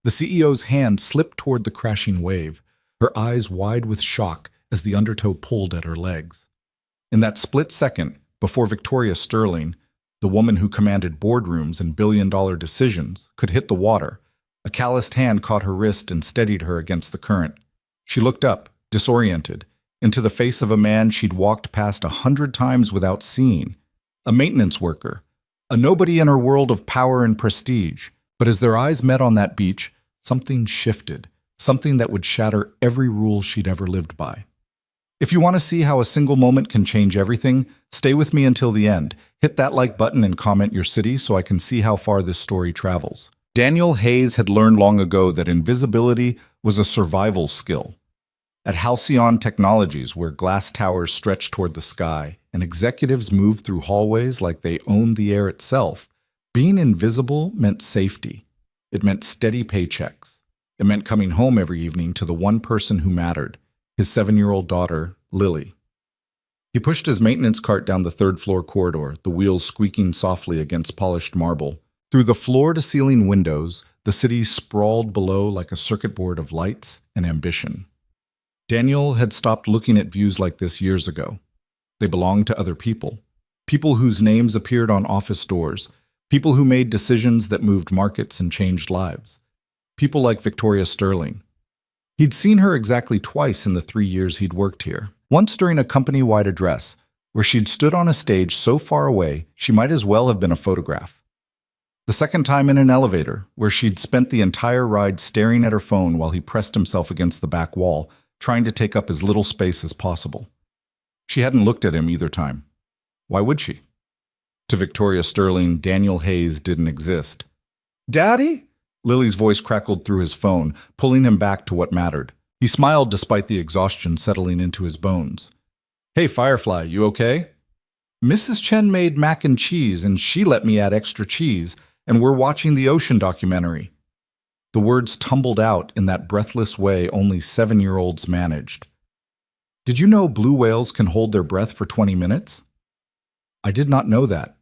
The CEO's hand slipped toward the crashing wave, her eyes wide with shock as the undertow pulled at her legs. In that split second, before Victoria Sterling, the woman who commanded boardrooms and billion-dollar decisions, could hit the water, a calloused hand caught her wrist and steadied her against the current. She looked up, disoriented, into the face of a man she'd walked past 100 times without seeing, a maintenance worker, a nobody in her world of power and prestige. But as their eyes met on that beach, something shifted, something that would shatter every rule she'd ever lived by. If you want to see how a single moment can change everything, stay with me until the end. Hit that like button and comment your city so I can see how far this story travels. Daniel Hayes had learned long ago that invisibility was a survival skill. At Halcyon Technologies, where glass towers stretched toward the sky and executives moved through hallways like they owned the air itself, being invisible meant safety. It meant steady paychecks. It meant coming home every evening to the one person who mattered, his 7-year-old daughter, Lily. He pushed his maintenance cart down the third-floor corridor, the wheels squeaking softly against polished marble. Through the floor-to-ceiling windows, the city sprawled below like a circuit board of lights and ambition. Daniel had stopped looking at views like this years ago. They belonged to other people, people whose names appeared on office doors, people who made decisions that moved markets and changed lives, people like Victoria Sterling. He'd seen her exactly twice in the 3 years he'd worked here. Once during a company-wide address, where she'd stood on a stage so far away she might as well have been a photograph. The second time in an elevator, where she'd spent the entire ride staring at her phone while he pressed himself against the back wall, trying to take up as little space as possible. She hadn't looked at him either time. Why would she? To Victoria Sterling, Daniel Hayes didn't exist. "Daddy?" Lily's voice crackled through his phone, pulling him back to what mattered. He smiled despite the exhaustion settling into his bones. "Hey, Firefly, you okay?" "Mrs. Chen made mac and cheese, and she let me add extra cheese, and we're watching the ocean documentary." The words tumbled out in that breathless way only 7-year-olds managed. "Did you know blue whales can hold their breath for 20 minutes? "I did not know that."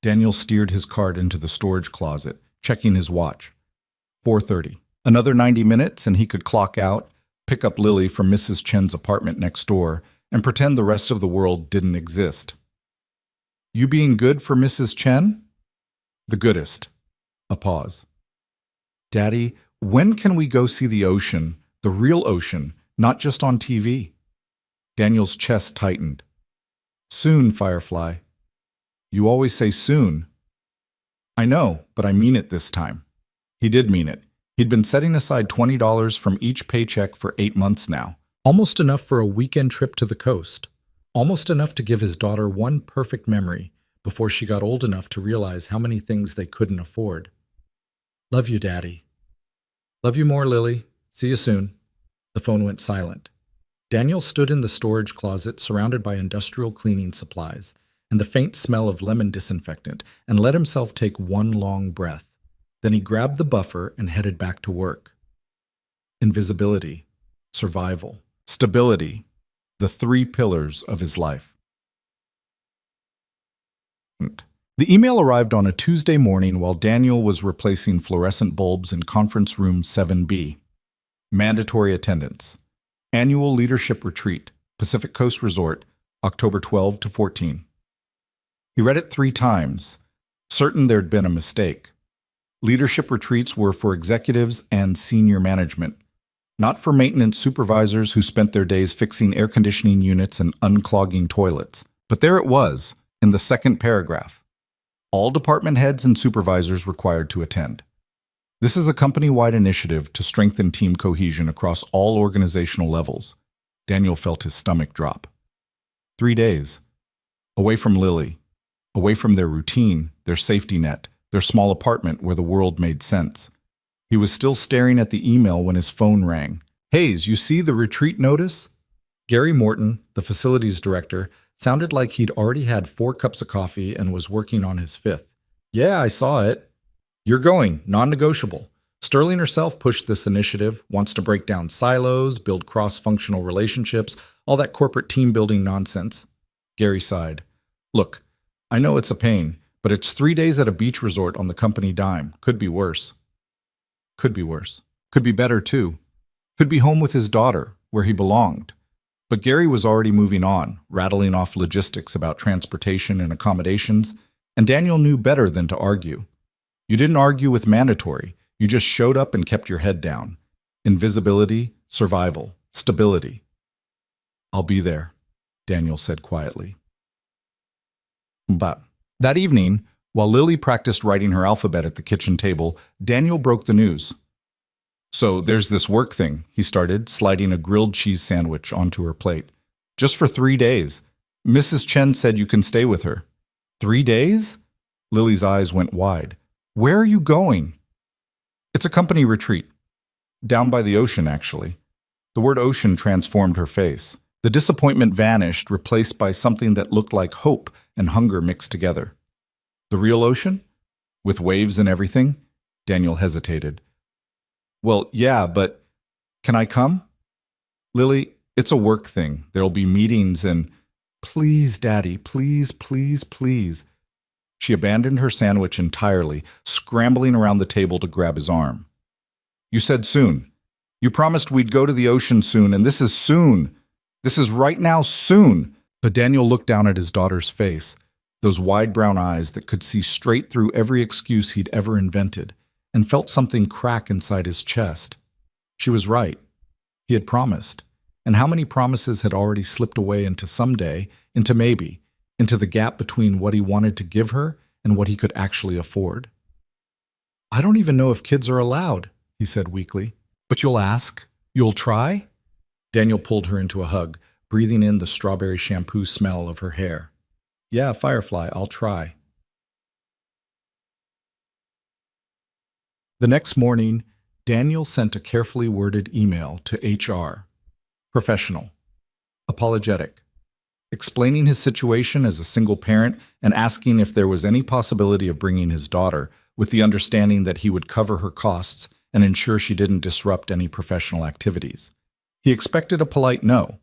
Daniel steered his cart into the storage closet, checking his watch. 4:30. Another 90 minutes and he could clock out, pick up Lily from Mrs. Chen's apartment next door, and pretend the rest of the world didn't exist. "You being good for Mrs. Chen?" "The goodest." A pause. "Daddy, when can we go see the ocean, the real ocean, not just on TV?" Daniel's chest tightened. "Soon, Firefly." "You always say soon." "I know, but I mean it this time." He did mean it. He'd been setting aside $20 from each paycheck for 8 months now. Almost enough for a weekend trip to the coast. Almost enough to give his daughter one perfect memory before she got old enough to realize how many things they couldn't afford. "Love you, Daddy." "Love you more, Lily. See you soon." The phone went silent. Daniel stood in the storage closet surrounded by industrial cleaning supplies and the faint smell of lemon disinfectant and let himself take one long breath. Then he grabbed the buffer and headed back to work. Invisibility, survival, stability, the 3 pillars of his life. The email arrived on a Tuesday morning while Daniel was replacing fluorescent bulbs in conference room 7B. Mandatory attendance. Annual Leadership Retreat, Pacific Coast Resort, October 12 to 14. He read it 3 times, certain there'd been a mistake. Leadership retreats were for executives and senior management, not for maintenance supervisors who spent their days fixing air conditioning units and unclogging toilets. But there it was, in the second paragraph. All department heads and supervisors required to attend. This is a company-wide initiative to strengthen team cohesion across all organizational levels. Daniel felt his stomach drop. 3 days. Away from Lily. Away from their routine, their safety net, their small apartment where the world made sense. He was still staring at the email when his phone rang. "Hayes, you see the retreat notice?" Gary Morton, the facilities director, sounded like he'd already had 4 cups of coffee and was working on his 5th. "Yeah, I saw it." "You're going, non-negotiable. Sterling herself pushed this initiative, wants to break down silos, build cross-functional relationships, all that corporate team-building nonsense." Gary sighed. "Look, I know it's a pain, but it's 3 days at a beach resort on the company dime. Could be worse." Could be worse. Could be better, too. Could be home with his daughter, where he belonged. But Gary was already moving on, rattling off logistics about transportation and accommodations, and Daniel knew better than to argue. You didn't argue with mandatory. You just showed up and kept your head down. Invisibility, survival, stability. I'll be there, Daniel said quietly. But that evening, while Lily practiced writing her alphabet at the kitchen table, Daniel broke the news. So there's this work thing, he started, sliding a grilled cheese sandwich onto her plate. Just for 3 days. Mrs. Chen said you can stay with her. 3 days? Lily's eyes went wide. Where are you going? It's a company retreat. Down by the ocean, actually. The word ocean transformed her face. The disappointment vanished, replaced by something that looked like hope and hunger mixed together. The real ocean? With waves and everything? Daniel hesitated. Well, yeah, but can I come? Lily, it's a work thing. There'll be meetings and… Please, Daddy, please, please, please. She abandoned her sandwich entirely, scrambling around the table to grab his arm. You said soon. You promised we'd go to the ocean soon, and this is soon. This is right now, soon. But Daniel looked down at his daughter's face, those wide brown eyes that could see straight through every excuse he'd ever invented, and felt something crack inside his chest. She was right. He had promised. And how many promises had already slipped away into someday, into maybe, into the gap between what he wanted to give her and what he could actually afford? I don't even know if kids are allowed, he said weakly. But you'll ask? You'll try? Daniel pulled her into a hug, breathing in the strawberry shampoo smell of her hair. Yeah, Firefly, I'll try. The next morning, Daniel sent a carefully worded email to HR. Professional. Apologetic. Explaining his situation as a single parent and asking if there was any possibility of bringing his daughter, with the understanding that he would cover her costs and ensure she didn't disrupt any professional activities. He expected a polite no.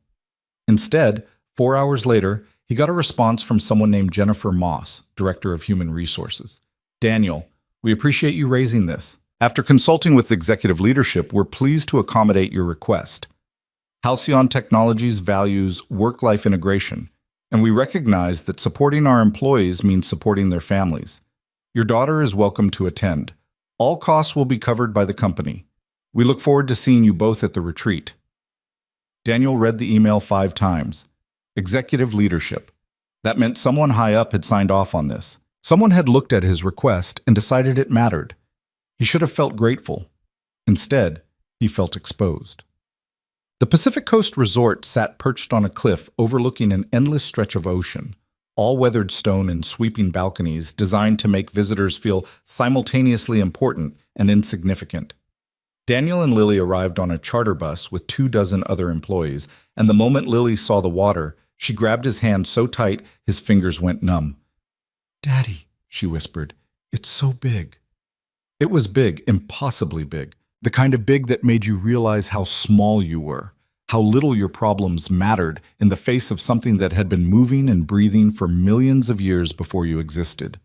Instead, 4 hours later, he got a response from someone named Jennifer Moss, Director of Human Resources. Daniel, we appreciate you raising this. After consulting with executive leadership, we're pleased to accommodate your request. Halcyon Technologies values work-life integration, and we recognize that supporting our employees means supporting their families. Your daughter is welcome to attend. All costs will be covered by the company. We look forward to seeing you both at the retreat. Daniel read the email 5 times. Executive leadership. That meant someone high up had signed off on this. Someone had looked at his request and decided it mattered. He should have felt grateful. Instead, he felt exposed. The Pacific Coast Resort sat perched on a cliff overlooking an endless stretch of ocean, all weathered stone and sweeping balconies designed to make visitors feel simultaneously important and insignificant. Daniel and Lily arrived on a charter bus with 24 other employees, and the moment Lily saw the water, she grabbed his hand so tight his fingers went numb. Daddy, she whispered, it's so big. It was big, impossibly big. The kind of big that made you realize how small you were, how little your problems mattered in the face of something that had been moving and breathing for millions of years before you existed.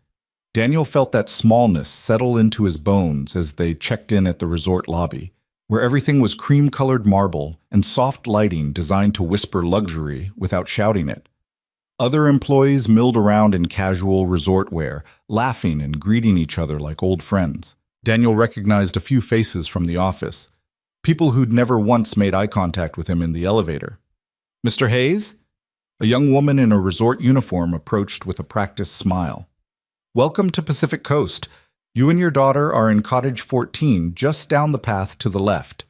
Daniel felt that smallness settle into his bones as they checked in at the resort lobby, where everything was cream-colored marble and soft lighting designed to whisper luxury without shouting it. Other employees milled around in casual resort wear, laughing and greeting each other like old friends. Daniel recognized a few faces from the office, people who'd never once made eye contact with him in the elevator. Mr. Hayes? A young woman in a resort uniform approached with a practiced smile. Welcome to Pacific Coast. You and your daughter are in Cottage 14, just down the path to the left.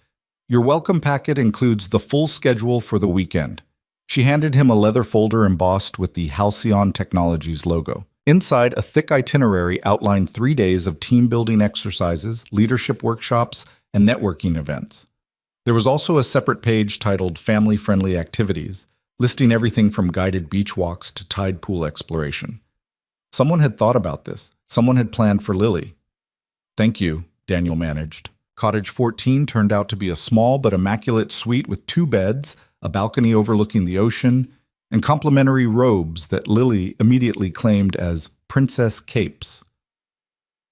Your welcome packet includes the full schedule for the weekend. She handed him a leather folder embossed with the Halcyon Technologies logo. Inside, a thick itinerary outlined 3 days of team-building exercises, leadership workshops, and networking events. There was also a separate page titled Family-Friendly Activities, listing everything from guided beach walks to tide pool exploration. Someone had thought about this. Someone had planned for Lily. Thank you, Daniel managed. Cottage 14 turned out to be a small but immaculate suite with 2 beds, a balcony overlooking the ocean, and complimentary robes that Lily immediately claimed as princess capes.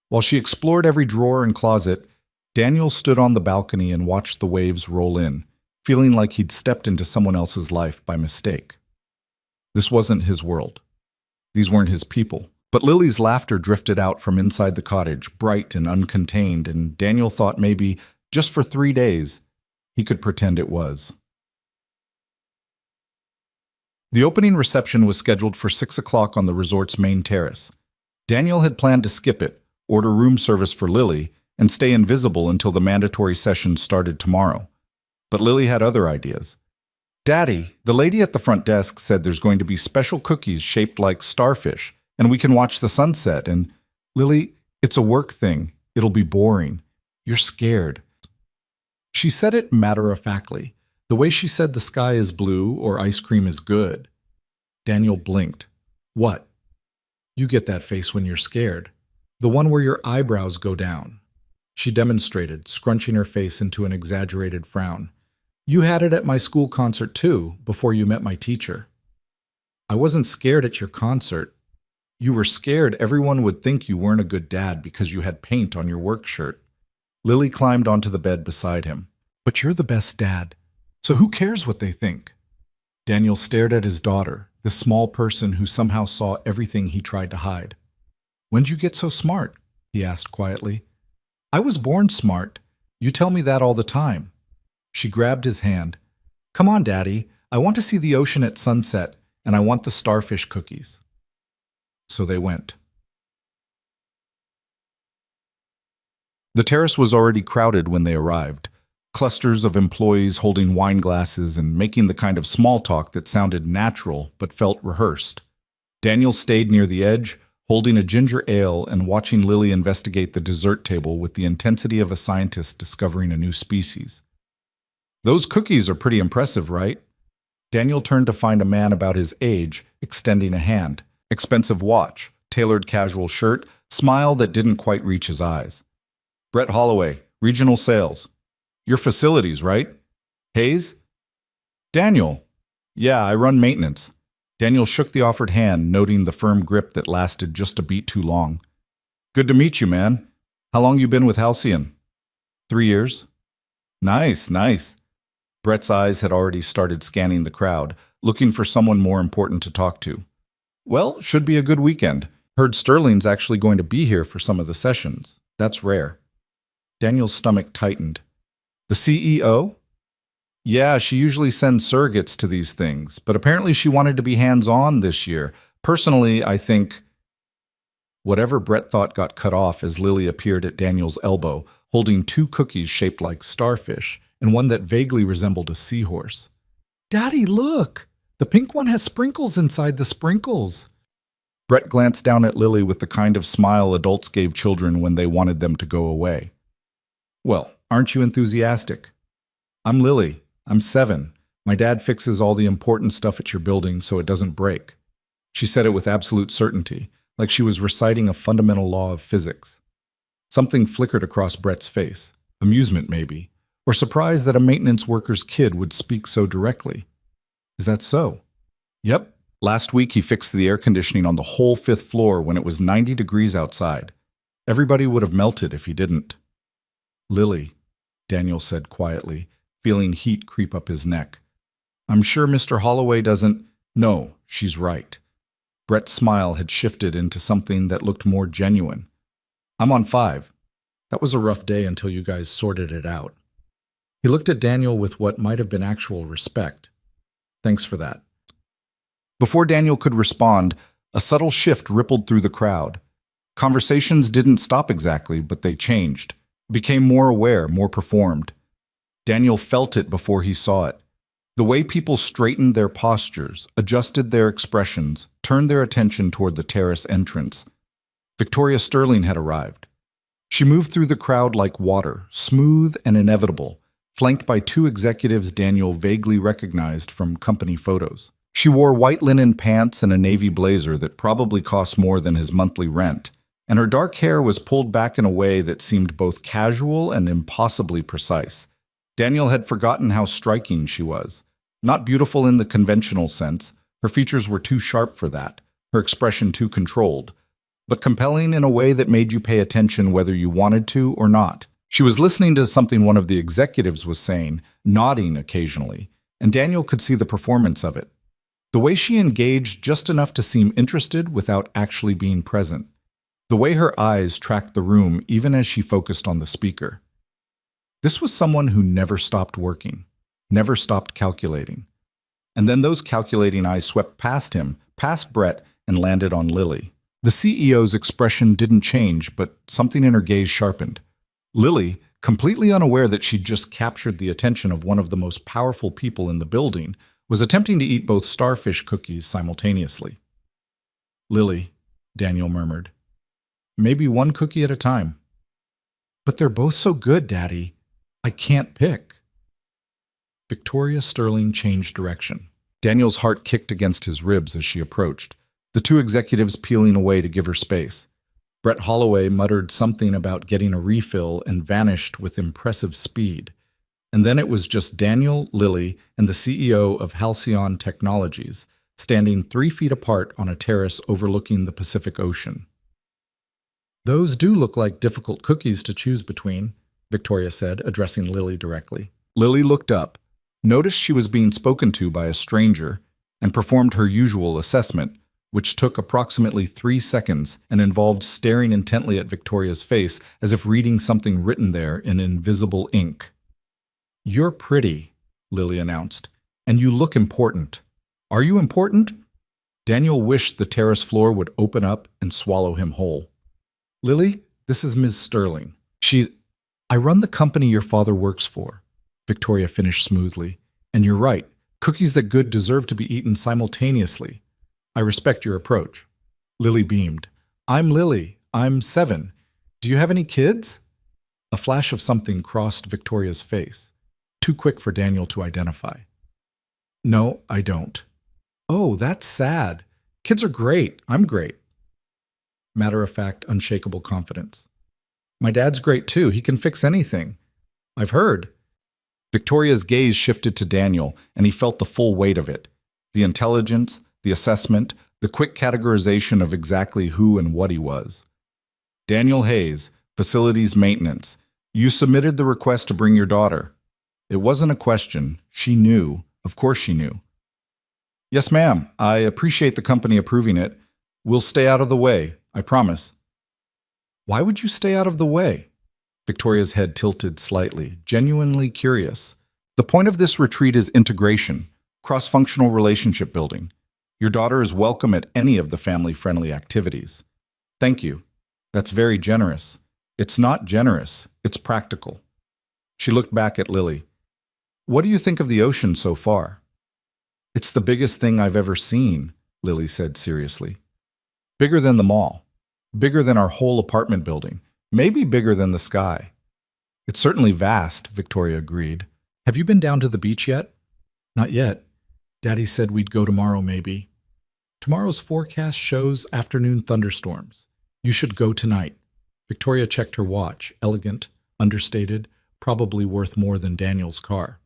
While she explored every drawer and closet, Daniel stood on the balcony and watched the waves roll in, feeling like he'd stepped into someone else's life by mistake. This wasn't his world. These weren't his people. But Lily's laughter drifted out from inside the cottage, bright and uncontained, and Daniel thought maybe, just for 3 days, he could pretend it was. The opening reception was scheduled for 6 o'clock on the resort's main terrace. Daniel had planned to skip it, order room service for Lily, and stay invisible until the mandatory session started tomorrow. But Lily had other ideas. "Daddy, the lady at the front desk said there's going to be special cookies shaped like starfish, and we can watch the sunset, and Lily, it's a work thing. It'll be boring. You're scared." She said it matter-of-factly, the way she said the sky is blue or ice cream is good. Daniel blinked. "What?" "You get that face when you're scared. The one where your eyebrows go down." She demonstrated, scrunching her face into an exaggerated frown. "You had it at my school concert too, before you met my teacher." "I wasn't scared at your concert. You were scared everyone would think you weren't a good dad because you had paint on your work shirt." Lily climbed onto the bed beside him. "But you're the best dad, so who cares what they think?" Daniel stared at his daughter, this small person who somehow saw everything he tried to hide. "When'd you get so smart?" he asked quietly. "I was born smart. You tell me that all the time." She grabbed his hand. "Come on, Daddy. I want to see the ocean at sunset, and I want the starfish cookies." So they went. The terrace was already crowded when they arrived. Clusters of employees holding wine glasses and making the kind of small talk that sounded natural but felt rehearsed. Daniel stayed near the edge, holding a ginger ale and watching Lily investigate the dessert table with the intensity of a scientist discovering a new species. "Those cookies are pretty impressive, right?" Daniel turned to find a man about his age, extending a hand. Expensive watch, tailored casual shirt, smile that didn't quite reach his eyes. "Brett Holloway, regional sales. Your facilities, right? Hayes?" "Daniel." "Yeah, I run maintenance." Daniel shook the offered hand, noting the firm grip that lasted just a beat too long. "Good to meet you, man. How long you been with Halcyon?" 3 years. "Nice, nice." Brett's eyes had already started scanning the crowd, looking for someone more important to talk to. "Well, should be a good weekend. Heard Sterling's actually going to be here for some of the sessions. That's rare." Daniel's stomach tightened. "The CEO?" "Yeah, she usually sends surrogates to these things, but apparently she wanted to be hands-on this year. Personally, I think..." Whatever Brett thought got cut off as Lily appeared at Daniel's elbow, holding 2 cookies shaped like starfish and one that vaguely resembled a seahorse. "Daddy, look! The pink one has sprinkles inside the sprinkles." Brett glanced down at Lily with the kind of smile adults gave children when they wanted them to go away. "Well, aren't you enthusiastic?" "I'm Lily. I'm 7. My dad fixes all the important stuff at your building so it doesn't break." She said it with absolute certainty, like she was reciting a fundamental law of physics. Something flickered across Brett's face. Amusement, maybe, or surprise that a maintenance worker's kid would speak so directly. "Is that so?" "Yep. Last week he fixed the air conditioning on the whole 5th floor when it was 90 degrees outside. Everybody would have melted if he didn't." "Lily," Daniel said quietly, feeling heat creep up his neck. "I'm sure Mr. Holloway doesn't..." "No, she's right." Brett's smile had shifted into something that looked more genuine. "I'm on 5. That was a rough day until you guys sorted it out." He looked at Daniel with what might have been actual respect. "Thanks for that." Before Daniel could respond, a subtle shift rippled through the crowd. Conversations didn't stop exactly, but they changed, became more aware, more performed. Daniel felt it before he saw it. The way people straightened their postures, adjusted their expressions, turned their attention toward the terrace entrance. Victoria Sterling had arrived. She moved through the crowd like water, smooth and inevitable, flanked by 2 executives Daniel vaguely recognized from company photos. She wore white linen pants and a navy blazer that probably cost more than his monthly rent, and her dark hair was pulled back in a way that seemed both casual and impossibly precise. Daniel had forgotten how striking she was. Not beautiful in the conventional sense, her features were too sharp for that, her expression too controlled, but compelling in a way that made you pay attention whether you wanted to or not. She was listening to something one of the executives was saying, nodding occasionally, and Daniel could see the performance of it. The way she engaged just enough to seem interested without actually being present. The way her eyes tracked the room even as she focused on the speaker. This was someone who never stopped working, never stopped calculating. And then those calculating eyes swept past him, past Brett, and landed on Lily. The CEO's expression didn't change, but something in her gaze sharpened. Lily, completely unaware that she'd just captured the attention of one of the most powerful people in the building, was attempting to eat both starfish cookies simultaneously. "Lily," Daniel murmured. "Maybe one cookie at a time." "But they're both so good, Daddy. I can't pick." Victoria Sterling changed direction. Daniel's heart kicked against his ribs as she approached, the two executives peeling away to give her space. Brett Holloway muttered something about getting a refill and vanished with impressive speed. And then it was just Daniel, Lily, and the CEO of Halcyon Technologies, standing 3 feet apart on a terrace overlooking the Pacific Ocean. "Those do look like difficult cookies to choose between," Victoria said, addressing Lily directly. Lily looked up, noticed she was being spoken to by a stranger, and performed her usual assessment, which took approximately 3 seconds and involved staring intently at Victoria's face as if reading something written there in invisible ink. "You're pretty," Lily announced, "and you look important. Are you important?" Daniel wished the terrace floor would open up and swallow him whole. "Lily, this is Ms. Sterling. I run the company your father works for," Victoria finished smoothly. "And you're right, cookies that good deserve to be eaten simultaneously. I respect your approach." Lily beamed. "I'm Lily. I'm 7. Do you have any kids?" A flash of something crossed Victoria's face, too quick for Daniel to identify. "No, I don't." "Oh, that's sad. Kids are great. I'm great." Matter-of-fact, unshakable confidence. "My dad's great too. He can fix anything. I've heard." Victoria's gaze shifted to Daniel, and he felt the full weight of it. The intelligence, the assessment, the quick categorization of exactly who and what he was. "Daniel Hayes, Facilities Maintenance. You submitted the request to bring your daughter." It wasn't a question. She knew. Of course she knew. "Yes, ma'am. I appreciate the company approving it. We'll stay out of the way, I promise." "Why would you stay out of the way?" Victoria's head tilted slightly, genuinely curious. "The point of this retreat is integration, cross-functional relationship building. Your daughter is welcome at any of the family-friendly activities." "Thank you. That's very generous." "It's not generous. It's practical." She looked back at Lily. "What do you think of the ocean so far?" "It's the biggest thing I've ever seen," Lily said seriously. "Bigger than the mall. Bigger than our whole apartment building. Maybe bigger than the sky." "It's certainly vast," Victoria agreed. "Have you been down to the beach yet?" "Not yet. Daddy said we'd go tomorrow maybe." "Tomorrow's forecast shows afternoon thunderstorms. You should go tonight." Victoria checked her watch, elegant, understated, probably worth more than Daniel's car.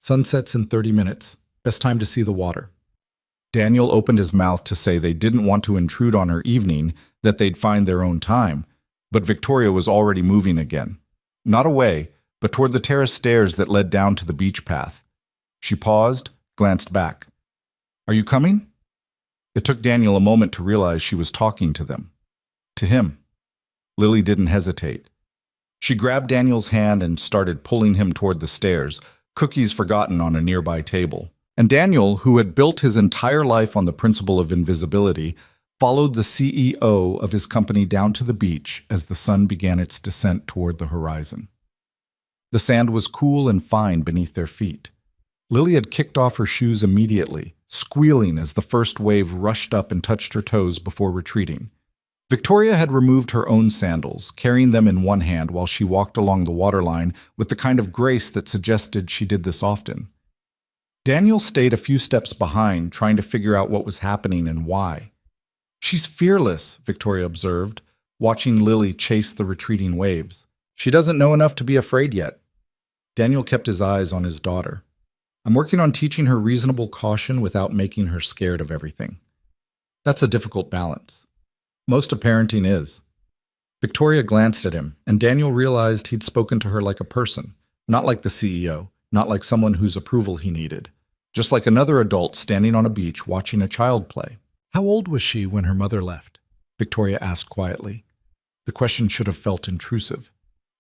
"Sunset's in 30 minutes. Best time to see the water." Daniel opened his mouth to say they didn't want to intrude on her evening, that they'd find their own time, but Victoria was already moving again. Not away, but toward the terrace stairs that led down to the beach path. She paused, glanced back. "Are you coming?" It took Daniel a moment to realize she was talking to them. To him. Lily didn't hesitate. She grabbed Daniel's hand and started pulling him toward the stairs, cookies forgotten on a nearby table. And Daniel, who had built his entire life on the principle of invisibility, followed the CEO of his company down to the beach as the sun began its descent toward the horizon. The sand was cool and fine beneath their feet. Lily had kicked off her shoes immediately, squealing as the first wave rushed up and touched her toes before retreating. Victoria had removed her own sandals, carrying them in one hand while she walked along the waterline with the kind of grace that suggested she did this often. Daniel stayed a few steps behind, trying to figure out what was happening and why. "She's fearless," Victoria observed, watching Lily chase the retreating waves. "She doesn't know enough to be afraid yet." Daniel kept his eyes on his daughter. "I'm working on teaching her reasonable caution without making her scared of everything." That's a difficult balance. Most of parenting is. Victoria glanced at him, and Daniel realized he'd spoken to her like a person, not like the CEO, not like someone whose approval he needed, just like another adult standing on a beach watching a child play. How old was she when her mother left? Victoria asked quietly. The question should have felt intrusive.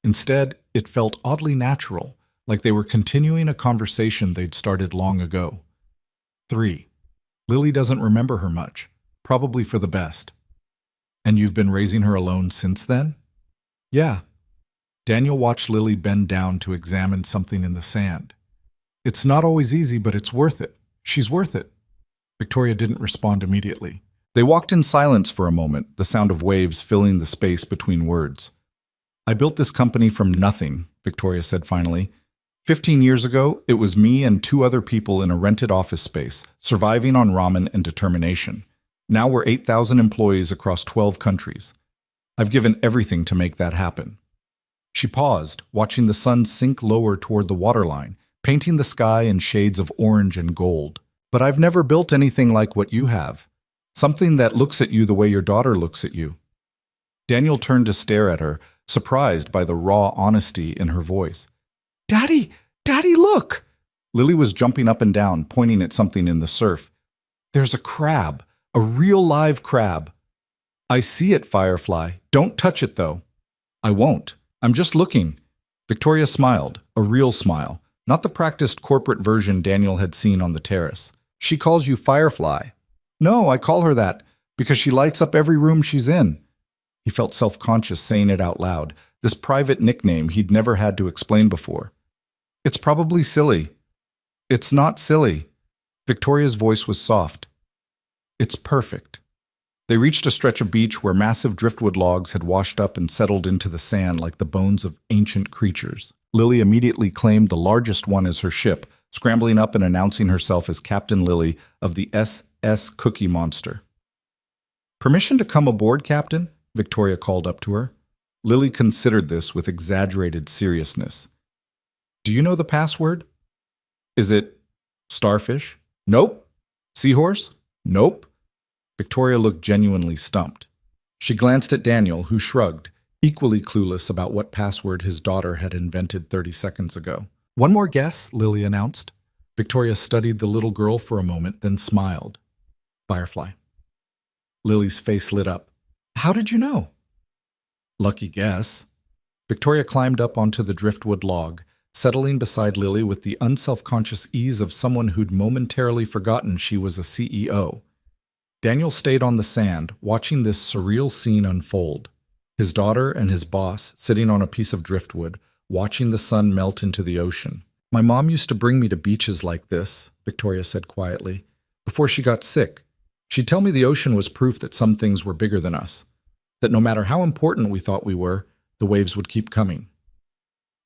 Instead, it felt oddly natural, like they were continuing a conversation they'd started long ago. 3. Lily doesn't remember her much, probably for the best. And you've been raising her alone since then? Yeah. Daniel watched Lily bend down to examine something in the sand. It's not always easy, but it's worth it. She's worth it. Victoria didn't respond immediately. They walked in silence for a moment, the sound of waves filling the space between words. I built this company from nothing, Victoria said finally. 15 years ago, it was me and 2 other people in a rented office space, surviving on ramen and determination. Now we're 8,000 employees across 12 countries. I've given everything to make that happen. She paused, watching the sun sink lower toward the waterline, painting the sky in shades of orange and gold. But I've never built anything like what you have. Something that looks at you the way your daughter looks at you. Daniel turned to stare at her, surprised by the raw honesty in her voice. Daddy! Daddy, look! Lily was jumping up and down, pointing at something in the surf. There's a crab, a real live crab. I see it, Firefly. Don't touch it, though. I won't. I'm just looking. Victoria smiled, a real smile, not the practiced corporate version Daniel had seen on the terrace. She calls you Firefly. No, I call her that because she lights up every room she's in. He felt self-conscious saying it out loud, this private nickname he'd never had to explain before. It's probably silly. It's not silly. Victoria's voice was soft. It's perfect. They reached a stretch of beach where massive driftwood logs had washed up and settled into the sand like the bones of ancient creatures. Lily immediately claimed the largest one as her ship, scrambling up and announcing herself as Captain Lily of the SS Cookie Monster. Permission to come aboard, Captain? Victoria called up to her. Lily considered this with exaggerated seriousness. Do you know the password? Is it starfish? Nope. Seahorse? Nope. Victoria looked genuinely stumped. She glanced at Daniel, who shrugged, equally clueless about what password his daughter had invented 30 seconds ago. One more guess, Lily announced. Victoria studied the little girl for a moment, then smiled. Firefly. Lily's face lit up. How did you know? Lucky guess. Victoria climbed up onto the driftwood log, settling beside Lily with the unselfconscious ease of someone who'd momentarily forgotten she was a CEO. Daniel stayed on the sand, watching this surreal scene unfold. His daughter and his boss sitting on a piece of driftwood, watching the sun melt into the ocean. My mom used to bring me to beaches like this, Victoria said quietly, before she got sick. She'd tell me the ocean was proof that some things were bigger than us, that no matter how important we thought we were, the waves would keep coming.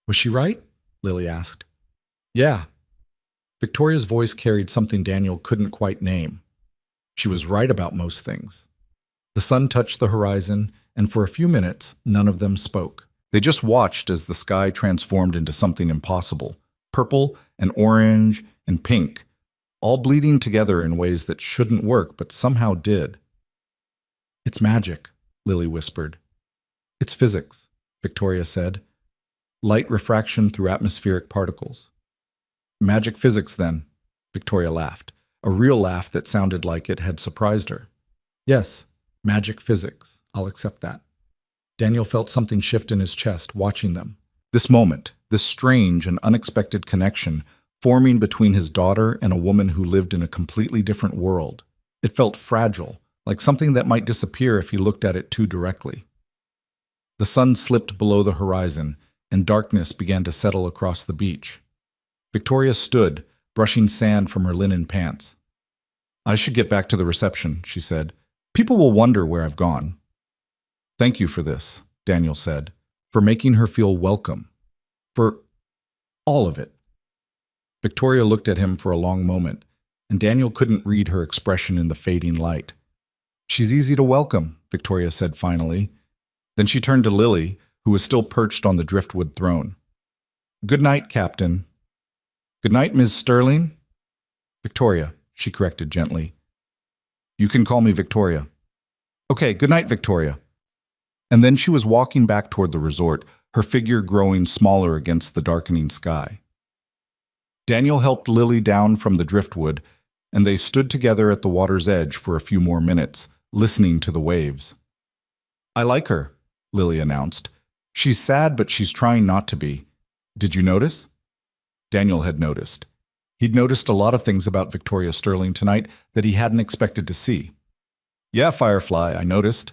Was she right? Lily asked. Yeah. Victoria's voice carried something Daniel couldn't quite name. She was right about most things. The sun touched the horizon, and for a few minutes, none of them spoke. They just watched as the sky transformed into something impossible, purple and orange and pink, all bleeding together in ways that shouldn't work but somehow did. It's magic, Lily whispered. It's physics, Victoria said. Light refraction through atmospheric particles. Magic physics, then, Victoria laughed, a real laugh that sounded like it had surprised her. Yes, magic physics, I'll accept that. Daniel felt something shift in his chest, watching them. This moment, this strange and unexpected connection, forming between his daughter and a woman who lived in a completely different world. It felt fragile, like something that might disappear if he looked at it too directly. The sun slipped below the horizon, and darkness began to settle across the beach. Victoria stood, brushing sand from her linen pants. I should get back to the reception, she said. People will wonder where I've gone. Thank you for this, Daniel said, for making her feel welcome. For all of it. Victoria looked at him for a long moment, and Daniel couldn't read her expression in the fading light. She's easy to welcome, Victoria said finally. Then she turned to Lily, who was still perched on the driftwood throne. Good night, Captain. Good night, Ms. Sterling. Victoria, she corrected gently. You can call me Victoria. Okay, good night, Victoria. And then she was walking back toward the resort, her figure growing smaller against the darkening sky. Daniel helped Lily down from the driftwood, and they stood together at the water's edge for a few more minutes, listening to the waves. "I like her," Lily announced. "She's sad, but she's trying not to be. Did you notice?" Daniel had noticed. He'd noticed a lot of things about Victoria Sterling tonight that he hadn't expected to see. "Yeah, Firefly, I noticed.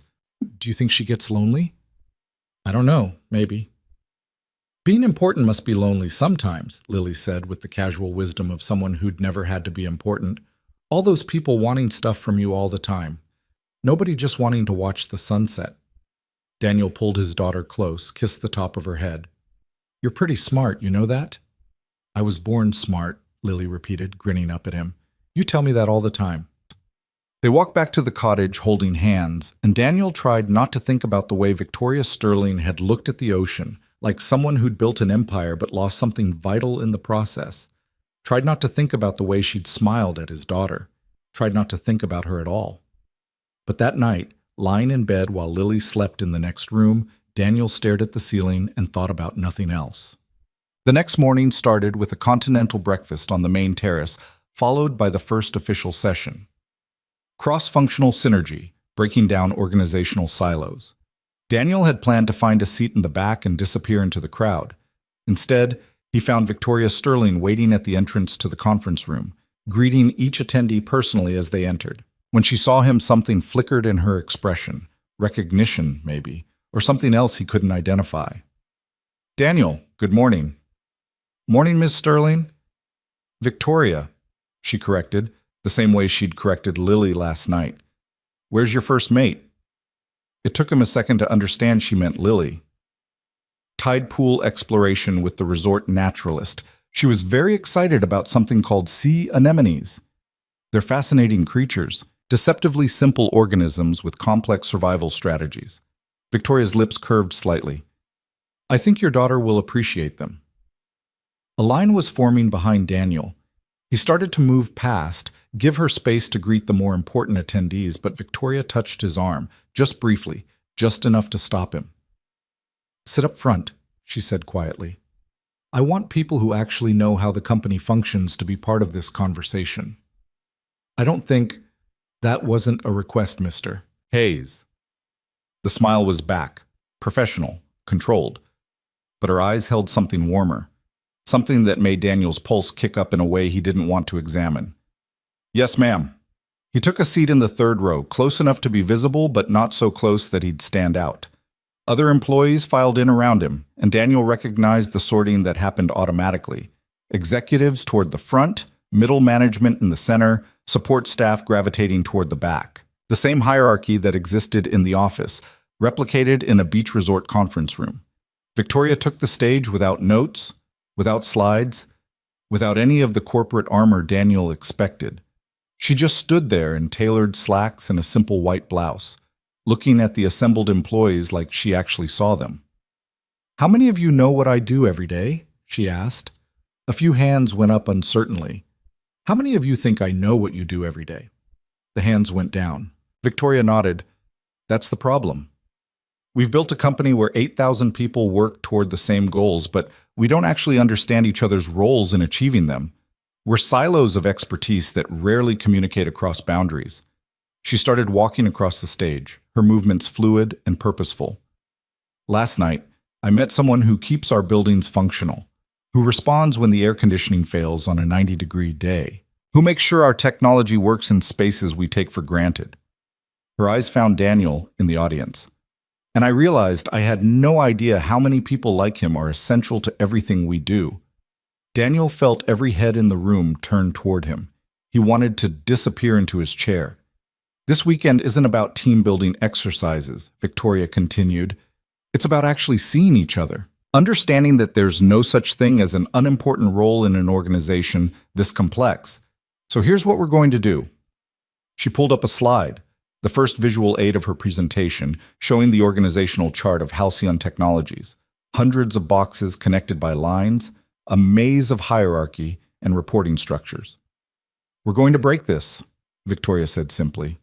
Do you think she gets lonely?" "I don't know, maybe." "Being important must be lonely sometimes," Lily said with the casual wisdom of someone who'd never had to be important. "All those people wanting stuff from you all the time. Nobody just wanting to watch the sunset." Daniel pulled his daughter close, kissed the top of her head. "You're pretty smart, you know that?" "I was born smart," Lily repeated, grinning up at him. "You tell me that all the time." They walked back to the cottage holding hands, and Daniel tried not to think about the way Victoria Sterling had looked at the ocean, like someone who'd built an empire but lost something vital in the process. Tried not to think about the way she'd smiled at his daughter. Tried not to think about her at all. But that night, lying in bed while Lily slept in the next room, Daniel stared at the ceiling and thought about nothing else. The next morning started with a continental breakfast on the main terrace, followed by the first official session. Cross-functional synergy, breaking down organizational silos. Daniel had planned to find a seat in the back and disappear into the crowd. Instead, he found Victoria Sterling waiting at the entrance to the conference room, greeting each attendee personally as they entered. When she saw him, something flickered in her expression. Recognition, maybe, or something else he couldn't identify. "Daniel, good morning." "Morning, Miss Sterling." "Victoria," she corrected, the same way she'd corrected Lily last night. "Where's your first mate?" It took him a second to understand she meant Lily. Tide pool exploration with the resort naturalist. She was very excited about something called sea anemones. They're fascinating creatures, deceptively simple organisms with complex survival strategies. Victoria's lips curved slightly. "I think your daughter will appreciate them." A line was forming behind Daniel. He started to move past, give her space to greet the more important attendees, but Victoria touched his arm, just briefly, just enough to stop him. "Sit up front," she said quietly. "I want people who actually know how the company functions to be part of this conversation." "I don't think that wasn't a request, Mr. Hayes." The smile was back, professional, controlled, but her eyes held something warmer, something that made Daniel's pulse kick up in a way he didn't want to examine. "Yes, ma'am." He took a seat in the third row, close enough to be visible, but not so close that he'd stand out. Other employees filed in around him, and Daniel recognized the sorting that happened automatically. Executives toward the front, middle management in the center, support staff gravitating toward the back. The same hierarchy that existed in the office, replicated in a beach resort conference room. Victoria took the stage without notes, without slides, without any of the corporate armor Daniel expected. She just stood there in tailored slacks and a simple white blouse, looking at the assembled employees like she actually saw them. "How many of you know what I do every day?" she asked. A few hands went up uncertainly. "How many of you think I know what you do every day?" The hands went down. Victoria nodded. "That's the problem. We've built a company where 8,000 people work toward the same goals, but we don't actually understand each other's roles in achieving them. We're silos of expertise that rarely communicate across boundaries." She started walking across the stage, her movements fluid and purposeful. "Last night, I met someone who keeps our buildings functional, who responds when the air conditioning fails on a 90-degree day, who makes sure our technology works in spaces we take for granted." Her eyes found Daniel in the audience. "And I realized I had no idea how many people like him are essential to everything we do." Daniel felt every head in the room turn toward him. He wanted to disappear into his chair. "This weekend isn't about team-building exercises," Victoria continued. "It's about actually seeing each other, understanding that there's no such thing as an unimportant role in an organization this complex. So here's what we're going to do." She pulled up a slide, the first visual aid of her presentation, showing the organizational chart of Halcyon Technologies. Hundreds of boxes connected by lines, a maze of hierarchy and reporting structures. "We're going to break this," Victoria said simply.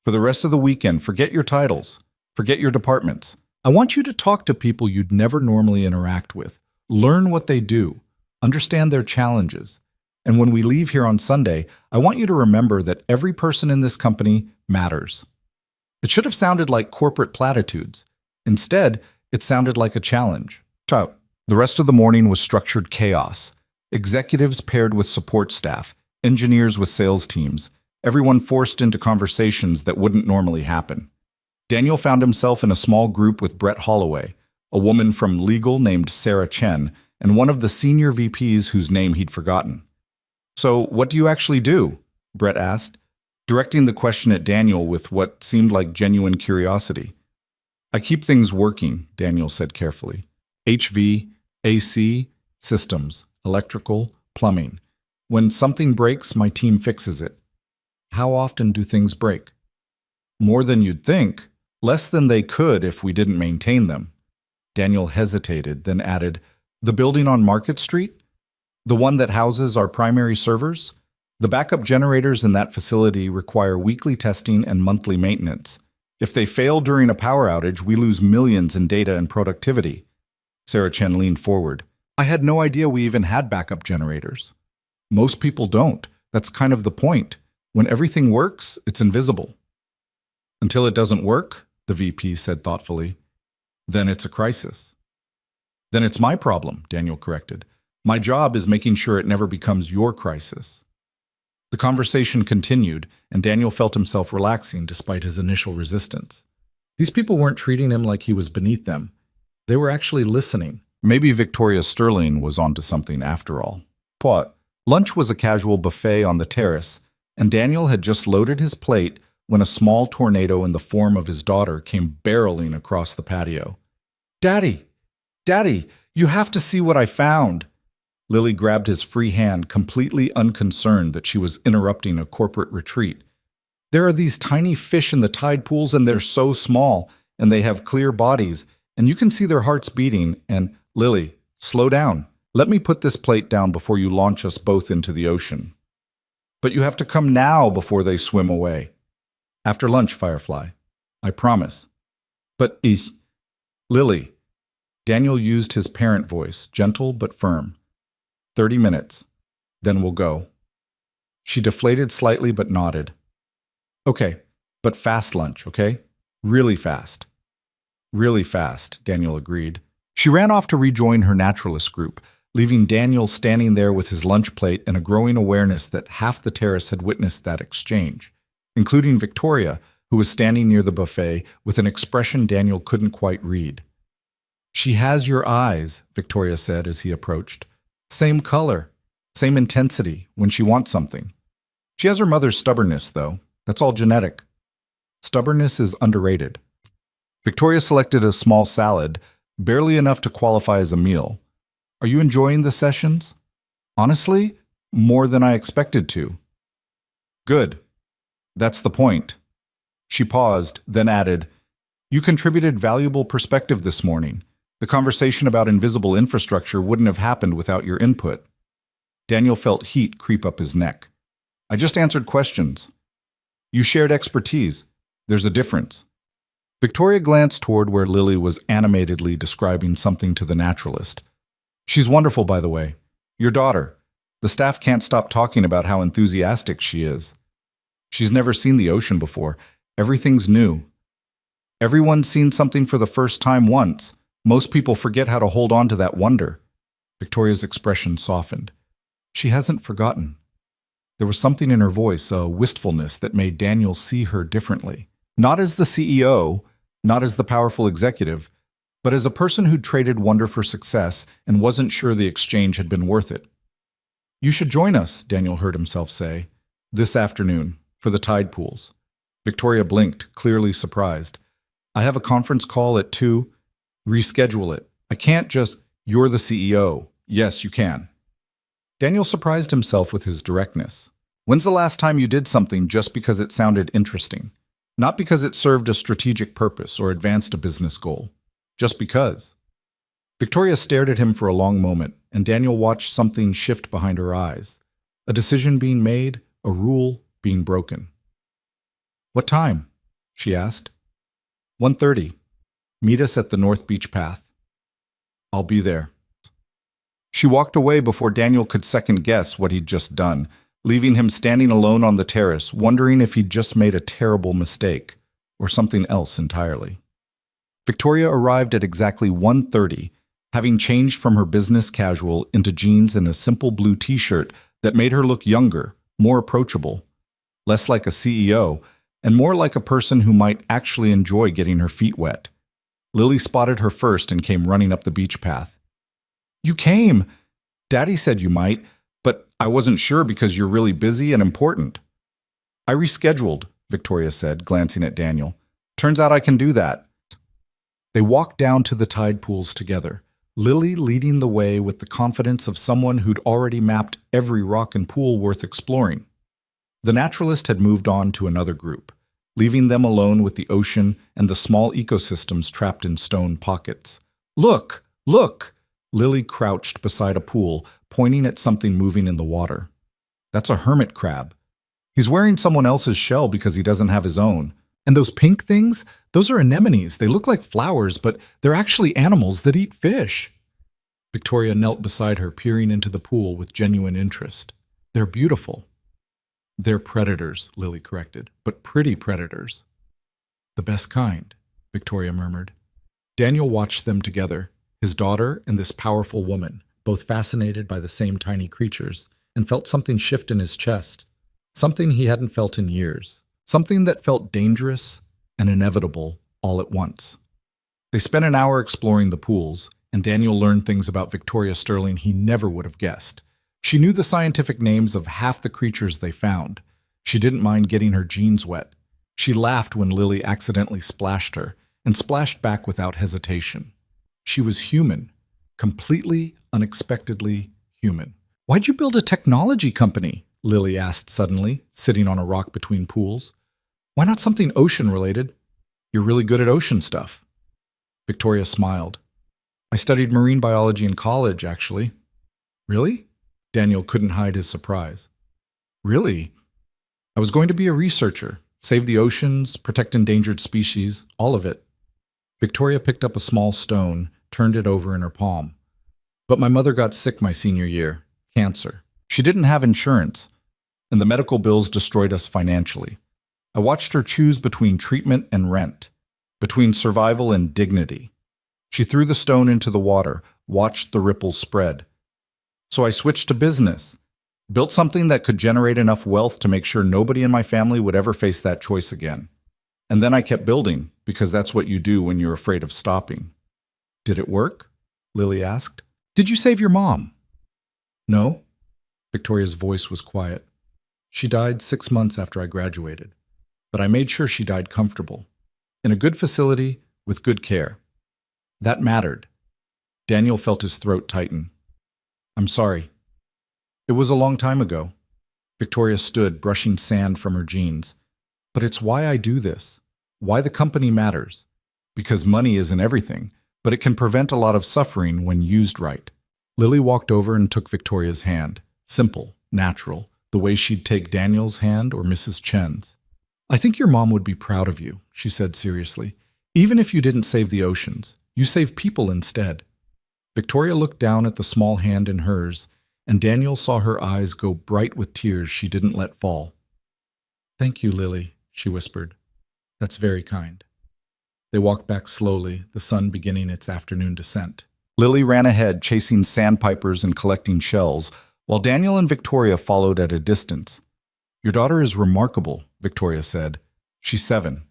"For the rest of the weekend, forget your titles. Forget your departments. I want you to talk to people you'd never normally interact with. Learn what they do. Understand their challenges. And when we leave here on Sunday, I want you to remember that every person in this company matters. It should have sounded like corporate platitudes. Instead, it sounded like a challenge. Ciao. The rest of the morning was structured chaos. Executives paired with support staff, engineers with sales teams, everyone forced into conversations that wouldn't normally happen. Daniel found himself in a small group with Brett Holloway, a woman from legal named Sarah Chen, and one of the senior VPs whose name he'd forgotten. "So, what do you actually do?" Brett asked, directing the question at Daniel with what seemed like genuine curiosity. "I keep things working," Daniel said carefully. "HV, AC, systems, electrical, plumbing. When something breaks, my team fixes it." "How often do things break?" "More than you'd think. Less than they could if we didn't maintain them." Daniel hesitated, then added, "The building on Market Street? The one that houses our primary servers? The backup generators in that facility require weekly testing and monthly maintenance. If they fail during a power outage, we lose millions in data and productivity." Sarah Chen leaned forward. "I had no idea we even had backup generators." "Most people don't. That's kind of the point. When everything works, it's invisible." "Until it doesn't work," the VP said thoughtfully. "Then it's a crisis." "Then it's my problem," Daniel corrected. "My job is making sure it never becomes your crisis." The conversation continued, and Daniel felt himself relaxing despite his initial resistance. These people weren't treating him like he was beneath them. They were actually listening. Maybe Victoria Sterling was onto something after all. Lunch was a casual buffet on the terrace, and Daniel had just loaded his plate when a small tornado in the form of his daughter came barreling across the patio. "Daddy! Daddy! You have to see what I found!" Lily grabbed his free hand, completely unconcerned that she was interrupting a corporate retreat. "There are these tiny fish in the tide pools, and they're so small, and they have clear bodies, and you can see their hearts beating, and Lily, slow down. Let me put this plate down before you launch us both into the ocean." "But you have to come now before they swim away." "After lunch, Firefly. I promise." "But Lily." Daniel used his parent voice, gentle but firm. 30 minutes. Then we'll go." She deflated slightly but nodded. "Okay, but fast lunch, okay? Really fast." "Really fast," Daniel agreed. She ran off to rejoin her naturalist group, leaving Daniel standing there with his lunch plate and a growing awareness that half the terrace had witnessed that exchange, including Victoria, who was standing near the buffet with an expression Daniel couldn't quite read. "She has your eyes," Victoria said as he approached. "Same color, same intensity when she wants something. She has her mother's stubbornness, though. That's all genetic." Stubbornness is underrated. Victoria selected a small salad, barely enough to qualify as a meal. "Are you enjoying the sessions?" "Honestly, more than I expected to." "Good. That's the point." She paused, then added, "You contributed valuable perspective this morning. The conversation about invisible infrastructure wouldn't have happened without your input." Daniel felt heat creep up his neck. "I just answered questions." "You shared expertise. There's a difference." Victoria glanced toward where Lily was animatedly describing something to the naturalist. "She's wonderful, by the way. Your daughter. The staff can't stop talking about how enthusiastic she is. She's never seen the ocean before. Everything's new. Everyone's seen something for the first time once. Most people forget how to hold on to that wonder." Victoria's expression softened. She hasn't forgotten. There was something in her voice, a wistfulness that made Daniel see her differently. Not as the CEO, not as the powerful executive, but as a person who'd traded wonder for success and wasn't sure the exchange had been worth it. "You should join us," Daniel heard himself say, "this afternoon, for the tide pools." Victoria blinked, clearly surprised. "I have a conference call at 2. Reschedule it. I can't just, you're the CEO. Yes, you can." Daniel surprised himself with his directness. "When's the last time you did something just because it sounded interesting? Not because it served a strategic purpose or advanced a business goal. Just because." Victoria stared at him for a long moment, and Daniel watched something shift behind her eyes. A decision being made, a rule being broken. "What time?" she asked. 1:30. Meet us at the North Beach Path. I'll be there. She walked away before Daniel could second guess what he'd just done, leaving him standing alone on the terrace, wondering if he'd just made a terrible mistake or something else entirely. Victoria arrived at exactly 1:30, having changed from her business casual into jeans and a simple blue t-shirt that made her look younger, more approachable, less like a CEO, and more like a person who might actually enjoy getting her feet wet. Lily spotted her first and came running up the beach path. "You came! Daddy said you might, but I wasn't sure because you're really busy and important." "I rescheduled," Victoria said, glancing at Daniel. "Turns out I can do that." They walked down to the tide pools together, Lily leading the way with the confidence of someone who'd already mapped every rock and pool worth exploring. The naturalist had moved on to another group, leaving them alone with the ocean and the small ecosystems trapped in stone pockets. "Look! Look!" Lily crouched beside a pool, pointing at something moving in the water. "That's a hermit crab. He's wearing someone else's shell because he doesn't have his own. And those pink things? Those are anemones. They look like flowers, but they're actually animals that eat fish." Victoria knelt beside her, peering into the pool with genuine interest. "They're beautiful." "They're predators," Lily corrected, "but pretty predators." "The best kind," Victoria murmured. Daniel watched them together, his daughter and this powerful woman, both fascinated by the same tiny creatures, and felt something shift in his chest, something he hadn't felt in years, something that felt dangerous and inevitable all at once. They spent an hour exploring the pools, and Daniel learned things about Victoria Sterling he never would have guessed. She knew the scientific names of half the creatures they found. She didn't mind getting her jeans wet. She laughed when Lily accidentally splashed her, and splashed back without hesitation. She was human, completely, unexpectedly human. "Why'd you build a technology company?" Lily asked suddenly, sitting on a rock between pools. "Why not something ocean-related? You're really good at ocean stuff." Victoria smiled. "I studied marine biology in college, actually." "Really?" Daniel couldn't hide his surprise. "Really? I was going to be a researcher, save the oceans, protect endangered species, all of it." Victoria picked up a small stone, turned it over in her palm. "But my mother got sick my senior year, cancer. She didn't have insurance, and the medical bills destroyed us financially. I watched her choose between treatment and rent, between survival and dignity. She threw the stone into the water, watched the ripples spread. So I switched to business, built something that could generate enough wealth to make sure nobody in my family would ever face that choice again. And then I kept building, because that's what you do when you're afraid of stopping." "Did it work?" Lily asked. "Did you save your mom?" "No." Victoria's voice was quiet. "She died 6 months after I graduated. But I made sure she died comfortable, in a good facility with good care. That mattered." Daniel felt his throat tighten. "I'm sorry. It was a long time ago." Victoria stood, brushing sand from her jeans. "But it's why I do this, why the company matters. Because money isn't everything, but it can prevent a lot of suffering when used right." Lily walked over and took Victoria's hand. Simple, natural, the way she'd take Daniel's hand or Mrs. Chen's. "I think your mom would be proud of you," she said seriously. "Even if you didn't save the oceans, you saved people instead." Victoria looked down at the small hand in hers, and Daniel saw her eyes go bright with tears she didn't let fall. "Thank you, Lily," she whispered. "That's very kind." They walked back slowly, the sun beginning its afternoon descent. Lily ran ahead, chasing sandpipers and collecting shells, while Daniel and Victoria followed at a distance. "Your daughter is remarkable," Victoria said. "She's 7.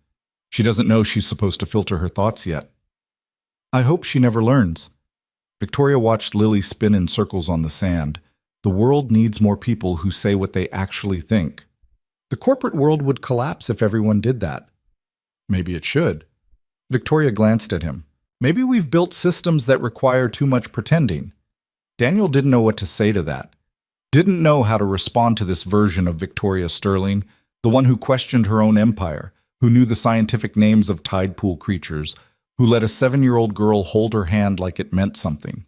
She doesn't know she's supposed to filter her thoughts yet." "I hope she never learns." Victoria watched Lily spin in circles on the sand. The world needs more people who say what they actually think. The corporate world would collapse if everyone did that. Maybe it should. Victoria glanced at him. "Maybe we've built systems that require too much pretending." Daniel didn't know what to say to that. Didn't know how to respond to this version of Victoria Sterling, the one who questioned her own empire, who knew the scientific names of tide pool creatures, who let a 7-year-old girl hold her hand like it meant something.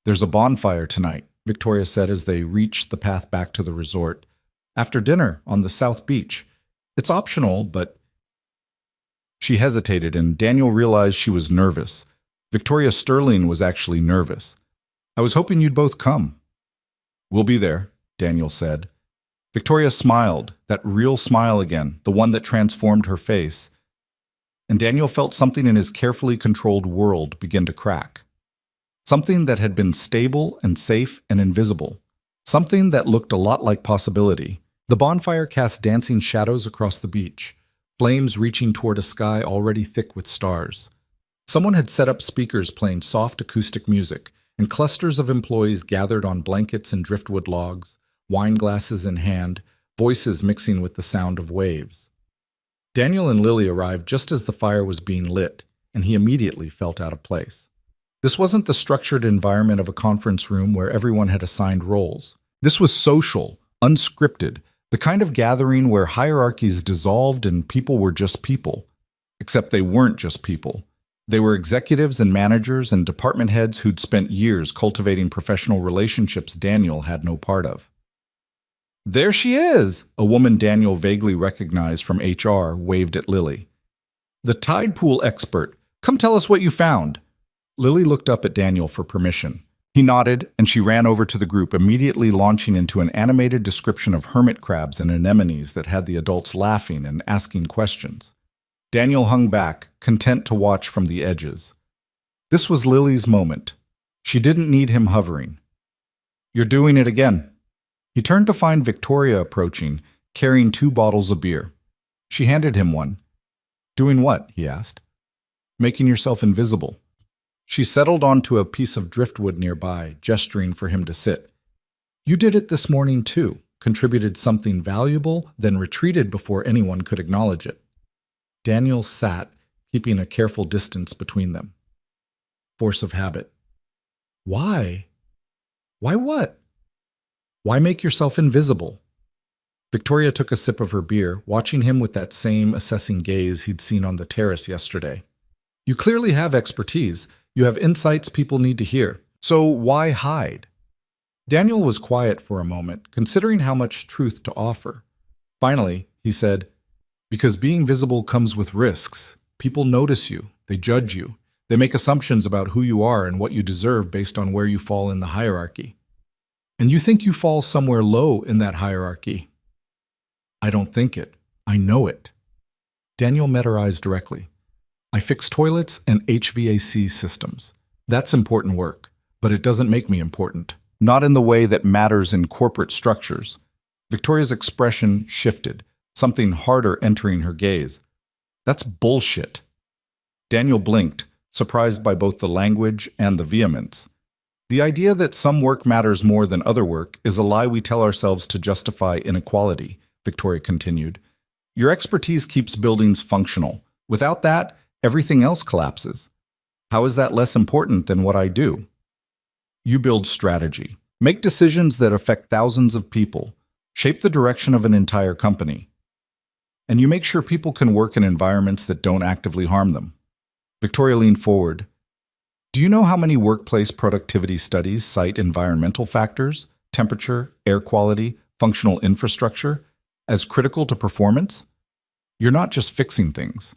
"There's a bonfire tonight," Victoria said as they reached the path back to the resort. "After dinner on the South Beach. It's optional, but..." She hesitated, and Daniel realized she was nervous. Victoria Sterling was actually nervous. "I was hoping you'd both come." "We'll be there," Daniel said. Victoria smiled, that real smile again, the one that transformed her face. And Daniel felt something in his carefully controlled world begin to crack. Something that had been stable and safe and invisible. Something that looked a lot like possibility. The bonfire cast dancing shadows across the beach, flames reaching toward a sky already thick with stars. Someone had set up speakers playing soft acoustic music, and clusters of employees gathered on blankets and driftwood logs, wine glasses in hand, voices mixing with the sound of waves. Daniel and Lily arrived just as the fire was being lit, and he immediately felt out of place. This wasn't the structured environment of a conference room where everyone had assigned roles. This was social, unscripted, the kind of gathering where hierarchies dissolved and people were just people. Except they weren't just people. They were executives and managers and department heads who'd spent years cultivating professional relationships Daniel had no part of. "There she is!" A woman Daniel vaguely recognized from HR waved at Lily. "The tide pool expert. Come tell us what you found." Lily looked up at Daniel for permission. He nodded, and she ran over to the group, immediately launching into an animated description of hermit crabs and anemones that had the adults laughing and asking questions. Daniel hung back, content to watch from the edges. This was Lily's moment. She didn't need him hovering. "You're doing it again." He turned to find Victoria approaching, carrying 2 bottles of beer. She handed him one. "Doing what?" he asked. "Making yourself invisible." She settled onto a piece of driftwood nearby, gesturing for him to sit. "You did it this morning too, contributed something valuable, then retreated before anyone could acknowledge it." Daniel sat, keeping a careful distance between them. Force of habit. "Why? Why what? Why make yourself invisible?" Victoria took a sip of her beer, watching him with that same assessing gaze he'd seen on the terrace yesterday. "You clearly have expertise. You have insights people need to hear. So why hide?" Daniel was quiet for a moment, considering how much truth to offer. Finally, he said, "Because being visible comes with risks. People notice you. They judge you. They make assumptions about who you are and what you deserve based on where you fall in the hierarchy. And you think you fall somewhere low in that hierarchy." "I don't think it. I know it." Daniel met her eyes directly. "I fix toilets and HVAC systems. That's important work, but it doesn't make me important. Not in the way that matters in corporate structures." Victoria's expression shifted, something harder entering her gaze. "That's bullshit." Daniel blinked, surprised by both the language and the vehemence. "The idea that some work matters more than other work is a lie we tell ourselves to justify inequality," Victoria continued. "Your expertise keeps buildings functional. Without that, everything else collapses. How is that less important than what I do?" "You build strategy. Make decisions that affect thousands of people. Shape the direction of an entire company. And you make sure people can work in environments that don't actively harm them." Victoria leaned forward. "Do you know how many workplace productivity studies cite environmental factors, temperature, air quality, functional infrastructure, as critical to performance? You're not just fixing things.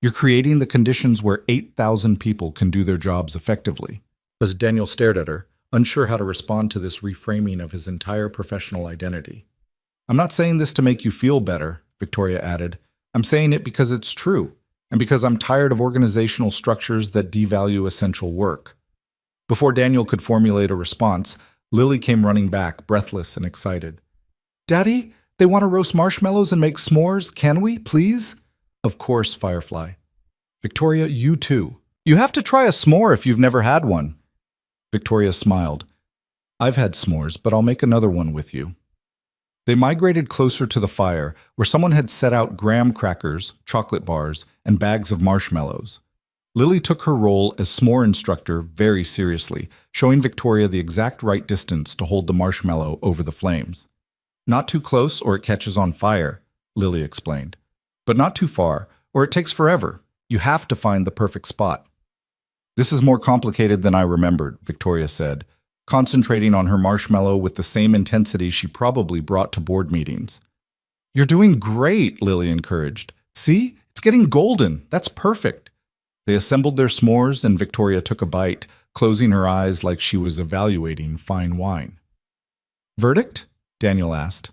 You're creating the conditions where 8,000 people can do their jobs effectively." As Daniel stared at her, unsure how to respond to this reframing of his entire professional identity. "I'm not saying this to make you feel better," Victoria added. "I'm saying it because it's true, and because I'm tired of organizational structures that devalue essential work." Before Daniel could formulate a response, Lily came running back, breathless and excited. "Daddy, they want to roast marshmallows and make s'mores. Can we, please?" "Of course, Firefly." "Victoria, you too. You have to try a s'more if you've never had one." Victoria smiled. "I've had s'mores, but I'll make another one with you." They migrated closer to the fire, where someone had set out graham crackers, chocolate bars, and bags of marshmallows. Lily took her role as s'more instructor very seriously, showing Victoria the exact right distance to hold the marshmallow over the flames. "Not too close or it catches on fire," Lily explained. "But not too far, or it takes forever. You have to find the perfect spot." "This is more complicated than I remembered," Victoria said, concentrating on her marshmallow with the same intensity she probably brought to board meetings. "You're doing great," Lily encouraged. "See? It's getting golden. That's perfect. They assembled their s'mores and Victoria took a bite, closing her eyes like she was evaluating fine wine. Verdict? Daniel asked.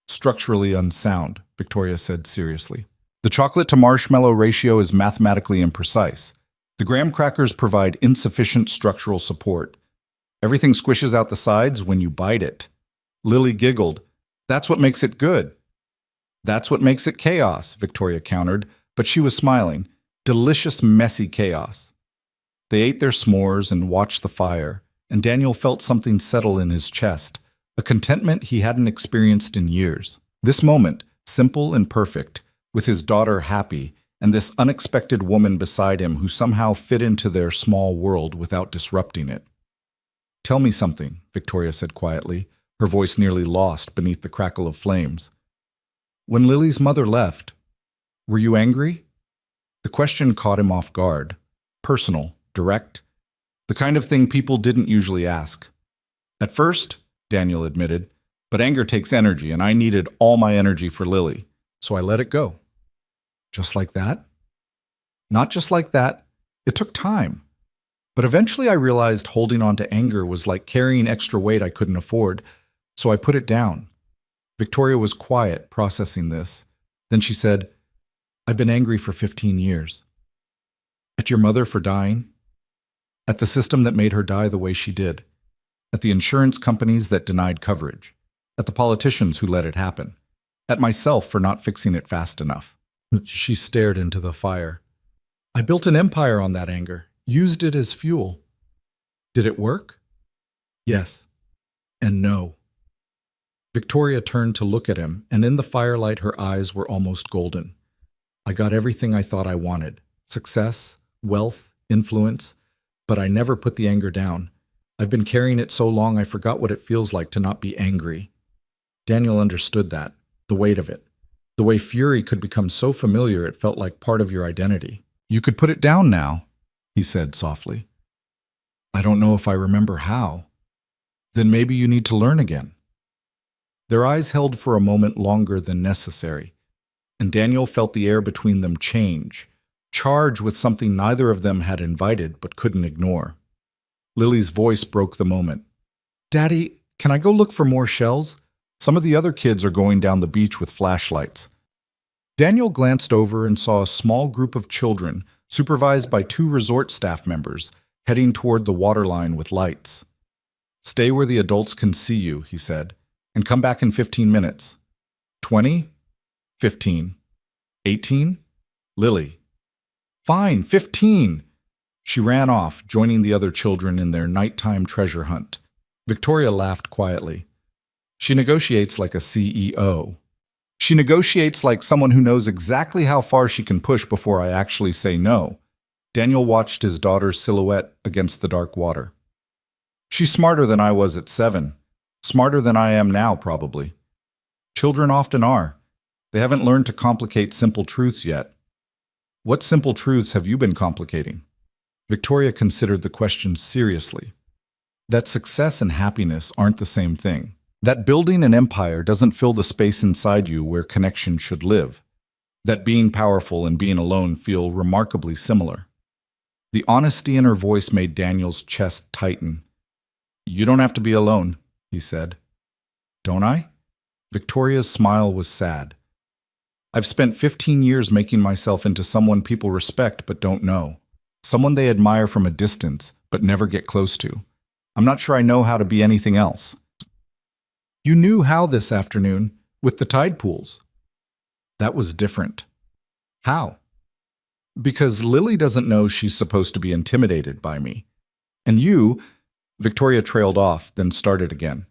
Structurally unsound, Victoria said seriously. The chocolate to marshmallow ratio is mathematically imprecise. The graham crackers provide insufficient structural support. Everything squishes out the sides when you bite it. Lily giggled. That's what makes it good. That's what makes it chaos, Victoria countered, but she was smiling. Delicious, messy chaos. They ate their s'mores and watched the fire, and Daniel felt something settle in his chest, a contentment he hadn't experienced in years. This moment, simple and perfect, with his daughter happy, and this unexpected woman beside him who somehow fit into their small world without disrupting it. Tell me something, Victoria said quietly, her voice nearly lost beneath the crackle of flames. When Lily's mother left, were you angry? The question caught him off guard. Personal, direct, the kind of thing people didn't usually ask. At first, Daniel admitted, but anger takes energy, and I needed all my energy for Lily, so I let it go. Just like that? Not just like that. It took time. But eventually I realized holding on to anger was like carrying extra weight I couldn't afford, so I put it down. Victoria was quiet, processing this. Then she said, I've been angry for 15 years. At your mother for dying? At the system that made her die the way she did? At the insurance companies that denied coverage? At the politicians who let it happen? At myself for not fixing it fast enough? She stared into the fire. I built an empire on that anger, used it as fuel. Did it work? Yes. And no. Victoria turned to look at him, and in the firelight her eyes were almost golden. I got everything I thought I wanted. Success, wealth, influence. But I never put the anger down. I've been carrying it so long I forgot what it feels like to not be angry. Daniel understood that, the weight of it. The way fury could become so familiar it felt like part of your identity. You could put it down now, he said softly. I don't know if I remember how. Then maybe you need to learn again. Their eyes held for a moment longer than necessary, and Daniel felt the air between them change, charge with something neither of them had invited but couldn't ignore. Lily's voice broke the moment. Daddy, can I go look for more shells? Some of the other kids are going down the beach with flashlights. Daniel glanced over and saw a small group of children, supervised by 2 resort staff members, heading toward the waterline with lights. Stay where the adults can see you, he said, and come back in 15 minutes. 20? 15. 18? Lily. Fine, 15. She ran off, joining the other children in their nighttime treasure hunt. Victoria laughed quietly. She negotiates like a CEO. She negotiates like someone who knows exactly how far she can push before I actually say no. Daniel watched his daughter's silhouette against the dark water. She's smarter than I was at 7. Smarter than I am now, probably. Children often are. They haven't learned to complicate simple truths yet. What simple truths have you been complicating? Victoria considered the question seriously. That success and happiness aren't the same thing. That building an empire doesn't fill the space inside you where connection should live. That being powerful and being alone feel remarkably similar. The honesty in her voice made Daniel's chest tighten. You don't have to be alone, he said. Don't I? Victoria's smile was sad. I've spent 15 years making myself into someone people respect but don't know. Someone they admire from a distance but never get close to. I'm not sure I know how to be anything else. You knew how this afternoon, with the tide pools. That was different. How? Because Lily doesn't know she's supposed to be intimidated by me. And you, Victoria trailed off, then started again.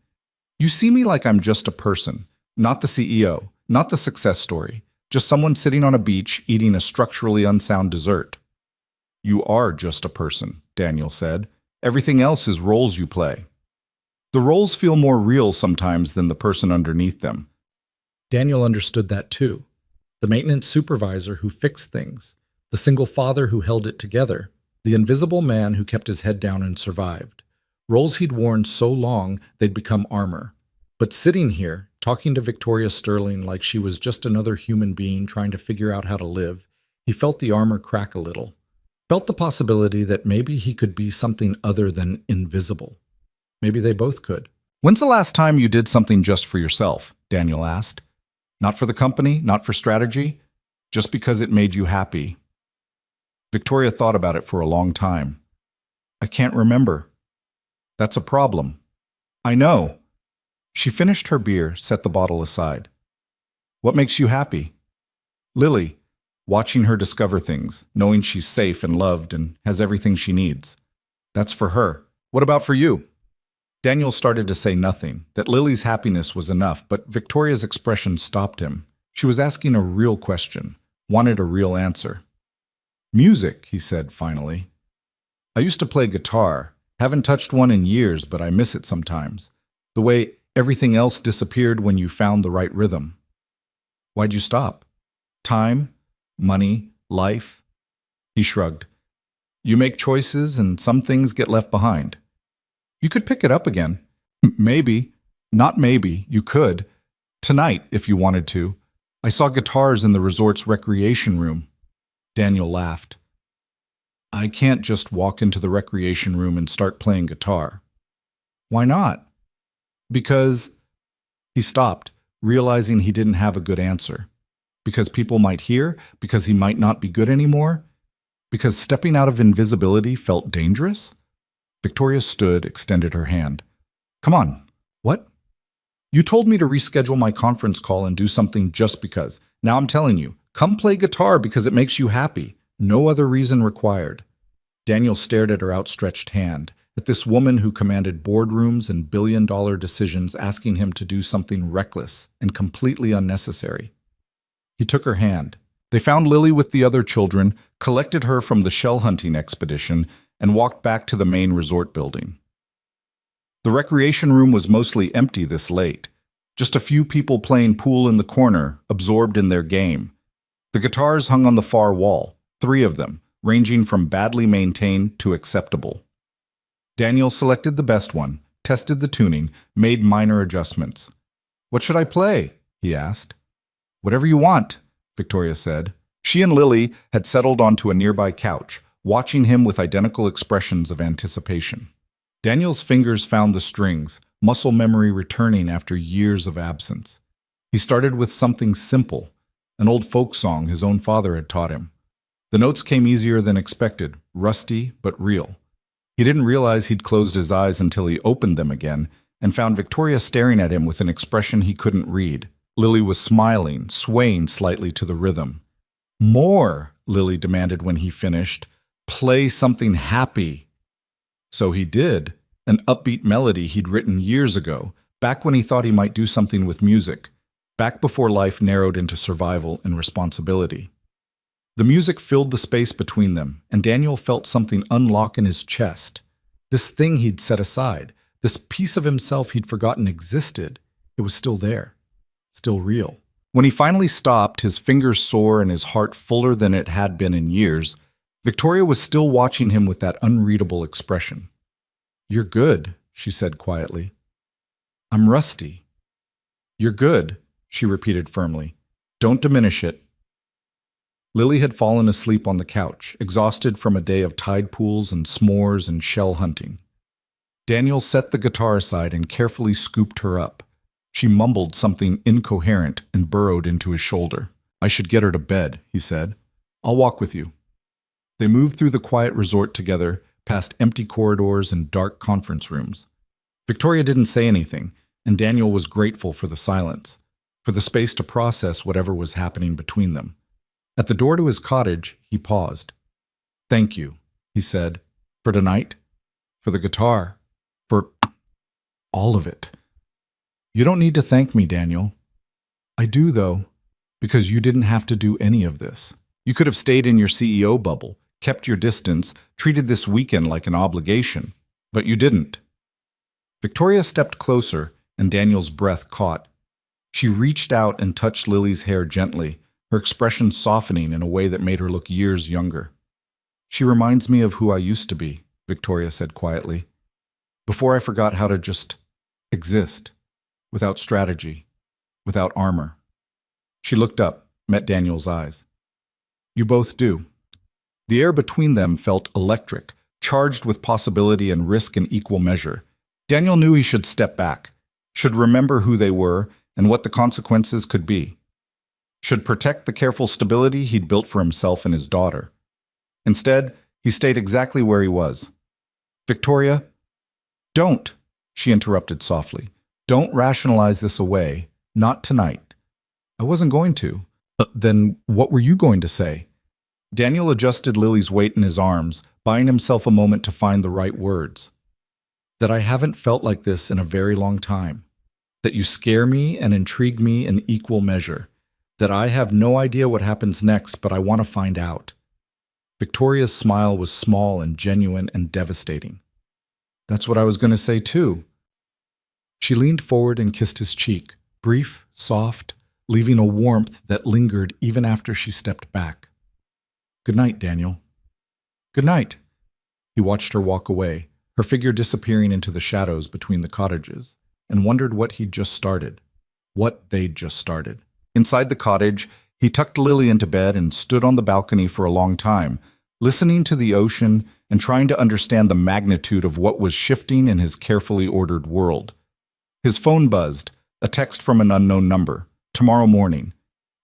You see me like I'm just a person, not the CEO, not the success story, just someone sitting on a beach eating a structurally unsound dessert. You are just a person, Daniel said. Everything else is roles you play. The roles feel more real sometimes than the person underneath them. Daniel understood that too. The maintenance supervisor who fixed things, the single father who held it together, the invisible man who kept his head down and survived. Roles he'd worn so long they'd become armor. But sitting here, talking to Victoria Sterling like she was just another human being trying to figure out how to live, He felt the armor crack a little, felt the possibility that maybe he could be something other than invisible. Maybe they both could. When's the last time you did something just for yourself? Daniel asked. Not for the company, not for strategy, just because it made you happy. Victoria thought about it for a long time. I can't remember. That's a problem. I know. She finished her beer, set the bottle aside. What makes you happy? Lily, watching her discover things, knowing she's safe and loved and has everything she needs. That's for her. What about for you? Daniel started to say nothing, that Lily's happiness was enough, but Victoria's expression stopped him. She was asking a real question, wanted a real answer. Music, he said finally. I used to play guitar. Haven't touched one in years, but I miss it sometimes. The way everything else disappeared when you found the right rhythm. Why'd you stop? Time? Money? Life? He shrugged. You make choices and some things get left behind. You could pick it up again. Maybe. Not maybe. You could. Tonight, if you wanted to. I saw guitars in the resort's recreation room. Daniel laughed. I can't just walk into the recreation room and start playing guitar. Why not? Because... He stopped, realizing he didn't have a good answer. Because people might hear? Because he might not be good anymore? Because stepping out of invisibility felt dangerous? Victoria stood, extended her hand. Come on. What? You told me to reschedule my conference call and do something just because. Now I'm telling you, come play guitar because it makes you happy. No other reason required. Daniel stared at her outstretched hand, at this woman who commanded boardrooms and billion-dollar decisions, asking him to do something reckless and completely unnecessary. He took her hand. They found Lily with the other children, collected her from the shell hunting expedition, and walked back to the main resort building. The recreation room was mostly empty this late. Just a few people playing pool in the corner, absorbed in their game. The guitars hung on the far wall, 3 of them, ranging from badly maintained to acceptable. Daniel selected the best one, tested the tuning, made minor adjustments. What should I play? He asked. Whatever you want, Victoria said. She and Lily had settled onto a nearby couch, watching him with identical expressions of anticipation. Daniel's fingers found the strings, muscle memory returning after years of absence. He started with something simple, an old folk song his own father had taught him. The notes came easier than expected, rusty but real. He didn't realize he'd closed his eyes until he opened them again and found Victoria staring at him with an expression he couldn't read. Lily was smiling, swaying slightly to the rhythm. More, Lily demanded when he finished. Play something happy. So he did, an upbeat melody he'd written years ago, back when he thought he might do something with music, back before life narrowed into survival and responsibility. The music filled the space between them, and Daniel felt something unlock in his chest. This thing he'd set aside, this piece of himself he'd forgotten existed, it was still there, still real. When he finally stopped, his fingers sore and his heart fuller than it had been in years, Victoria was still watching him with that unreadable expression. You're good, she said quietly. I'm rusty. You're good, she repeated firmly. Don't diminish it. Lily had fallen asleep on the couch, exhausted from a day of tide pools and s'mores and shell hunting. Daniel set the guitar aside and carefully scooped her up. She mumbled something incoherent and burrowed into his shoulder. I should get her to bed, he said. I'll walk with you. They moved through the quiet resort together, past empty corridors and dark conference rooms. Victoria didn't say anything, and Daniel was grateful for the silence, for the space to process whatever was happening between them. At the door to his cottage, he paused. Thank you, he said, for tonight, for the guitar, for all of it. You don't need to thank me, Daniel. I do, though, because you didn't have to do any of this. You could have stayed in your CEO bubble, kept your distance, treated this weekend like an obligation, but you didn't. Victoria stepped closer, and Daniel's breath caught. She reached out and touched Lily's hair gently, her expression softening in a way that made her look years younger. She reminds me of who I used to be, Victoria said quietly, before I forgot how to just exist, without strategy, without armor. She looked up, met Daniel's eyes. You both do. The air between them felt electric, charged with possibility and risk in equal measure. Daniel knew he should step back, should remember who they were and what the consequences could be, should protect the careful stability he'd built for himself and his daughter. Instead, he stayed exactly where he was. Victoria, don't, she interrupted softly. Don't rationalize this away. Not tonight. I wasn't going to. Then what were you going to say? Daniel adjusted Lily's weight in his arms, buying himself a moment to find the right words. That I haven't felt like this in a very long time. That you scare me and intrigue me in equal measure. That I have no idea what happens next, but I want to find out. Victoria's smile was small and genuine and devastating. That's what I was going to say too. She leaned forward and kissed his cheek, brief, soft, leaving a warmth that lingered even after she stepped back. Good night, Daniel. Good night. He watched her walk away, her figure disappearing into the shadows between the cottages, and wondered what he'd just started. What they'd just started. Inside the cottage, he tucked Lily into bed and stood on the balcony for a long time, listening to the ocean and trying to understand the magnitude of what was shifting in his carefully ordered world. His phone buzzed, a text from an unknown number. Tomorrow morning,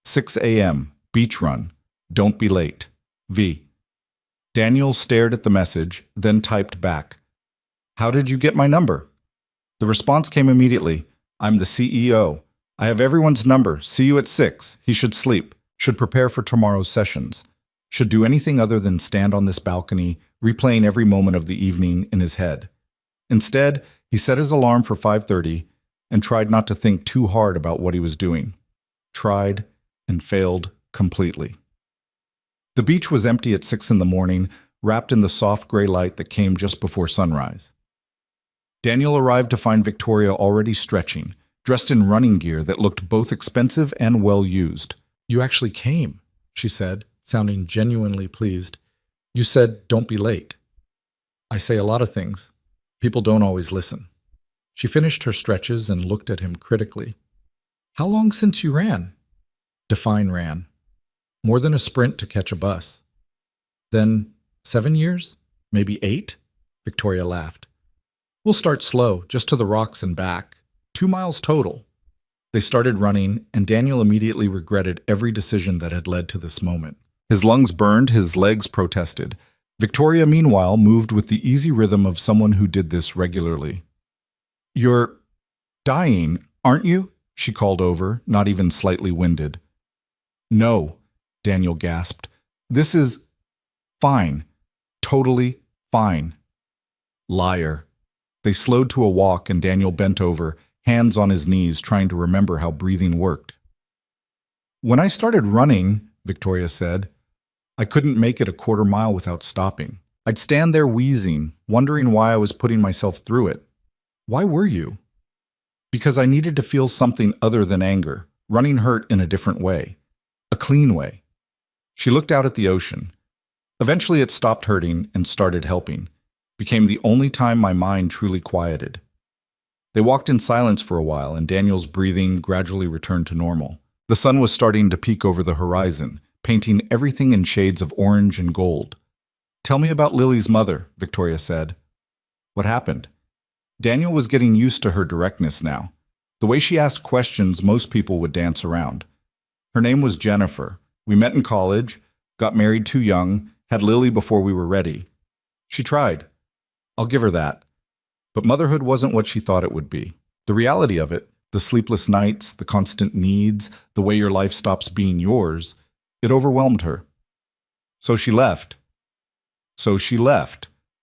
6 a.m., beach run. Don't be late. V. Daniel stared at the message, then typed back. How did you get my number? The response came immediately. I'm the CEO. I have everyone's number. See you at 6. He should sleep. Should prepare for tomorrow's sessions. Should do anything other than stand on this balcony, replaying every moment of the evening in his head. Instead, he set his alarm for 5:30 and tried not to think too hard about what he was doing. Tried and failed completely. The beach was empty at 6 in the morning, wrapped in the soft gray light that came just before sunrise. Daniel arrived to find Victoria already stretching, dressed in running gear that looked both expensive and well used. You actually came, she said, sounding genuinely pleased. You said, don't be late. I say a lot of things. People don't always listen. She finished her stretches and looked at him critically. How long since you ran? Define ran. More than a sprint to catch a bus. Then 7 years? Maybe 8? Victoria laughed. We'll start slow, just to the rocks and back. 2 miles total. They started running, and Daniel immediately regretted every decision that had led to this moment. His lungs burned, his legs protested. Victoria, meanwhile, moved with the easy rhythm of someone who did this regularly. You're dying, aren't you? She called over, not even slightly winded. No, Daniel gasped. This is fine. Totally fine. Liar. They slowed to a walk and Daniel bent over, hands on his knees, trying to remember how breathing worked. When I started running, Victoria said, I couldn't make it a quarter mile without stopping. I'd stand there wheezing, wondering why I was putting myself through it. Why were you? Because I needed to feel something other than anger. Running hurt in a different way. A clean way. She looked out at the ocean. Eventually it stopped hurting and started helping. Became the only time my mind truly quieted. They walked in silence for a while, and Daniel's breathing gradually returned to normal. The sun was starting to peek over the horizon, painting everything in shades of orange and gold. Tell me about Lily's mother, Victoria said. What happened? Daniel was getting used to her directness now. The way she asked questions, most people would dance around. Her name was Jennifer. We met in college, got married too young, had Lily before we were ready. She tried. I'll give her that. But motherhood wasn't what she thought it would be. The reality of it, the sleepless nights, the constant needs, the way your life stops being yours, it overwhelmed her. So she left.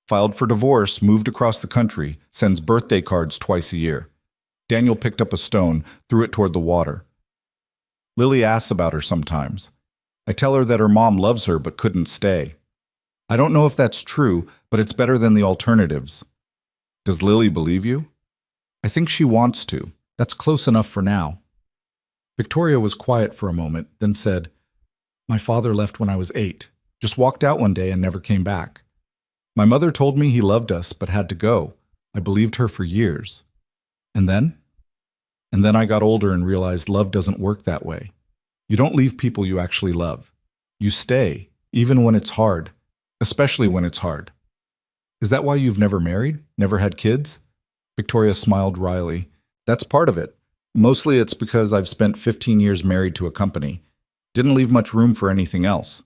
Filed for divorce, moved across the country, sends birthday cards twice a year. Daniel picked up a stone, threw it toward the water. Lily asks about her sometimes. I tell her that her mom loves her but couldn't stay. I don't know if that's true, but it's better than the alternatives. Does Lily believe you? I think she wants to. That's close enough for now. Victoria was quiet for a moment, then said, My father left when I was 8. Just walked out one day and never came back. My mother told me he loved us but had to go. I believed her for years. And then? And then I got older and realized love doesn't work that way. You don't leave people you actually love. You stay, even when it's hard, especially when it's hard. Is that why you've never married? Never had kids? Victoria smiled wryly. That's part of it. Mostly it's because I've spent 15 years married to a company. Didn't leave much room for anything else.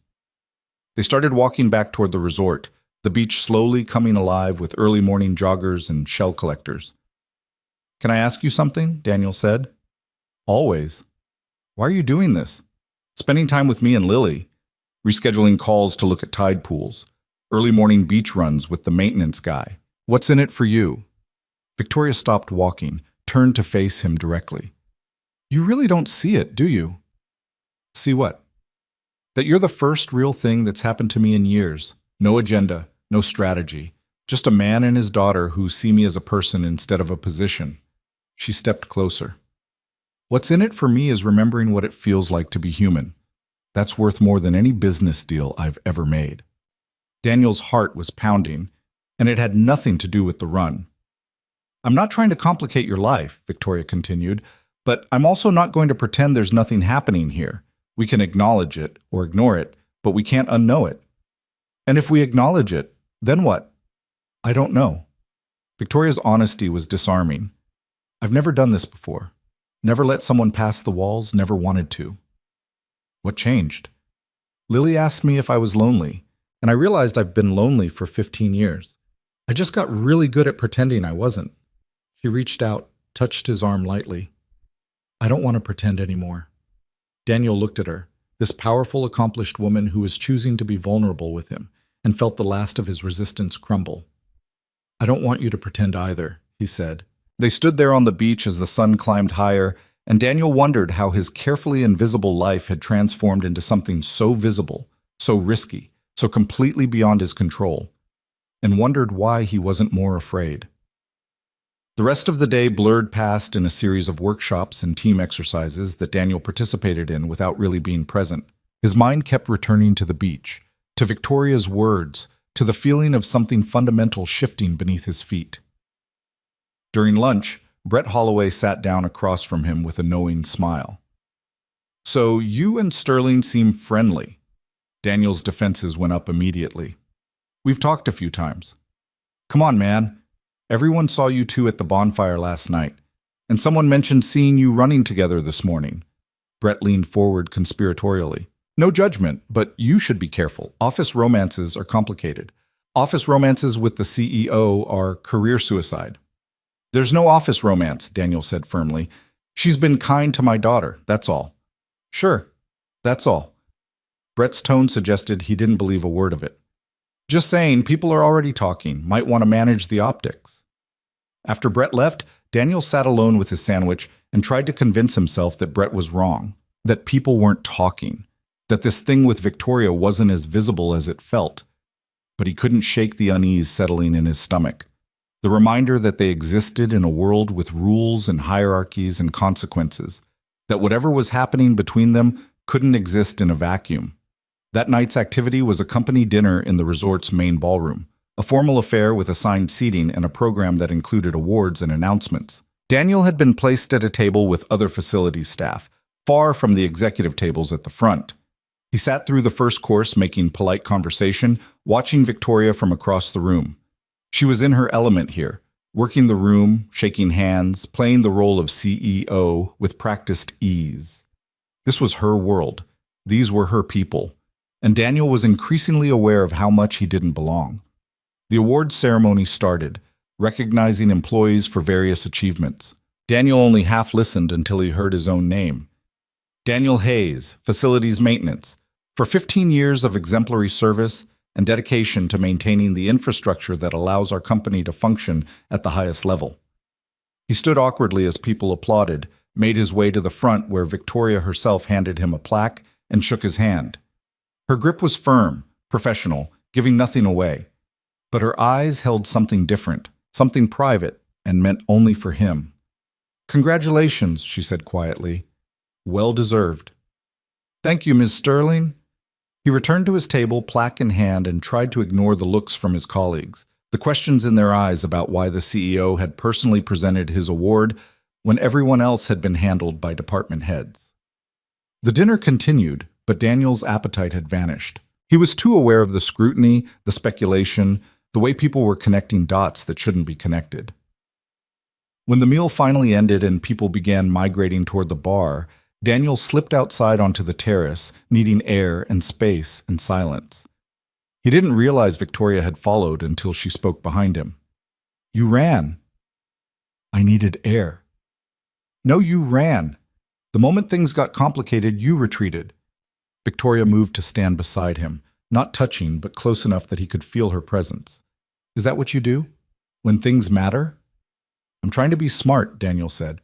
They started walking back toward the resort, the beach slowly coming alive with early morning joggers and shell collectors. Can I ask you something? Daniel said. Always. Why are you doing this? Spending time with me and Lily. Rescheduling calls to look at tide pools. Early morning beach runs with the maintenance guy. What's in it for you? Victoria stopped walking, turned to face him directly. You really don't see it, do you? See what? That you're the first real thing that's happened to me in years. No agenda, no strategy. Just a man and his daughter who see me as a person instead of a position. She stepped closer. What's in it for me is remembering what it feels like to be human. That's worth more than any business deal I've ever made. Daniel's heart was pounding, and it had nothing to do with the run. I'm not trying to complicate your life, Victoria continued, but I'm also not going to pretend there's nothing happening here. We can acknowledge it or ignore it, but we can't unknow it. And if we acknowledge it, then what? I don't know. Victoria's honesty was disarming. I've never done this before. Never let someone pass the walls, never wanted to. What changed? Lily asked me if I was lonely, and I realized I've been lonely for 15 years. I just got really good at pretending I wasn't. She reached out, touched his arm lightly. I don't want to pretend anymore. Daniel looked at her, this powerful, accomplished woman who was choosing to be vulnerable with him, and felt the last of his resistance crumble. I don't want you to pretend either, he said. They stood there on the beach as the sun climbed higher, and Daniel wondered how his carefully invisible life had transformed into something so visible, so risky, so completely beyond his control, and wondered why he wasn't more afraid. The rest of the day blurred past in a series of workshops and team exercises that Daniel participated in without really being present. His mind kept returning to the beach, to Victoria's words, to the feeling of something fundamental shifting beneath his feet. During lunch, Brett Holloway sat down across from him with a knowing smile. So you and Sterling seem friendly. Daniel's defenses went up immediately. We've talked a few times. Come on, man. Everyone saw you two at the bonfire last night, and someone mentioned seeing you running together this morning. Brett leaned forward conspiratorially. No judgment, but you should be careful. Office romances are complicated. Office romances with the CEO are career suicide. There's no office romance, Daniel said firmly. She's been kind to my daughter, that's all. Sure, that's all. Brett's tone suggested he didn't believe a word of it. Just saying, people are already talking, might want to manage the optics. After Brett left, Daniel sat alone with his sandwich and tried to convince himself that Brett was wrong, that people weren't talking, that this thing with Victoria wasn't as visible as it felt. But he couldn't shake the unease settling in his stomach. The reminder that they existed in a world with rules and hierarchies and consequences, that whatever was happening between them couldn't exist in a vacuum. That night's activity was a company dinner in the resort's main ballroom, a formal affair with assigned seating and a program that included awards and announcements. Daniel had been placed at a table with other facilities staff, far from the executive tables at the front. He sat through the first course making polite conversation, watching Victoria from across the room. She was in her element here, working the room, shaking hands, playing the role of CEO with practiced ease. This was her world. These were her people. And Daniel was increasingly aware of how much he didn't belong. The awards ceremony started, recognizing employees for various achievements. Daniel only half listened until he heard his own name. Daniel Hayes, Facilities Maintenance, for 15 years of exemplary service and dedication to maintaining the infrastructure that allows our company to function at the highest level. He stood awkwardly as people applauded, made his way to the front where Victoria herself handed him a plaque and shook his hand. Her grip was firm, professional, giving nothing away. But her eyes held something different, something private, and meant only for him. Congratulations, she said quietly. Well deserved. Thank you, Ms. Sterling. He returned to his table, plaque in hand, and tried to ignore the looks from his colleagues, the questions in their eyes about why the CEO had personally presented his award when everyone else had been handled by department heads. The dinner continued, but Daniel's appetite had vanished. He was too aware of the scrutiny, the speculation, the way people were connecting dots that shouldn't be connected. When the meal finally ended and people began migrating toward the bar, Daniel slipped outside onto the terrace, needing air and space and silence. He didn't realize Victoria had followed until she spoke behind him. "You ran." "I needed air." "No, you ran. The moment things got complicated, you retreated." Victoria moved to stand beside him, not touching, but close enough that he could feel her presence. "Is that what you do? When things matter?" "I'm trying to be smart," Daniel said.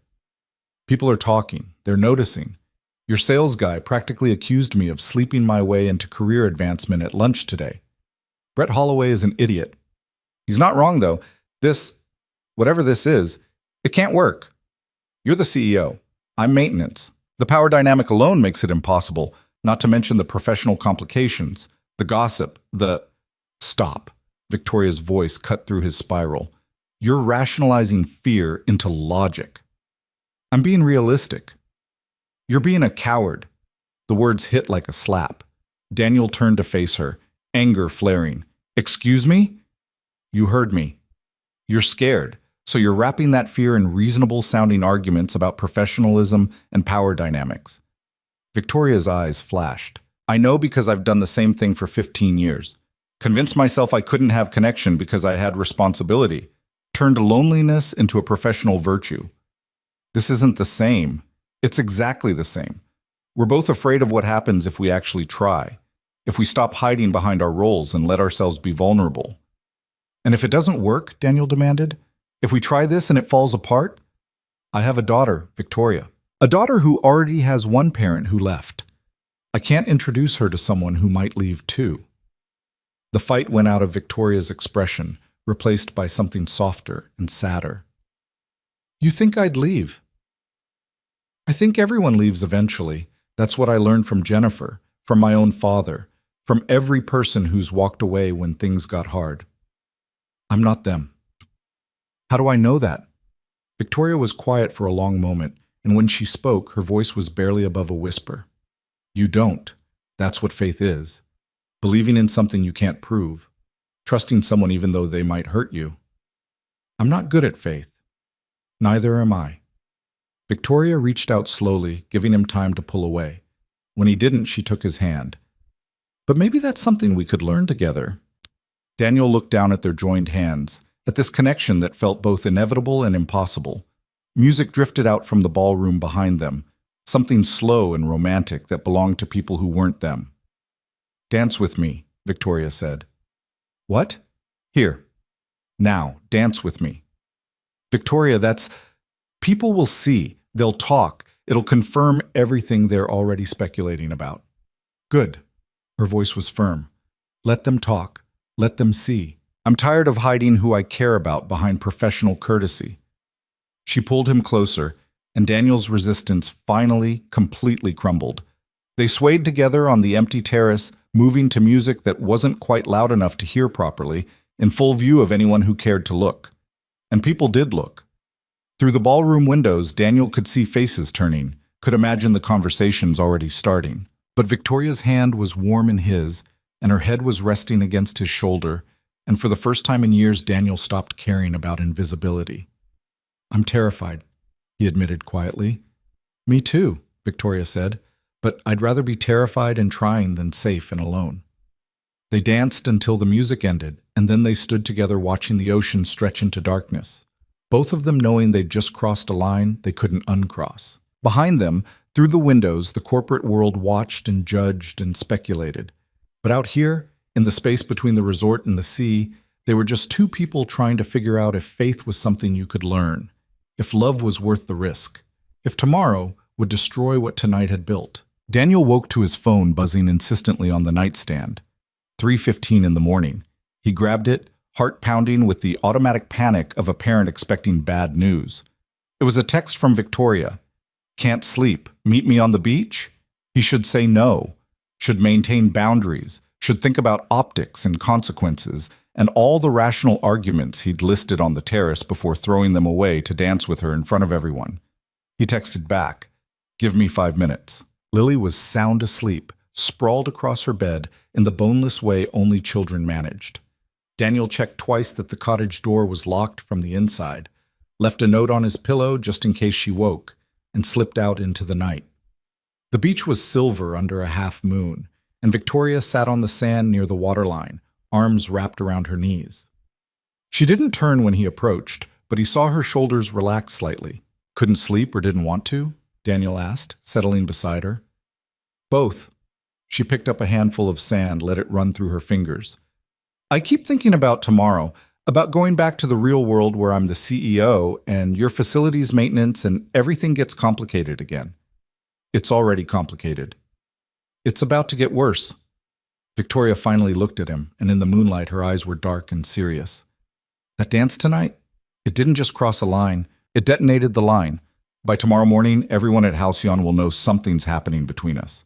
"People are talking. They're noticing. Your sales guy practically accused me of sleeping my way into career advancement at lunch today. Brett Holloway is an idiot. He's not wrong, though. Whatever this is, it can't work. You're the CEO. I'm maintenance. The power dynamic alone makes it impossible, not to mention the professional complications, the gossip, the—" "Stop." Victoria's voice cut through his spiral. "You're rationalizing fear into logic." "I'm being realistic." "You're being a coward." The words hit like a slap. Daniel turned to face her, anger flaring. "Excuse me?" "You heard me. You're scared, so you're wrapping that fear in reasonable-sounding arguments about professionalism and power dynamics." Victoria's eyes flashed. "I know because I've done the same thing for 15 years. Convinced myself I couldn't have connection because I had responsibility. Turned loneliness into a professional virtue. This isn't the same. It's exactly the same. We're both afraid of what happens if we actually try, if we stop hiding behind our roles and let ourselves be vulnerable." "And if it doesn't work," Daniel demanded, "if we try this and it falls apart?" "I have a daughter, Victoria. A daughter who already has one parent who left. I can't introduce her to someone who might leave too." The fight went out of Victoria's expression, replaced by something softer and sadder. "You think I'd leave?" "I think everyone leaves eventually. That's what I learned from Jennifer, from my own father, from every person who's walked away when things got hard. I'm not them." "How do I know that?" Victoria was quiet for a long moment, and when she spoke, her voice was barely above a whisper. "You don't. That's what faith is. Believing in something you can't prove. Trusting someone even though they might hurt you. I'm not good at faith. Neither am I." Victoria reached out slowly, giving him time to pull away. When he didn't, she took his hand. "But maybe that's something we could learn together." Daniel looked down at their joined hands, at this connection that felt both inevitable and impossible. Music drifted out from the ballroom behind them, something slow and romantic that belonged to people who weren't them. "Dance with me," Victoria said. "What?" "Here. Now, dance with me." "Victoria, that's... People will see. They'll talk. It'll confirm everything they're already speculating about." "Good." Her voice was firm. "Let them talk. Let them see. I'm tired of hiding who I care about behind professional courtesy." She pulled him closer, and Daniel's resistance finally, completely crumbled. They swayed together on the empty terrace, moving to music that wasn't quite loud enough to hear properly, in full view of anyone who cared to look. And people did look. Through the ballroom windows, Daniel could see faces turning, could imagine the conversations already starting. But Victoria's hand was warm in his, and her head was resting against his shoulder, and for the first time in years, Daniel stopped caring about invisibility. "I'm terrified," he admitted quietly. "Me too," Victoria said, "but I'd rather be terrified and trying than safe and alone." They danced until the music ended, and then they stood together watching the ocean stretch into darkness. Both of them knowing they'd just crossed a line they couldn't uncross. Behind them, through the windows, the corporate world watched and judged and speculated. But out here, in the space between the resort and the sea, they were just two people trying to figure out if faith was something you could learn, if love was worth the risk, if tomorrow would destroy what tonight had built. Daniel woke to his phone buzzing insistently on the nightstand. 3:15 in the morning. He grabbed it, heart pounding with the automatic panic of a parent expecting bad news. It was a text from Victoria. "Can't sleep. Meet me on the beach?" He should say no, should maintain boundaries, should think about optics and consequences, and all the rational arguments he'd listed on the terrace before throwing them away to dance with her in front of everyone. He texted back, "Give me 5 minutes." Lily was sound asleep, sprawled across her bed in the boneless way only children managed. Daniel checked twice that the cottage door was locked from the inside, left a note on his pillow just in case she woke, and slipped out into the night. The beach was silver under a half moon, and Victoria sat on the sand near the waterline, arms wrapped around her knees. She didn't turn when he approached, but he saw her shoulders relax slightly. Couldn't sleep or didn't want to? Daniel asked, settling beside her. Both. She picked up a handful of sand, let it run through her fingers. I keep thinking about tomorrow, about going back to the real world where I'm the CEO and your facilities maintenance and everything gets complicated again. It's already complicated. It's about to get worse. Victoria finally looked at him, and in the moonlight her eyes were dark and serious. That dance tonight? It didn't just cross a line, it detonated the line. By tomorrow morning, everyone at Halcyon will know something's happening between us.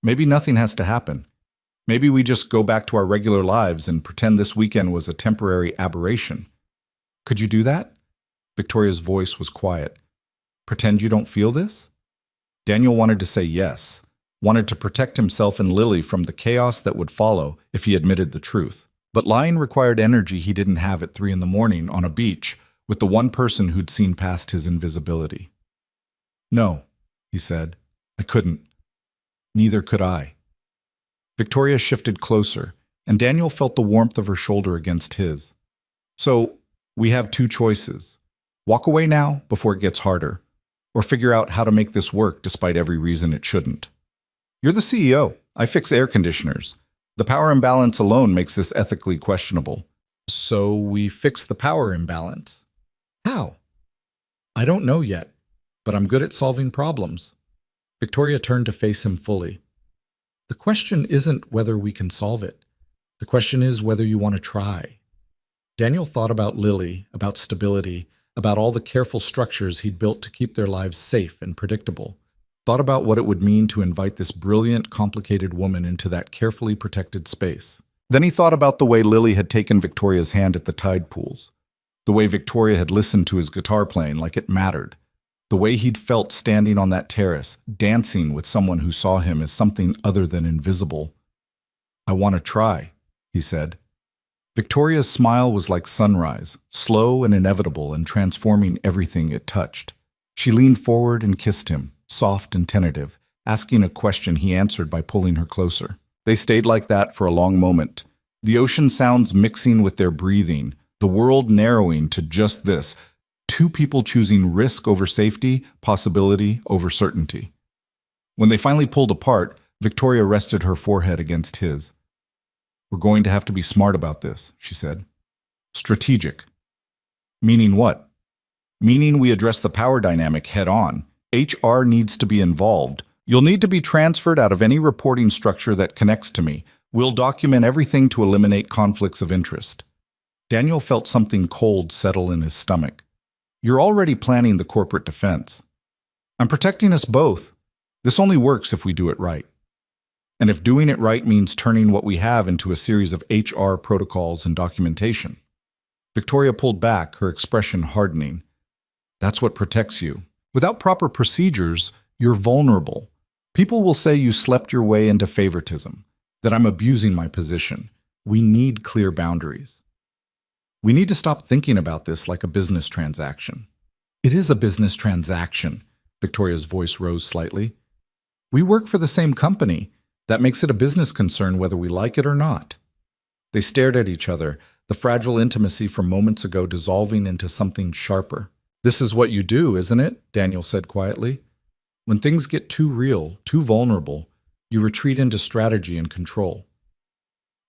Maybe nothing has to happen. Maybe we just go back to our regular lives and pretend this weekend was a temporary aberration. Could you do that? Victoria's voice was quiet. Pretend you don't feel this? Daniel wanted to say yes, wanted to protect himself and Lily from the chaos that would follow if he admitted the truth. But lying required energy he didn't have at 3 a.m. on a beach with the one person who'd seen past his invisibility. No, he said. I couldn't. Neither could I. Victoria shifted closer, and Daniel felt the warmth of her shoulder against his. So, we have two choices. Walk away now before it gets harder, or figure out how to make this work despite every reason it shouldn't. You're the CEO. I fix air conditioners. The power imbalance alone makes this ethically questionable. So we fix the power imbalance. How? I don't know yet, but I'm good at solving problems. Victoria turned to face him fully. The question isn't whether we can solve it. The question is whether you want to try. Daniel thought about Lily, about stability, about all the careful structures he'd built to keep their lives safe and predictable. Thought about what it would mean to invite this brilliant, complicated woman into that carefully protected space. Then he thought about the way Lily had taken Victoria's hand at the tide pools, the way Victoria had listened to his guitar playing like it mattered, the way he'd felt standing on that terrace, dancing with someone who saw him as something other than invisible. I want to try, he said. Victoria's smile was like sunrise, slow and inevitable and transforming everything it touched. She leaned forward and kissed him, soft and tentative, asking a question he answered by pulling her closer. They stayed like that for a long moment, the ocean sounds mixing with their breathing, the world narrowing to just this, two people choosing risk over safety, possibility over certainty. When they finally pulled apart, Victoria rested her forehead against his. We're going to have to be smart about this, she said. Strategic. Meaning what? Meaning we address the power dynamic head on. HR needs to be involved. You'll need to be transferred out of any reporting structure that connects to me. We'll document everything to eliminate conflicts of interest. Daniel felt something cold settle in his stomach. You're already planning the corporate defense. I'm protecting us both. This only works if we do it right. And if doing it right means turning what we have into a series of HR protocols and documentation. Victoria pulled back, her expression hardening. That's what protects you. Without proper procedures, you're vulnerable. People will say you slept your way into favoritism, that I'm abusing my position. We need clear boundaries. We need to stop thinking about this like a business transaction. It is a business transaction, Victoria's voice rose slightly. We work for the same company. That makes it a business concern whether we like it or not. They stared at each other, the fragile intimacy from moments ago dissolving into something sharper. This is what you do, isn't it? Daniel said quietly. When things get too real, too vulnerable, you retreat into strategy and control.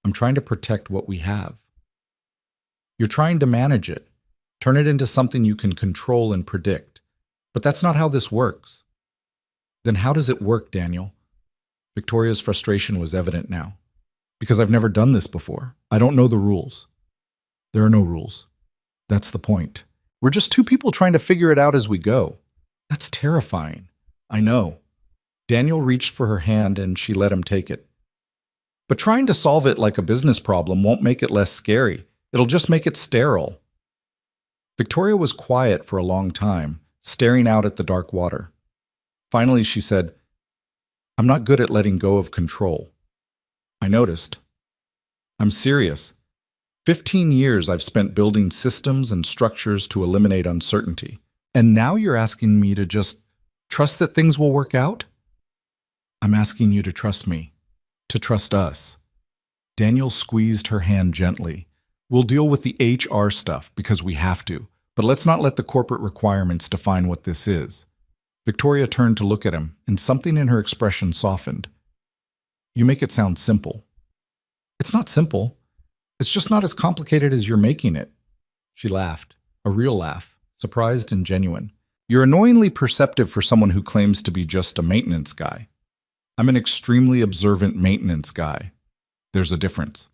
I'm trying to protect what we have. You're trying to manage it, turn it into something you can control and predict. But that's not how this works. Then how does it work, Daniel? Victoria's frustration was evident now. Because I've never done this before. I don't know the rules. There are no rules. That's the point. We're just two people trying to figure it out as we go. That's terrifying. I know. Daniel reached for her hand and she let him take it. But trying to solve it like a business problem won't make it less scary. It'll just make it sterile. Victoria was quiet for a long time, staring out at the dark water. Finally, she said, I'm not good at letting go of control. I noticed. I'm serious. 15 years I've spent building systems and structures to eliminate uncertainty. And now you're asking me to just trust that things will work out? I'm asking you to trust me, to trust us. Daniel squeezed her hand gently. We'll deal with the HR stuff because we have to, but let's not let the corporate requirements define what this is. Victoria turned to look at him, and something in her expression softened. You make it sound simple. It's not simple. It's just not as complicated as you're making it. She laughed, a real laugh, surprised and genuine. You're annoyingly perceptive for someone who claims to be just a maintenance guy. I'm an extremely observant maintenance guy. There's a difference.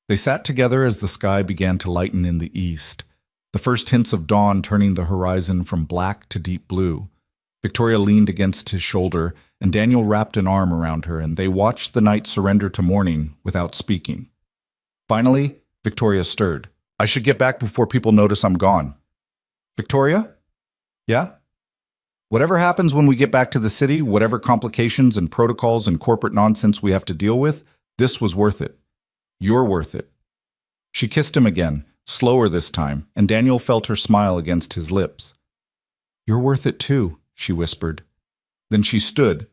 They sat together as the sky began to lighten in the east, the first hints of dawn turning the horizon from black to deep blue. Victoria leaned against his shoulder, and Daniel wrapped an arm around her, and they watched the night surrender to morning without speaking. Finally, Victoria stirred. I should get back before people notice I'm gone. Victoria? Yeah? Whatever happens when we get back to the city, whatever complications and protocols and corporate nonsense we have to deal with, this was worth it. You're worth it. She kissed him again, slower this time, and Daniel felt her smile against his lips. You're worth it too, she whispered. Then she stood,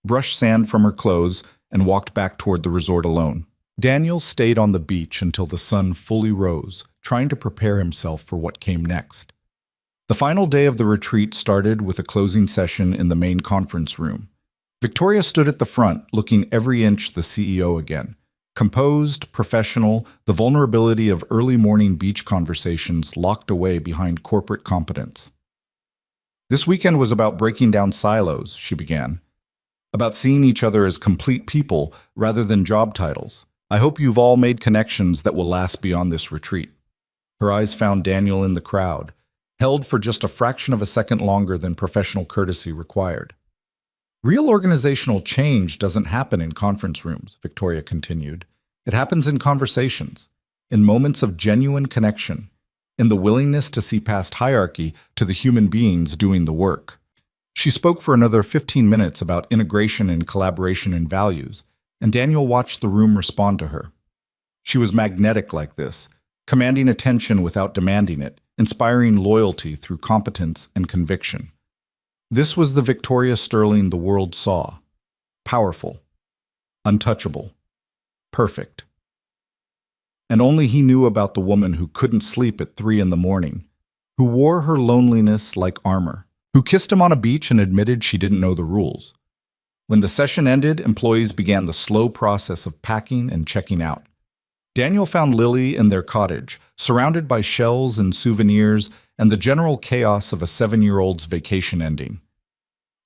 brushed sand from her clothes, and walked back toward the resort alone. Daniel stayed on the beach until the sun fully rose, trying to prepare himself for what came next. The final day of the retreat started with a closing session in the main conference room. Victoria stood at the front, looking every inch the CEO again. Composed, professional, the vulnerability of early morning beach conversations locked away behind corporate competence. This weekend was about breaking down silos, she began. About seeing each other as complete people rather than job titles. I hope you've all made connections that will last beyond this retreat. Her eyes found Daniel in the crowd, held for just a fraction of a second longer than professional courtesy required. Real organizational change doesn't happen in conference rooms, Victoria continued. It happens in conversations, in moments of genuine connection, in the willingness to see past hierarchy to the human beings doing the work. She spoke for another 15 minutes about integration and collaboration and values, and Daniel watched the room respond to her. She was magnetic like this, commanding attention without demanding it, inspiring loyalty through competence and conviction. This was the Victoria Sterling the world saw. Powerful, untouchable, perfect. And only he knew about the woman who couldn't sleep at 3 a.m, who wore her loneliness like armor, who kissed him on a beach and admitted she didn't know the rules. When the session ended, employees began the slow process of packing and checking out. Daniel found Lily in their cottage, surrounded by shells and souvenirs and the general chaos of a 7-year-old's vacation ending.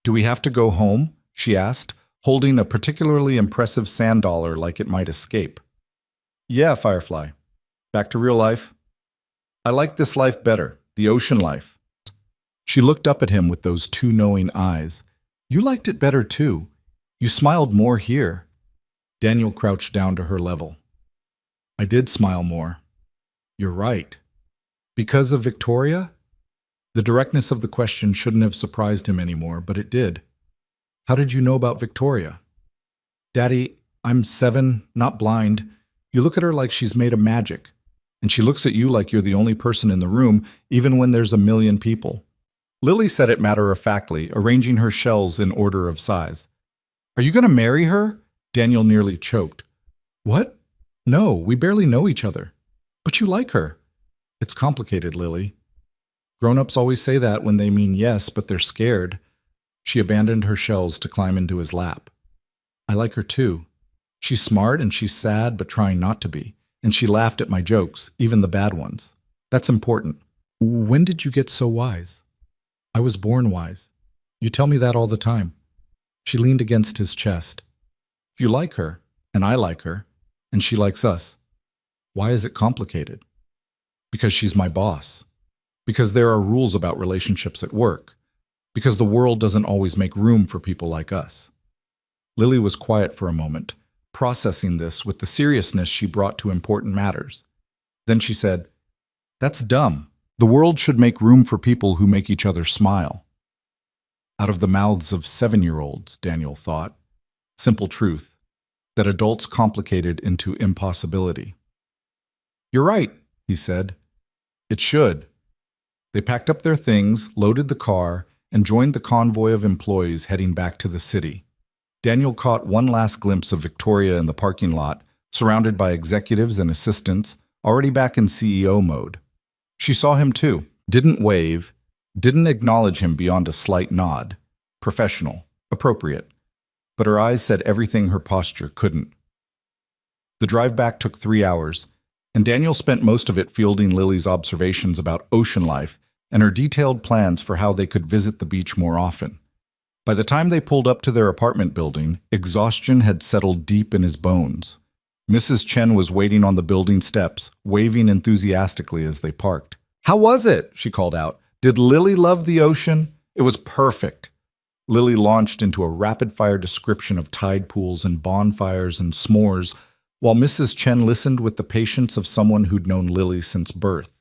Do we have to go home? She asked, holding a particularly impressive sand dollar like it might escape. Yeah, Firefly. Back to real life. I like this life better, the ocean life. She looked up at him with those two knowing eyes. You liked it better too. You smiled more here. Daniel crouched down to her level. I did smile more. You're right. Because of Victoria? The directness of the question shouldn't have surprised him anymore, but it did. How did you know about Victoria? Daddy, I'm 7, not blind. You look at her like she's made of magic. And she looks at you like you're the only person in the room, even when there's a million people. Lily said it matter-of-factly, arranging her shells in order of size. Are you going to marry her? Daniel nearly choked. What? No, we barely know each other. But you like her. It's complicated, Lily. Grown-ups always say that when they mean yes, but they're scared. She abandoned her shells to climb into his lap. I like her too. She's smart and she's sad, but trying not to be. And she laughed at my jokes, even the bad ones. That's important. When did you get so wise? I was born wise. You tell me that all the time. She leaned against his chest. If you like her, and I like her, and she likes us, why is it complicated? Because she's my boss. Because there are rules about relationships at work. Because the world doesn't always make room for people like us. Lily was quiet for a moment, processing this with the seriousness she brought to important matters. Then she said, That's dumb. The world should make room for people who make each other smile. Out of the mouths of 7-year-olds, Daniel thought. Simple truth that adults complicated into impossibility. "You're right," he said. "It should." They packed up their things, loaded the car, and joined the convoy of employees heading back to the city. Daniel caught one last glimpse of Victoria in the parking lot, surrounded by executives and assistants, already back in CEO mode. She saw him too, didn't wave, didn't acknowledge him beyond a slight nod. Professional, appropriate. But her eyes said everything her posture couldn't. The drive back took 3 hours, and Daniel spent most of it fielding Lily's observations about ocean life and her detailed plans for how they could visit the beach more often. By the time they pulled up to their apartment building, exhaustion had settled deep in his bones. Mrs. Chen was waiting on the building steps, waving enthusiastically as they parked. "How was it?" she called out. "Did Lily love the ocean?" "It was perfect." Lily launched into a rapid-fire description of tide pools and bonfires and s'mores, while Mrs. Chen listened with the patience of someone who'd known Lily since birth.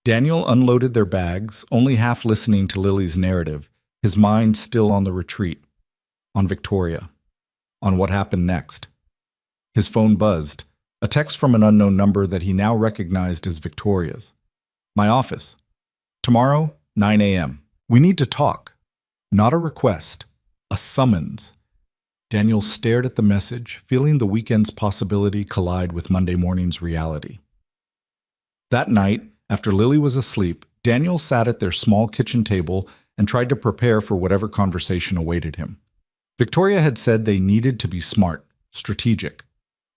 Daniel unloaded their bags, only half listening to Lily's narrative, his mind still on the retreat, on Victoria, on what happened next. His phone buzzed, a text from an unknown number that he now recognized as Victoria's. "My office. Tomorrow, 9 a.m. We need to talk." Not a request, a summons. Daniel stared at the message, feeling the weekend's possibility collide with Monday morning's reality. That night, after Lily was asleep, Daniel sat at their small kitchen table and tried to prepare for whatever conversation awaited him. Victoria had said they needed to be smart, strategic.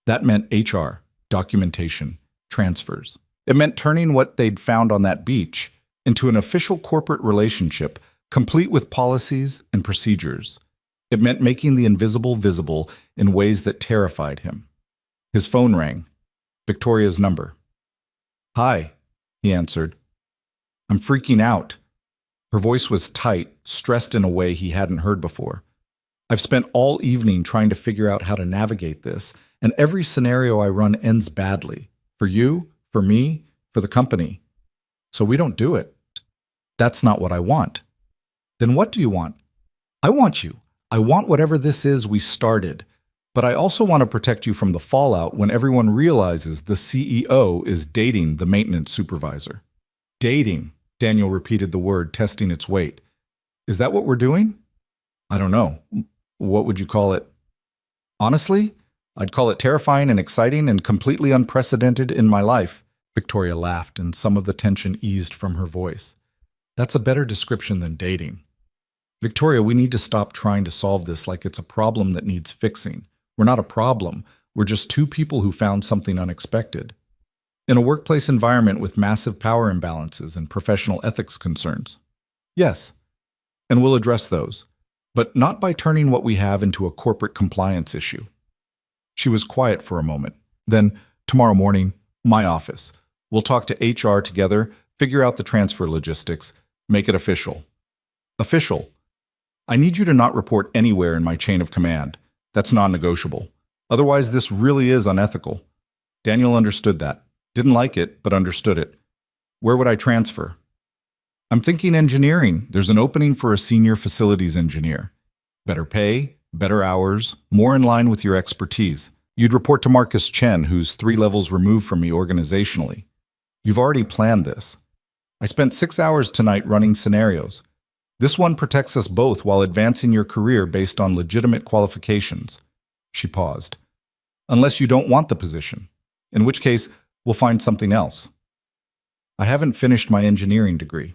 That meant HR, documentation, transfers. It meant turning what they'd found on that beach into an official corporate relationship, complete with policies and procedures. It meant making the invisible visible in ways that terrified him. His phone rang. Victoria's number. "Hi," he answered. "I'm freaking out." Her voice was tight, stressed in a way he hadn't heard before. "I've spent all evening trying to figure out how to navigate this, and every scenario I run ends badly. For you, for me, for the company. So we don't do it." "That's not what I want." "Then what do you want?" "I want you. I want whatever this is we started. But I also want to protect you from the fallout when everyone realizes the CEO is dating the maintenance supervisor." "Dating," Daniel repeated the word, testing its weight. "Is that what we're doing?" "I don't know. What would you call it?" "Honestly, I'd call it terrifying and exciting and completely unprecedented in my life." Victoria laughed, and some of the tension eased from her voice. "That's a better description than dating. Victoria, we need to stop trying to solve this like it's a problem that needs fixing. We're not a problem. We're just two people who found something unexpected. In a workplace environment with massive power imbalances and professional ethics concerns. Yes, and we'll address those, but not by turning what we have into a corporate compliance issue." She was quiet for a moment. Then, "Tomorrow morning, my office. We'll talk to HR together, figure out the transfer logistics, make it official." "Official? I need you to not report anywhere in my chain of command. That's non-negotiable. Otherwise, this really is unethical." Daniel understood that. Didn't like it, but understood it. "Where would I transfer?" "I'm thinking engineering. There's an opening for a senior facilities engineer. Better pay, better hours, more in line with your expertise. You'd report to Marcus Chen, who's 3 levels removed from me organizationally. You've already planned this. I spent 6 hours tonight running scenarios. This one protects us both while advancing your career based on legitimate qualifications." She paused. "Unless you don't want the position, in which case we'll find something else." "I haven't finished my engineering degree."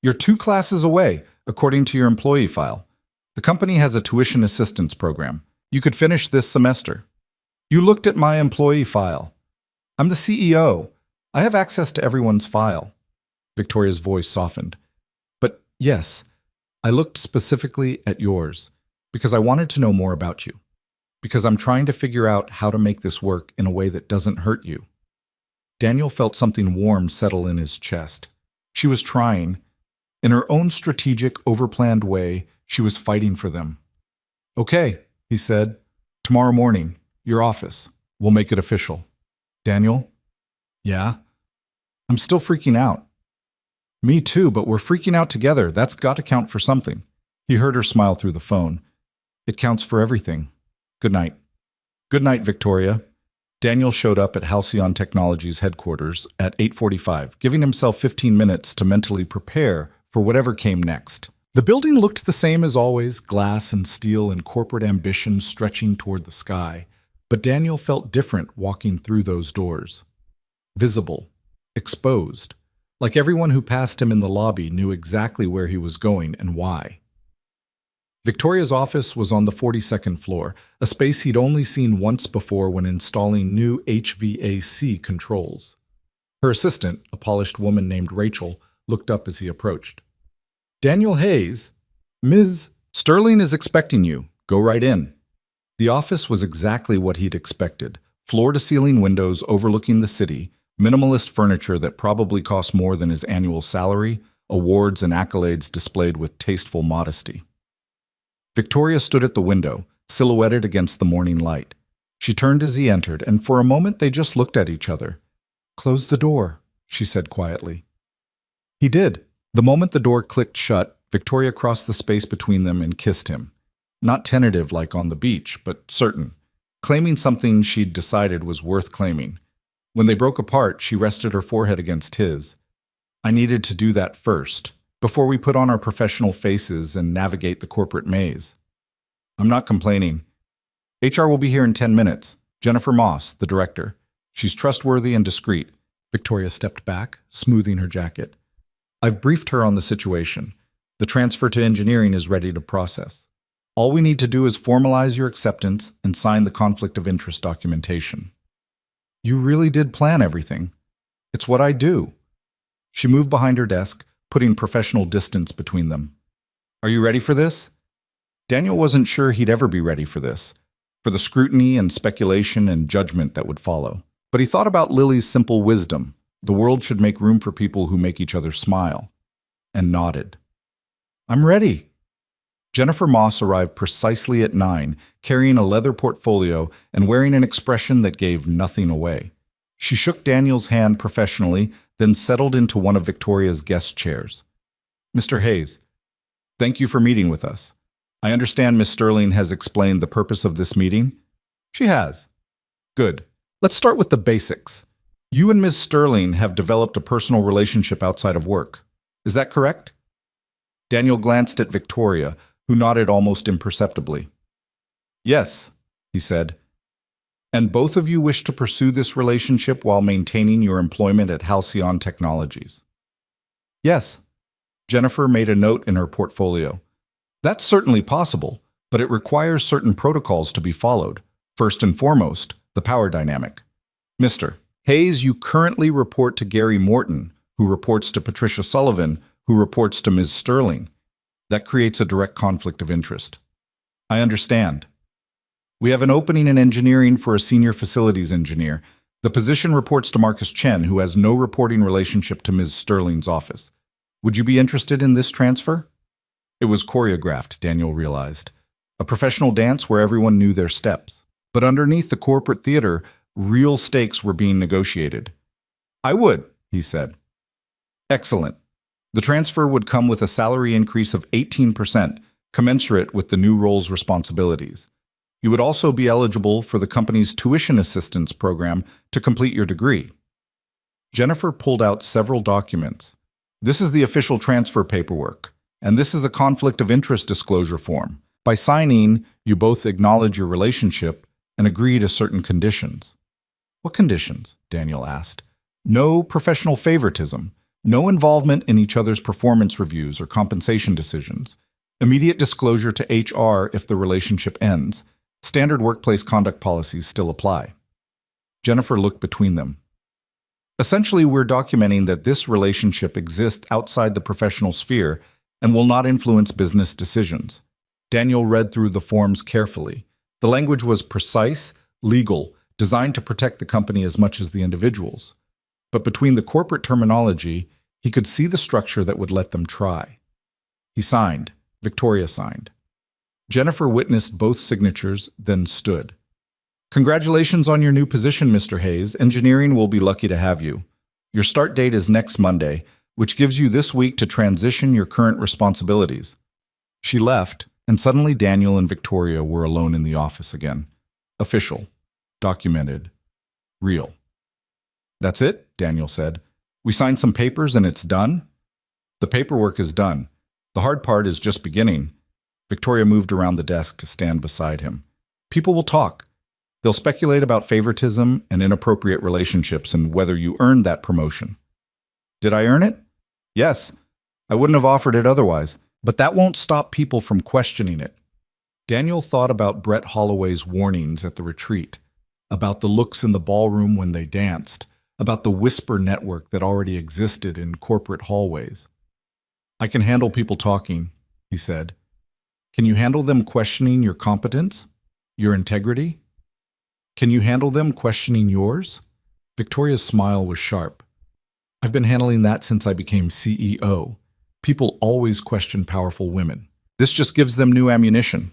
"You're 2 classes away, according to your employee file. The company has a tuition assistance program. You could finish this semester." "You looked at my employee file. I'm the CEO. I have access to everyone's file." Victoria's voice softened. "But yes, I looked specifically at yours because I wanted to know more about you. Because I'm trying to figure out how to make this work in a way that doesn't hurt you." Daniel felt something warm settle in his chest. She was trying. In her own strategic, overplanned way, she was fighting for them. "Okay," he said. "Tomorrow morning, your office. We'll make it official." "Daniel?" "Yeah?" "I'm still freaking out." "Me too, but we're freaking out together. That's got to count for something." He heard her smile through the phone. "It counts for everything." Good night. Good night, Victoria. Daniel showed up at Halcyon Technologies headquarters at 8:45, giving himself 15 minutes to mentally prepare for whatever came next. The building looked the same as always, glass and steel and corporate ambition stretching toward the sky. But Daniel felt different walking through those doors. Visible, exposed, like everyone who passed him in the lobby knew exactly where he was going and why. Victoria's office was on the 42nd floor, a space he'd only seen once before when installing new HVAC controls. Her assistant, a polished woman named Rachel, looked up as he approached. "Daniel Hayes, Ms. Sterling is expecting you. Go right in." The office was exactly what he'd expected. Floor-to-ceiling windows overlooking the city, minimalist furniture that probably cost more than his annual salary, awards and accolades displayed with tasteful modesty. Victoria stood at the window, silhouetted against the morning light. She turned as he entered, and for a moment they just looked at each other. "Close the door," she said quietly. He did. The moment the door clicked shut, Victoria crossed the space between them and kissed him. Not tentative like on the beach, but certain, claiming something she'd decided was worth claiming. When they broke apart, she rested her forehead against his. "I needed to do that first, before we put on our professional faces and navigate the corporate maze." "I'm not complaining. HR will be here in 10 minutes. Jennifer Moss, the director. She's trustworthy and discreet." Victoria stepped back, smoothing her jacket. "I've briefed her on the situation. The transfer to engineering is ready to process. All we need to do is formalize your acceptance and sign the conflict of interest documentation." "You really did plan everything." "It's what I do." She moved behind her desk, putting professional distance between them. "Are you ready for this?" Daniel wasn't sure he'd ever be ready for this, for the scrutiny and speculation and judgment that would follow. But he thought about Lily's simple wisdom: the world should make room for people who make each other smile, and nodded. "I'm ready." Jennifer Moss arrived precisely at 9, carrying a leather portfolio and wearing an expression that gave nothing away. She shook Daniel's hand professionally, then settled into one of Victoria's guest chairs. "Mr. Hayes, thank you for meeting with us. I understand Miss Sterling has explained the purpose of this meeting." "She has." "Good. Let's start with the basics. You and Ms. Sterling have developed a personal relationship outside of work. Is that correct?" Daniel glanced at Victoria, who nodded almost imperceptibly. "Yes," he said. "And both of you wish to pursue this relationship while maintaining your employment at Halcyon Technologies?" "Yes." Jennifer made a note in her portfolio. "That's certainly possible, but it requires certain protocols to be followed. First and foremost, the power dynamic. Mr. Hayes, you currently report to Gary Morton, who reports to Patricia Sullivan, who reports to Ms. Sterling. That creates a direct conflict of interest." "I understand." "We have an opening in engineering for a senior facilities engineer. The position reports to Marcus Chen, who has no reporting relationship to Ms. Sterling's office. Would you be interested in this transfer?" It was choreographed, Daniel realized. A professional dance where everyone knew their steps. But underneath the corporate theater, real stakes were being negotiated. "I would," he said. "Excellent. The transfer would come with a salary increase of 18%, commensurate with the new role's responsibilities. You would also be eligible for the company's tuition assistance program to complete your degree." Jennifer pulled out several documents. "This is the official transfer paperwork, and this is a conflict of interest disclosure form. By signing, you both acknowledge your relationship and agree to certain conditions." "What conditions?" Daniel asked. "No professional favoritism. No involvement in each other's performance reviews or compensation decisions. Immediate disclosure to HR if the relationship ends. Standard workplace conduct policies still apply." Jennifer looked between them. "Essentially, we're documenting that this relationship exists outside the professional sphere and will not influence business decisions." Daniel read through the forms carefully. The language was precise, legal, designed to protect the company as much as the individuals. But between the corporate terminology, he could see the structure that would let them try. He signed. Victoria signed. Jennifer witnessed both signatures, then stood. "Congratulations on your new position, Mr. Hayes. Engineering will be lucky to have you. Your start date is next Monday, which gives you this week to transition your current responsibilities." She left, and suddenly Daniel and Victoria were alone in the office again. Official. Documented. Real. That's it, Daniel said. We signed some papers and it's done? The paperwork is done. The hard part is just beginning. Victoria moved around the desk to stand beside him. People will talk. They'll speculate about favoritism and inappropriate relationships and whether you earned that promotion. Did I earn it? Yes. I wouldn't have offered it otherwise, but that won't stop people from questioning it. Daniel thought about Brett Holloway's warnings at the retreat, about the looks in the ballroom when they danced, about the whisper network that already existed in corporate hallways. I can handle people talking, he said. Can you handle them questioning your competence? Your integrity? Can you handle them questioning yours? Victoria's smile was sharp. I've been handling that since I became CEO. People always question powerful women. This just gives them new ammunition.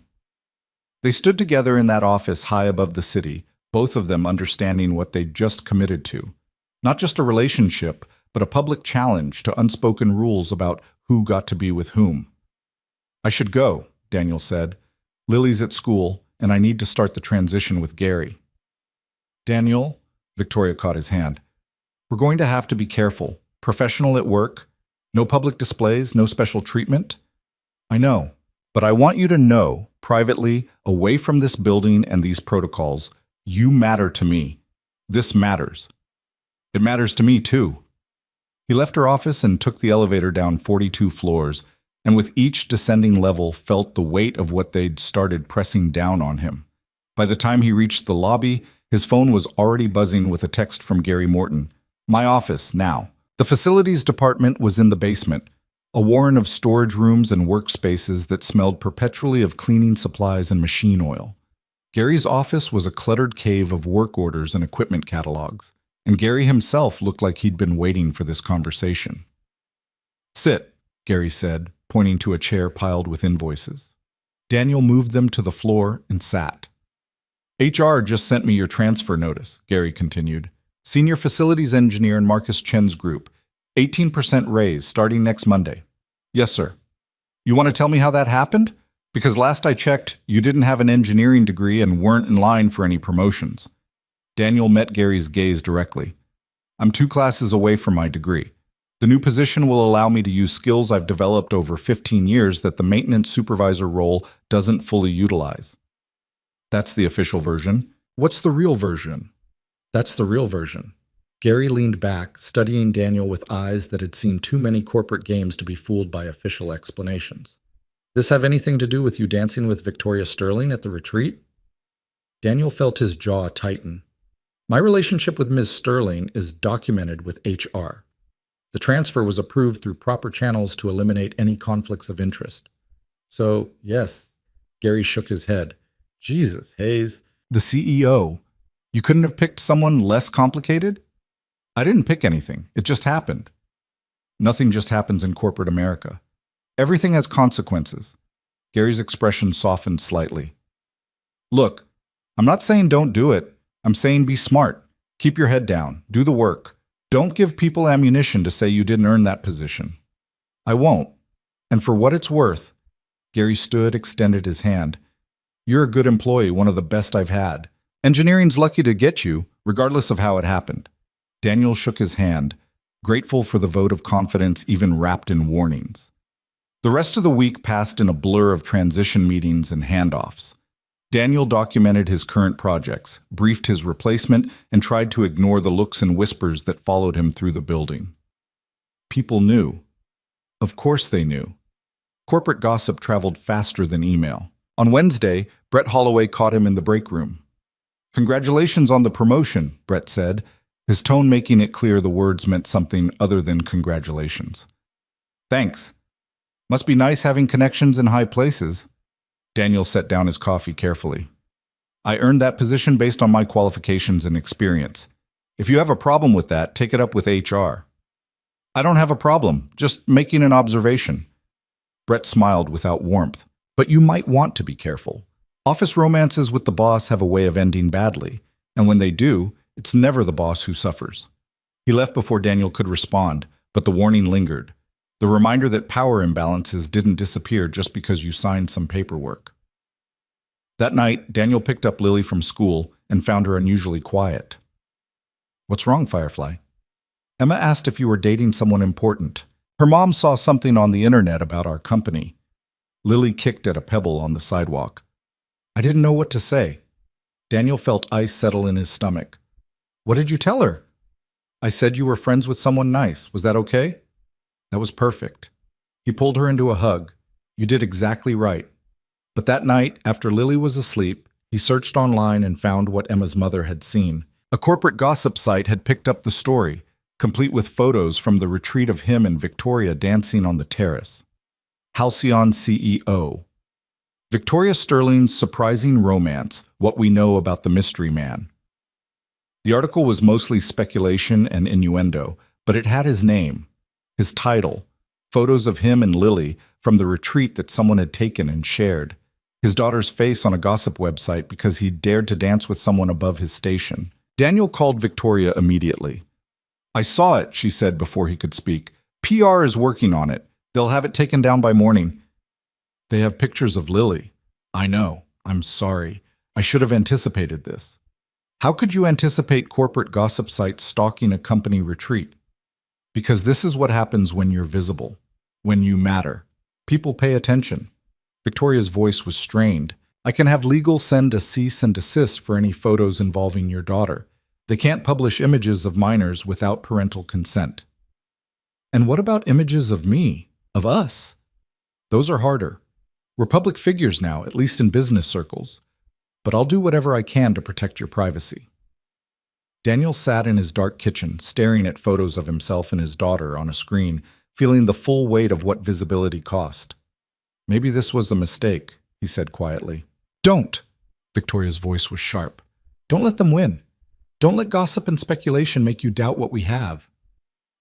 They stood together in that office high above the city, both of them understanding what they'd just committed to. Not just a relationship, but a public challenge to unspoken rules about who got to be with whom. I should go, Daniel said. Lily's at school, and I need to start the transition with Gary. Daniel, Victoria caught his hand. We're going to have to be careful. Professional at work. No public displays, no special treatment. I know, but I want you to know, privately, away from this building and these protocols, you matter to me. This matters. It matters to me, too. He left her office and took the elevator down 42 floors, and with each descending level felt the weight of what they'd started pressing down on him. By the time he reached the lobby, his phone was already buzzing with a text from Gary Morton. My office, now. The facilities department was in the basement, a warren of storage rooms and workspaces that smelled perpetually of cleaning supplies and machine oil. Gary's office was a cluttered cave of work orders and equipment catalogs, and Gary himself looked like he'd been waiting for this conversation. Sit, Gary said, pointing to a chair piled with invoices. Daniel moved them to the floor and sat. HR just sent me your transfer notice, Gary continued. Senior Facilities Engineer in Marcus Chen's group. 18% raise starting next Monday. Yes, sir. You want to tell me how that happened? Because last I checked, you didn't have an engineering degree and weren't in line for any promotions. Daniel met Gary's gaze directly. I'm 2 classes away from my degree. The new position will allow me to use skills I've developed over 15 years that the maintenance supervisor role doesn't fully utilize. That's the official version. What's the real version? That's the real version. Gary leaned back, studying Daniel with eyes that had seen too many corporate games to be fooled by official explanations. This have anything to do with you dancing with Victoria Sterling at the retreat? Daniel felt his jaw tighten. My relationship with Ms. Sterling is documented with HR. The transfer was approved through proper channels to eliminate any conflicts of interest. So, yes, Gary shook his head. Jesus, Hayes. The CEO. You couldn't have picked someone less complicated? I didn't pick anything. It just happened. Nothing just happens in corporate America. Everything has consequences. Gary's expression softened slightly. Look, I'm not saying don't do it. I'm saying be smart. Keep your head down. Do the work. Don't give people ammunition to say you didn't earn that position. I won't. And for what it's worth, Gary stood, extended his hand. You're a good employee, one of the best I've had. Engineering's lucky to get you, regardless of how it happened. Daniel shook his hand, grateful for the vote of confidence even wrapped in warnings. The rest of the week passed in a blur of transition meetings and handoffs. Daniel documented his current projects, briefed his replacement, and tried to ignore the looks and whispers that followed him through the building. People knew. Of course they knew. Corporate gossip traveled faster than email. On Wednesday, Brett Holloway caught him in the break room. Congratulations on the promotion, Brett said, his tone making it clear the words meant something other than congratulations. Thanks. Must be nice having connections in high places. Daniel set down his coffee carefully. I earned that position based on my qualifications and experience. If you have a problem with that, take it up with HR. I don't have a problem, just making an observation. Brett smiled without warmth. But you might want to be careful. Office romances with the boss have a way of ending badly, and when they do, it's never the boss who suffers. He left before Daniel could respond, but the warning lingered. The reminder that power imbalances didn't disappear just because you signed some paperwork. That night, Daniel picked up Lily from school and found her unusually quiet. "What's wrong, Firefly?" "Emma asked if you were dating someone important. Her mom saw something on the internet about our company." Lily kicked at a pebble on the sidewalk. "I didn't know what to say." Daniel felt ice settle in his stomach. "What did you tell her?" "I said you were friends with someone nice. Was that okay?" "That was perfect." He pulled her into a hug. "You did exactly right." But that night, after Lily was asleep, he searched online and found what Emma's mother had seen. A corporate gossip site had picked up the story, complete with photos from the retreat of him and Victoria dancing on the terrace. Halcyon CEO. Victoria Sterling's surprising romance, What We Know About the Mystery Man. The article was mostly speculation and innuendo, but it had his name, his title, photos of him and Lily from the retreat that someone had taken and shared, his daughter's face on a gossip website because he dared to dance with someone above his station. Daniel called Victoria immediately. "I saw it," she said before he could speak. "PR is working on it. They'll have it taken down by morning." "They have pictures of Lily." "I know. I'm sorry. I should have anticipated this." "How could you anticipate corporate gossip sites stalking a company retreat?" "Because this is what happens when you're visible, when you matter. People pay attention." Victoria's voice was strained. "I can have legal send a cease and desist for any photos involving your daughter. They can't publish images of minors without parental consent." "And what about images of me, of us?" "Those are harder. We're public figures now, at least in business circles. But I'll do whatever I can to protect your privacy." Daniel sat in his dark kitchen, staring at photos of himself and his daughter on a screen, feeling the full weight of what visibility cost. "Maybe this was a mistake," he said quietly. "Don't!" Victoria's voice was sharp. "Don't let them win. Don't let gossip and speculation make you doubt what we have."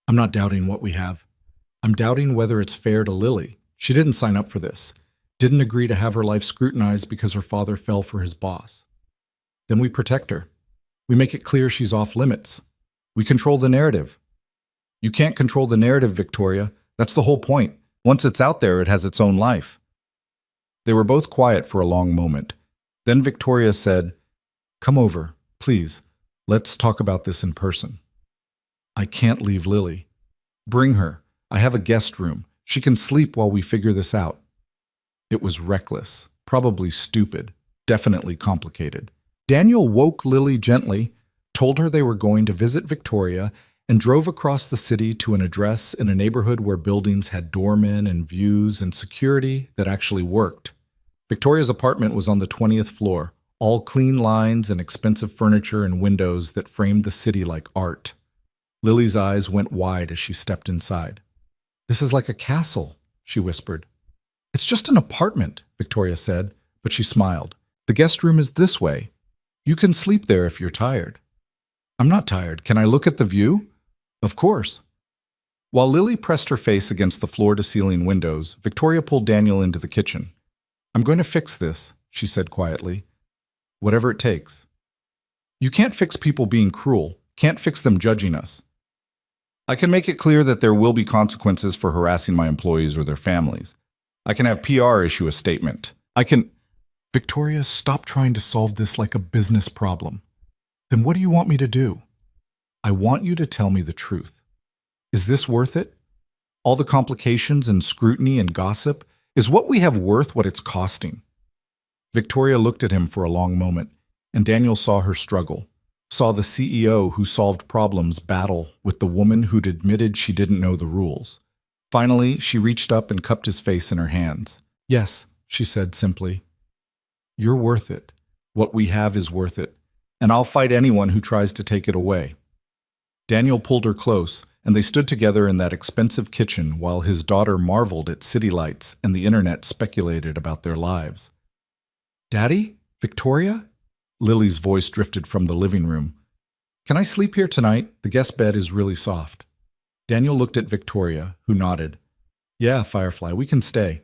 "I'm not doubting what we have. I'm doubting whether it's fair to Lily. She didn't sign up for this. Didn't agree to have her life scrutinized because her father fell for his boss. Then we protect her. We make it clear she's off limits. We control the narrative." "You can't control the narrative, Victoria. That's the whole point. Once it's out there, it has its own life." They were both quiet for a long moment. Then Victoria said, "Come over, please. Let's talk about this in person." "I can't leave Lily." "Bring her. I have a guest room. She can sleep while we figure this out." It was reckless, probably stupid, definitely complicated. Daniel woke Lily gently, told her they were going to visit Victoria, and drove across the city to an address in a neighborhood where buildings had doormen and views and security that actually worked. Victoria's apartment was on the 20th floor, all clean lines and expensive furniture and windows that framed the city like art. Lily's eyes went wide as she stepped inside. "This is like a castle," she whispered. "It's just an apartment," Victoria said, but she smiled. "The guest room is this way. You can sleep there if you're tired." "I'm not tired. Can I look at the view?" "Of course." While Lily pressed her face against the floor-to-ceiling windows, Victoria pulled Daniel into the kitchen. "I'm going to fix this," she said quietly. "Whatever it takes." "You can't fix people being cruel, can't fix them judging us." "I can make it clear that there will be consequences for harassing my employees or their families. I can have PR issue a statement. I can—" "Victoria, stop trying to solve this like a business problem. Then what do you want me to do?" "I want you to tell me the truth. Is this worth it? All the complications and scrutiny and gossip? Is what we have worth what it's costing?" Victoria looked at him for a long moment, and Daniel saw her struggle, saw the CEO who solved problems battle with the woman who'd admitted she didn't know the rules. Finally, she reached up and cupped his face in her hands. "Yes," she said simply. "You're worth it. What we have is worth it, and I'll fight anyone who tries to take it away." Daniel pulled her close, and they stood together in that expensive kitchen while his daughter marveled at city lights and the internet speculated about their lives. "Daddy? Victoria?" Lily's voice drifted from the living room. "Can I sleep here tonight? The guest bed is really soft." Daniel looked at Victoria, who nodded. "Yeah, Firefly, we can stay."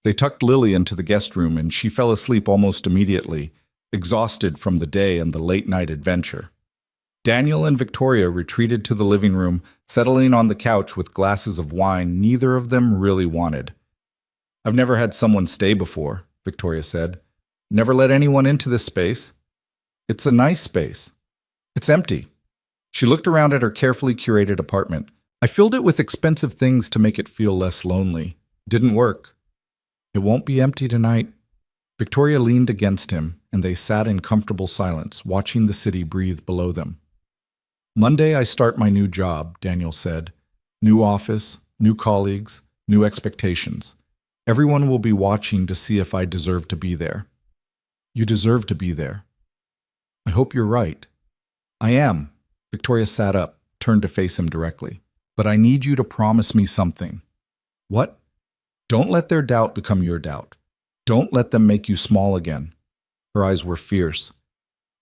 They tucked Lily into the guest room, and she fell asleep almost immediately, exhausted from the day and the late-night adventure. Daniel and Victoria retreated to the living room, settling on the couch with glasses of wine neither of them really wanted. "I've never had someone stay before," Victoria said. Never let anyone into this space. It's a nice space. It's empty. She looked around at her carefully curated apartment. I filled it with expensive things to make it feel less lonely. Didn't work. It won't be empty tonight. Victoria leaned against him, and they sat in comfortable silence, watching the city breathe below them. Monday I start my new job, Daniel said. New office, new colleagues, new expectations. Everyone will be watching to see if I deserve to be there. You deserve to be there. I hope you're right. I am. Victoria sat up, turned to face him directly. But I need you to promise me something. What? Don't let their doubt become your doubt. Don't let them make you small again. Her eyes were fierce.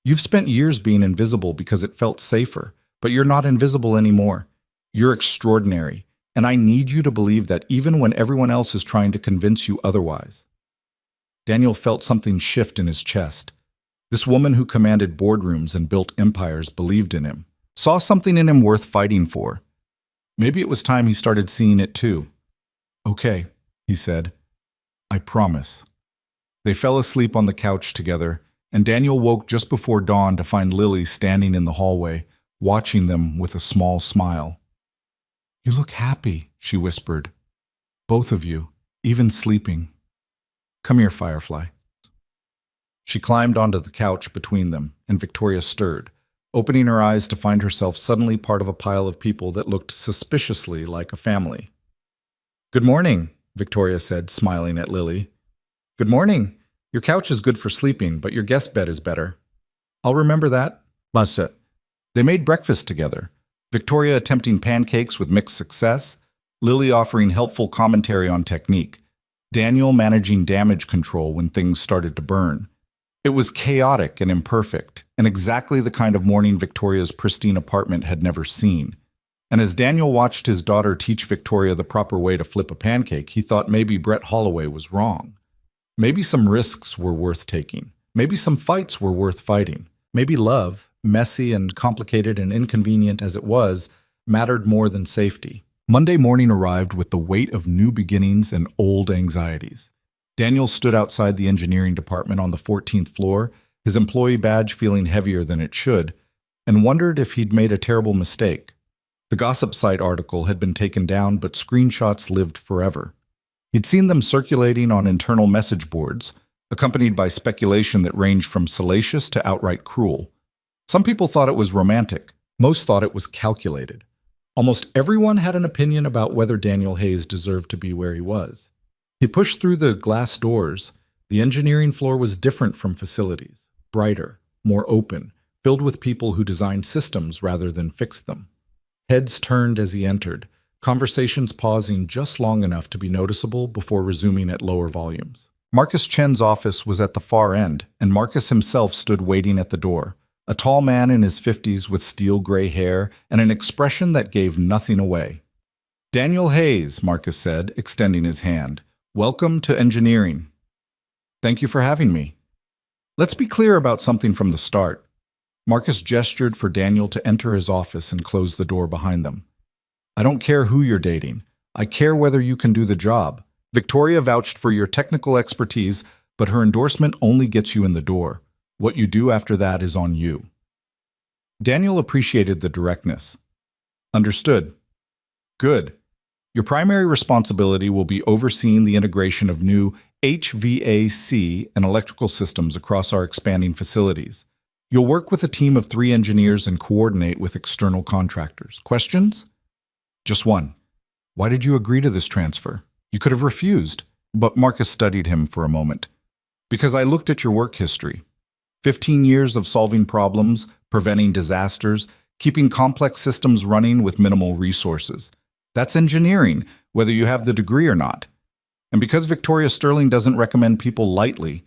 You've spent years being invisible because it felt safer, but you're not invisible anymore. You're extraordinary, and I need you to believe that even when everyone else is trying to convince you otherwise. Daniel felt something shift in his chest. This woman who commanded boardrooms and built empires believed in him, saw something in him worth fighting for. Maybe it was time he started seeing it too. Okay, he said. I promise. They fell asleep on the couch together, and Daniel woke just before dawn to find Lily standing in the hallway, watching them with a small smile. You look happy, she whispered. Both of you, even sleeping. Come here, Firefly. She climbed onto the couch between them, and Victoria stirred, opening her eyes to find herself suddenly part of a pile of people that looked suspiciously like a family. Good morning, Victoria said, smiling at Lily. Good morning. Your couch is good for sleeping, but your guest bed is better. I'll remember that. Masha. They made breakfast together, Victoria attempting pancakes with mixed success, Lily offering helpful commentary on technique, Daniel managing damage control when things started to burn. It was chaotic and imperfect, and exactly the kind of morning Victoria's pristine apartment had never seen. And as Daniel watched his daughter teach Victoria the proper way to flip a pancake, he thought maybe Brett Holloway was wrong. Maybe some risks were worth taking. Maybe some fights were worth fighting. Maybe love, messy and complicated and inconvenient as it was, mattered more than safety. Monday morning arrived with the weight of new beginnings and old anxieties. Daniel stood outside the engineering department on the 14th floor, his employee badge feeling heavier than it should, and wondered if he'd made a terrible mistake. The gossip site article had been taken down, but screenshots lived forever. He'd seen them circulating on internal message boards, accompanied by speculation that ranged from salacious to outright cruel. Some people thought it was romantic. Most thought it was calculated. Almost everyone had an opinion about whether Daniel Hayes deserved to be where he was. He pushed through the glass doors. The engineering floor was different from facilities, brighter, more open, filled with people who designed systems rather than fixed them. Heads turned as he entered, conversations pausing just long enough to be noticeable before resuming at lower volumes. Marcus Chen's office was at the far end, and Marcus himself stood waiting at the door, a tall man in his 50s with steel gray hair and an expression that gave nothing away. Daniel Hayes, Marcus said, extending his hand. Welcome to engineering. Thank you for having me. Let's be clear about something from the start. Marcus gestured for Daniel to enter his office and close the door behind them. I don't care who you're dating. I care whether you can do the job. Victoria vouched for your technical expertise, but her endorsement only gets you in the door. What you do after that is on you. Daniel appreciated the directness. Understood. Good. Your primary responsibility will be overseeing the integration of new HVAC and electrical systems across our expanding facilities. You'll work with a team of 3 engineers and coordinate with external contractors. Questions? Just one. Why did you agree to this transfer? You could have refused, but Marcus studied him for a moment. Because I looked at your work history. 15 years of solving problems, preventing disasters, keeping complex systems running with minimal resources. That's engineering, whether you have the degree or not. And because Victoria Sterling doesn't recommend people lightly,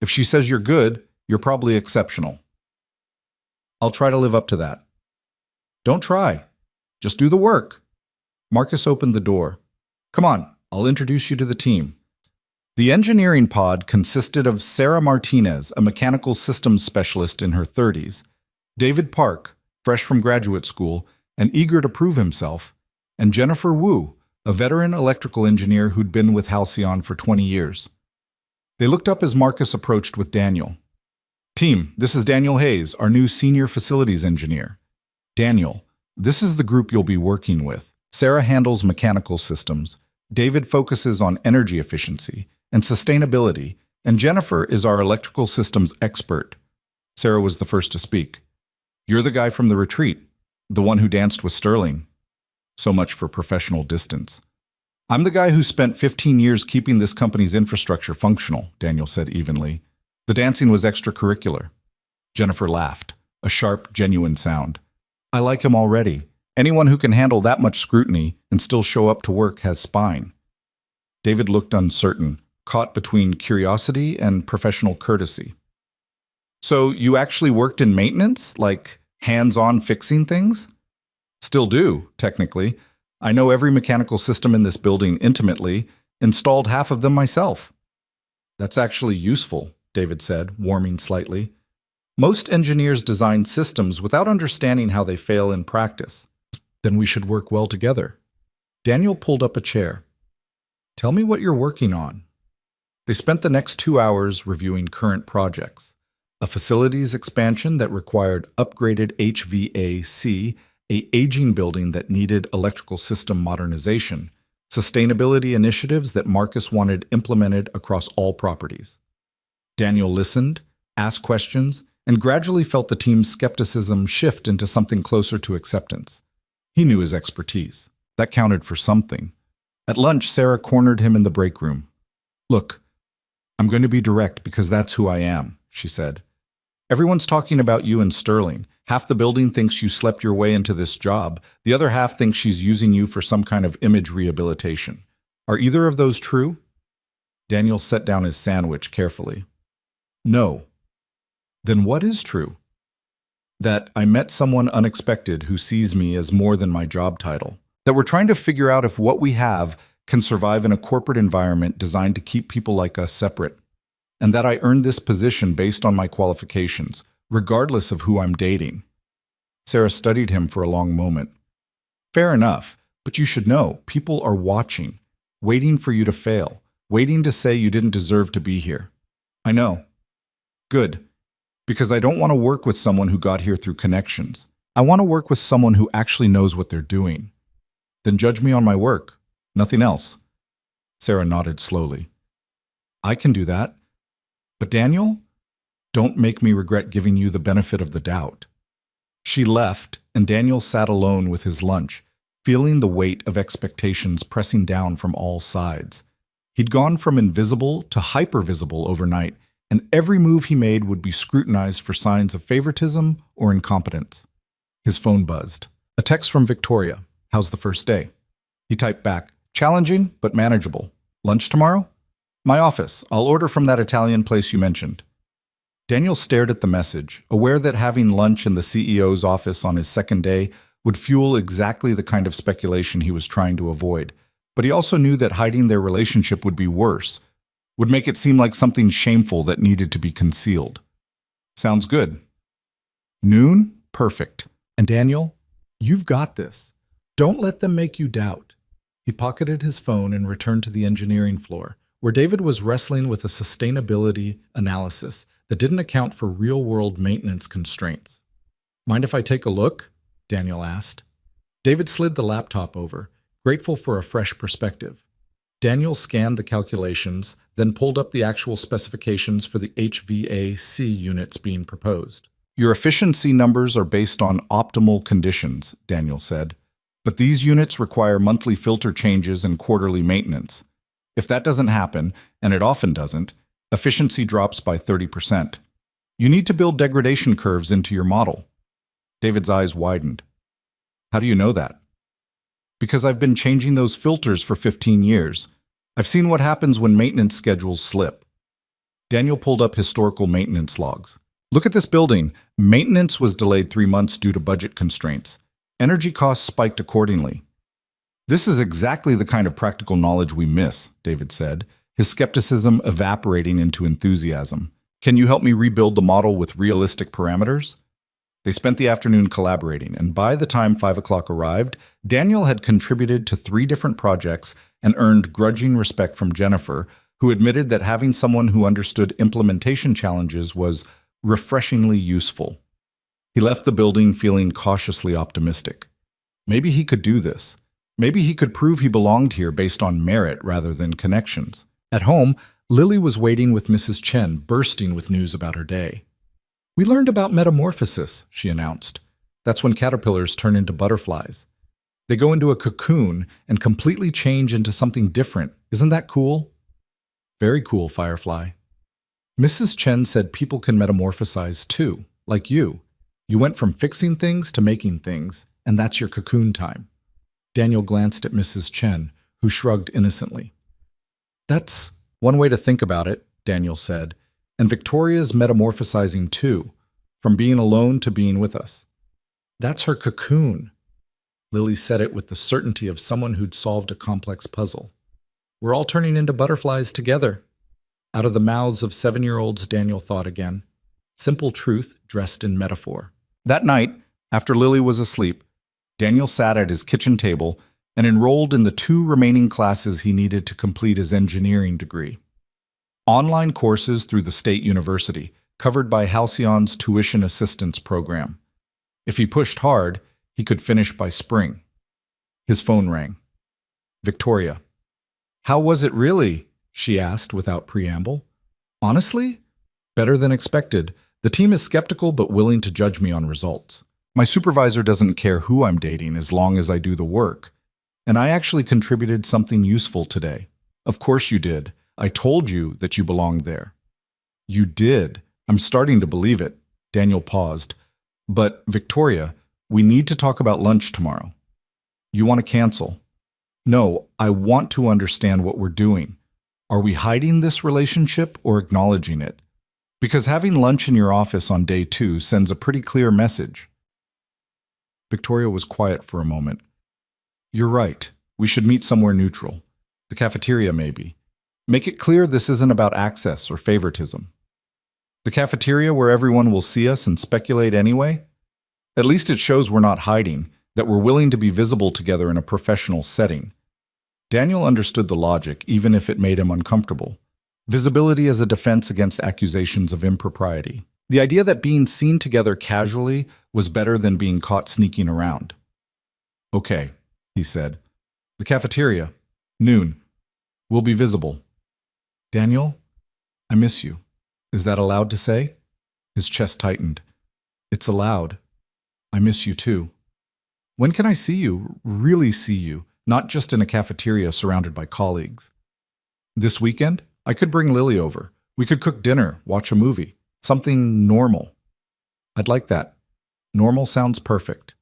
if she says you're good, you're probably exceptional. I'll try to live up to that. Don't try. Just do the work. Marcus opened the door. Come on, I'll introduce you to the team. The engineering pod consisted of Sarah Martinez, a mechanical systems specialist in her 30s, David Park, fresh from graduate school and eager to prove himself, and Jennifer Wu, a veteran electrical engineer who'd been with Halcyon for 20 years. They looked up as Marcus approached with Daniel. Team, this is Daniel Hayes, our new senior facilities engineer. Daniel, this is the group you'll be working with. Sarah handles mechanical systems. David focuses on energy efficiency and sustainability, and Jennifer is our electrical systems expert. Sarah was the first to speak. You're the guy from the retreat, the one who danced with Sterling. So much for professional distance. I'm the guy who spent 15 years keeping this company's infrastructure functional, Daniel said evenly. The dancing was extracurricular. Jennifer laughed, a sharp, genuine sound. I like him already. Anyone who can handle that much scrutiny and still show up to work has spine. David looked uncertain, caught between curiosity and professional courtesy. So you actually worked in maintenance, like hands-on fixing things? Still do, technically. I know every mechanical system in this building intimately, installed half of them myself. That's actually useful, David said, warming slightly. Most engineers design systems without understanding how they fail in practice. Then we should work well together. Daniel pulled up a chair. Tell me what you're working on. They spent the next 2 hours reviewing current projects. A facilities expansion that required upgraded HVAC, an aging building that needed electrical system modernization, sustainability initiatives that Marcus wanted implemented across all properties. Daniel listened, asked questions, and gradually felt the team's skepticism shift into something closer to acceptance. He knew his expertise. That counted for something. At lunch, Sarah cornered him in the break room. Look, I'm going to be direct because that's who I am, she said. Everyone's talking about you and Sterling. Half the building thinks you slept your way into this job. The other half thinks she's using you for some kind of image rehabilitation. Are either of those true? Daniel set down his sandwich carefully. No. Then what is true? That I met someone unexpected who sees me as more than my job title. That we're trying to figure out if what we have can survive in a corporate environment designed to keep people like us separate. And that I earned this position based on my qualifications, regardless of who I'm dating. Sarah studied him for a long moment. Fair enough, but you should know, people are watching, waiting for you to fail, waiting to say you didn't deserve to be here. I know. Good. Because I don't want to work with someone who got here through connections. I want to work with someone who actually knows what they're doing. Then judge me on my work. Nothing else. Sarah nodded slowly. I can do that. But Daniel, don't make me regret giving you the benefit of the doubt. She left, and Daniel sat alone with his lunch, feeling the weight of expectations pressing down from all sides. He'd gone from invisible to hypervisible overnight, and every move he made would be scrutinized for signs of favoritism or incompetence. His phone buzzed. A text from Victoria. How's the first day? He typed back, challenging but manageable. Lunch tomorrow? My office. I'll order from that Italian place you mentioned. Daniel stared at the message, aware that having lunch in the CEO's office on his second day would fuel exactly the kind of speculation he was trying to avoid. But he also knew that hiding their relationship would be worse, would make it seem like something shameful that needed to be concealed. Sounds good. Noon? Perfect. And Daniel, you've got this. Don't let them make you doubt. He pocketed his phone and returned to the engineering floor, where David was wrestling with a sustainability analysis that didn't account for real-world maintenance constraints. Mind if I take a look? Daniel asked. David slid the laptop over, grateful for a fresh perspective. Daniel scanned the calculations, then pulled up the actual specifications for the HVAC units being proposed. Your efficiency numbers are based on optimal conditions, Daniel said. But these units require monthly filter changes and quarterly maintenance. If that doesn't happen, and it often doesn't, efficiency drops by 30%. You need to build degradation curves into your model. David's eyes widened. How do you know that? Because I've been changing those filters for 15 years. I've seen what happens when maintenance schedules slip. Daniel pulled up historical maintenance logs. Look at this building. Maintenance was delayed 3 months due to budget constraints. Energy costs spiked accordingly. This is exactly the kind of practical knowledge we miss, David said, his skepticism evaporating into enthusiasm. Can you help me rebuild the model with realistic parameters? They spent the afternoon collaborating, and by the time 5 o'clock arrived, Daniel had contributed to 3 different projects and earned grudging respect from Jennifer, who admitted that having someone who understood implementation challenges was refreshingly useful. He left the building feeling cautiously optimistic. Maybe he could do this. Maybe he could prove he belonged here based on merit rather than connections. At home, Lily was waiting with Mrs. Chen, bursting with news about her day. "We learned about metamorphosis," she announced. "That's when caterpillars turn into butterflies. They go into a cocoon and completely change into something different. Isn't that cool?" "Very cool, Firefly." Mrs. Chen said people can metamorphosize too, like you. You went from fixing things to making things, and that's your cocoon time. Daniel glanced at Mrs. Chen, who shrugged innocently. "That's one way to think about it," Daniel said, "and Victoria's metamorphosizing too, from being alone to being with us. That's her cocoon." Lily said it with the certainty of someone who'd solved a complex puzzle. "We're all turning into butterflies together." Out of the mouths of 7-year-olds, Daniel thought again. Simple truth dressed in metaphor. That night, after Lily was asleep, Daniel sat at his kitchen table and enrolled in the 2 remaining classes he needed to complete his engineering degree. Online courses through the state university, covered by Halcyon's tuition assistance program. If he pushed hard, he could finish by spring. His phone rang. Victoria. "How was it really?" she asked without preamble. "Honestly? Better than expected. The team is skeptical but willing to judge me on results. My supervisor doesn't care who I'm dating as long as I do the work. And I actually contributed something useful today." "Of course you did. I told you that you belonged there." "You did. I'm starting to believe it." Daniel paused. "But, Victoria, we need to talk about lunch tomorrow." "You want to cancel?" "No, I want to understand what we're doing. Are we hiding this relationship or acknowledging it? Because having lunch in your office on day 2 sends a pretty clear message." Victoria was quiet for a moment. "You're right. We should meet somewhere neutral. The cafeteria, maybe. Make it clear this isn't about access or favoritism." "The cafeteria where everyone will see us and speculate anyway? At least it shows we're not hiding, that we're willing to be visible together in a professional setting." Daniel understood the logic, even if it made him uncomfortable. Visibility as a defense against accusations of impropriety. The idea that being seen together casually was better than being caught sneaking around. "Okay," he said. "The cafeteria. Noon. We'll be visible." "Daniel, I miss you. Is that allowed to say?" His chest tightened. "It's allowed. I miss you too. When can I see you, really see you, not just in a cafeteria surrounded by colleagues?" "This weekend? I could bring Lily over. We could cook dinner, watch a movie. Something normal." "I'd like that. Normal sounds perfect."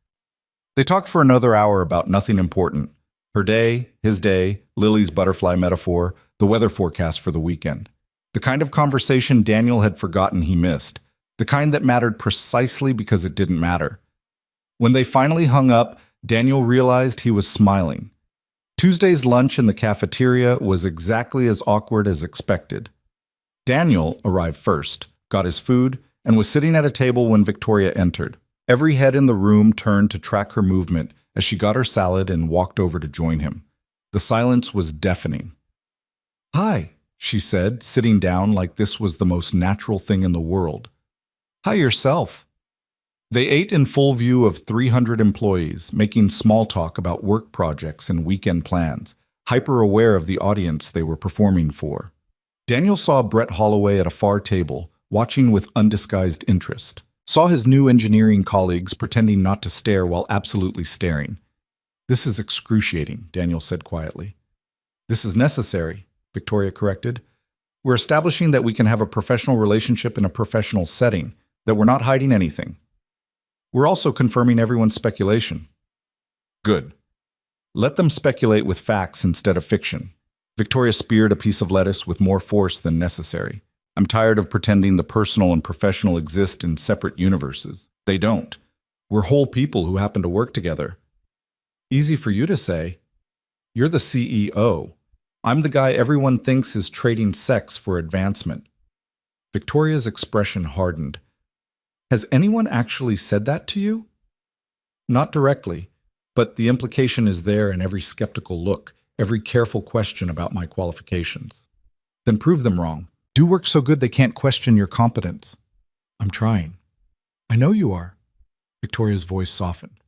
They talked for another hour about nothing important. Her day, his day, Lily's butterfly metaphor, the weather forecast for the weekend. The kind of conversation Daniel had forgotten he missed. The kind that mattered precisely because it didn't matter. When they finally hung up, Daniel realized he was smiling. Tuesday's lunch in the cafeteria was exactly as awkward as expected. Daniel arrived first, got his food, and was sitting at a table when Victoria entered. Every head in the room turned to track her movement as she got her salad and walked over to join him. The silence was deafening. "Hi," she said, sitting down like this was the most natural thing in the world. "Hi yourself." They ate in full view of 300 employees, making small talk about work projects and weekend plans, hyper-aware of the audience they were performing for. Daniel saw Brett Holloway at a far table, watching with undisguised interest. Saw his new engineering colleagues pretending not to stare while absolutely staring. "This is excruciating," Daniel said quietly. "This is necessary," Victoria corrected. "We're establishing that we can have a professional relationship in a professional setting, that we're not hiding anything. We're also confirming everyone's speculation." "Good. Let them speculate with facts instead of fiction." Victoria speared a piece of lettuce with more force than necessary. "I'm tired of pretending the personal and professional exist in separate universes. They don't. We're whole people who happen to work together." "Easy for you to say. You're the CEO. I'm the guy everyone thinks is trading sex for advancement." Victoria's expression hardened. "Has anyone actually said that to you?" "Not directly, but the implication is there in every skeptical look, every careful question about my qualifications." Then prove them wrong. Do work so good they can't question your competence. I'm trying. I know you are. Victoria's voice softened.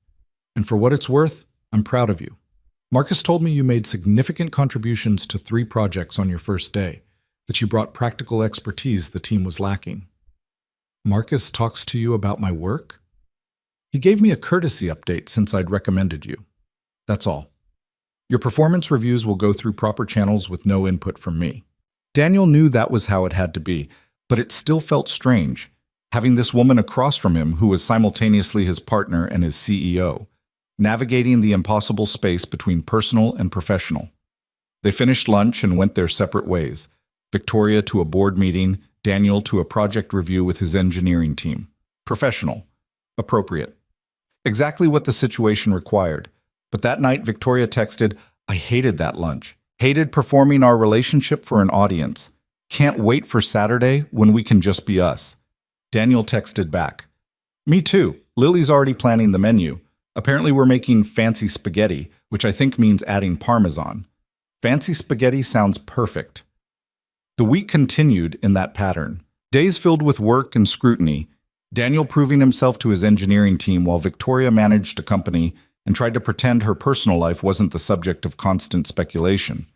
And for what it's worth, I'm proud of you. Marcus told me you made significant contributions to 3 projects on your first day, that you brought practical expertise the team was lacking. Marcus talks to you about my work? He gave me a courtesy update since I'd recommended you. That's all. Your performance reviews will go through proper channels with no input from me. Daniel knew that was how it had to be, but it still felt strange, having this woman across from him who was simultaneously his partner and his CEO, navigating the impossible space between personal and professional. They finished lunch and went their separate ways, Victoria to a board meeting, Daniel to a project review with his engineering team. Professional. Appropriate. Exactly what the situation required. But that night, Victoria texted, I hated that lunch. Hated performing our relationship for an audience. Can't wait for Saturday when we can just be us. Daniel texted back, Me too. Lily's already planning the menu. Apparently we're making fancy spaghetti, which I think means adding parmesan. Fancy spaghetti sounds perfect. The week continued in that pattern. Days filled with work and scrutiny, Daniel proving himself to his engineering team while Victoria managed a company and tried to pretend her personal life wasn't the subject of constant speculation.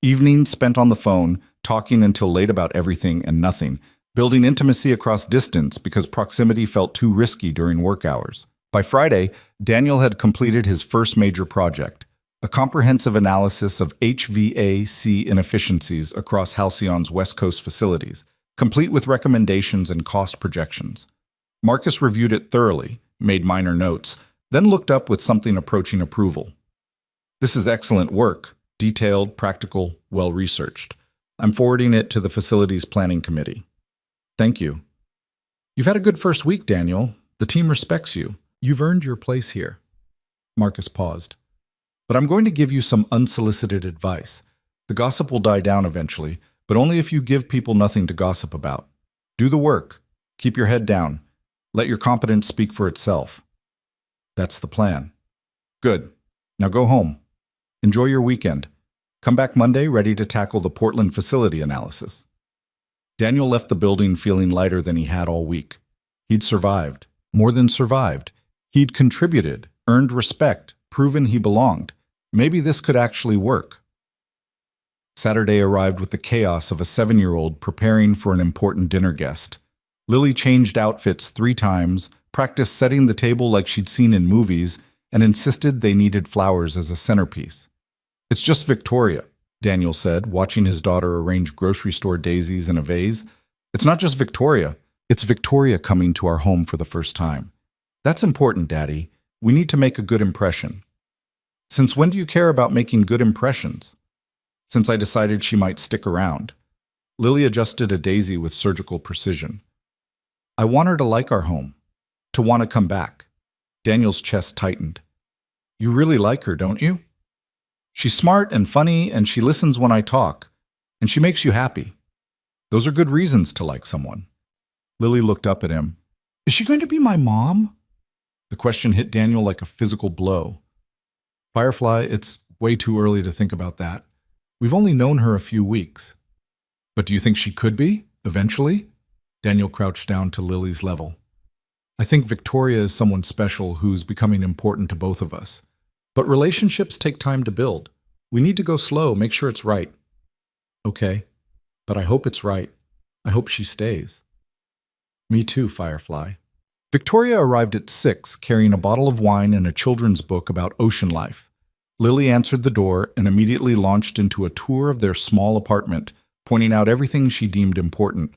Evenings spent on the phone, talking until late about everything and nothing, building intimacy across distance because proximity felt too risky during work hours. By Friday, Daniel had completed his first major project, a comprehensive analysis of HVAC inefficiencies across Halcyon's West Coast facilities, complete with recommendations and cost projections. Marcus reviewed it thoroughly, made minor notes, then looked up with something approaching approval. This is excellent work, detailed, practical, well-researched. I'm forwarding it to the facilities planning committee. Thank you. You've had a good first week, Daniel. The team respects you. You've earned your place here. Marcus paused. But I'm going to give you some unsolicited advice. The gossip will die down eventually, but only if you give people nothing to gossip about. Do the work. Keep your head down. Let your competence speak for itself. That's the plan. Good. Now go home. Enjoy your weekend. Come back Monday ready to tackle the Portland facility analysis. Daniel left the building feeling lighter than he had all week. He'd survived. More than survived. He'd contributed, earned respect, proven he belonged. Maybe this could actually work. Saturday arrived with the chaos of a 7-year-old preparing for an important dinner guest. Lily changed outfits 3 times, practiced setting the table like she'd seen in movies, and insisted they needed flowers as a centerpiece. It's just Victoria, Daniel said, watching his daughter arrange grocery store daisies in a vase. It's not just Victoria. It's Victoria coming to our home for the first time. That's important, Daddy. We need to make a good impression. Since when do you care about making good impressions? Since I decided she might stick around. Lily adjusted a daisy with surgical precision. I want her to like our home, to want to come back. Daniel's chest tightened. You really like her, don't you? She's smart and funny, and she listens when I talk, and she makes you happy. Those are good reasons to like someone. Lily looked up at him. Is she going to be my mom? The question hit Daniel like a physical blow. Firefly, it's way too early to think about that. We've only known her a few weeks. But do you think she could be, eventually? Daniel crouched down to Lily's level. I think Victoria is someone special who's becoming important to both of us. But relationships take time to build. We need to go slow, make sure it's right. Okay, but I hope it's right. I hope she stays. Me too, Firefly. Victoria arrived at 6, carrying a bottle of wine and a children's book about ocean life. Lily answered the door and immediately launched into a tour of their small apartment, pointing out everything she deemed important.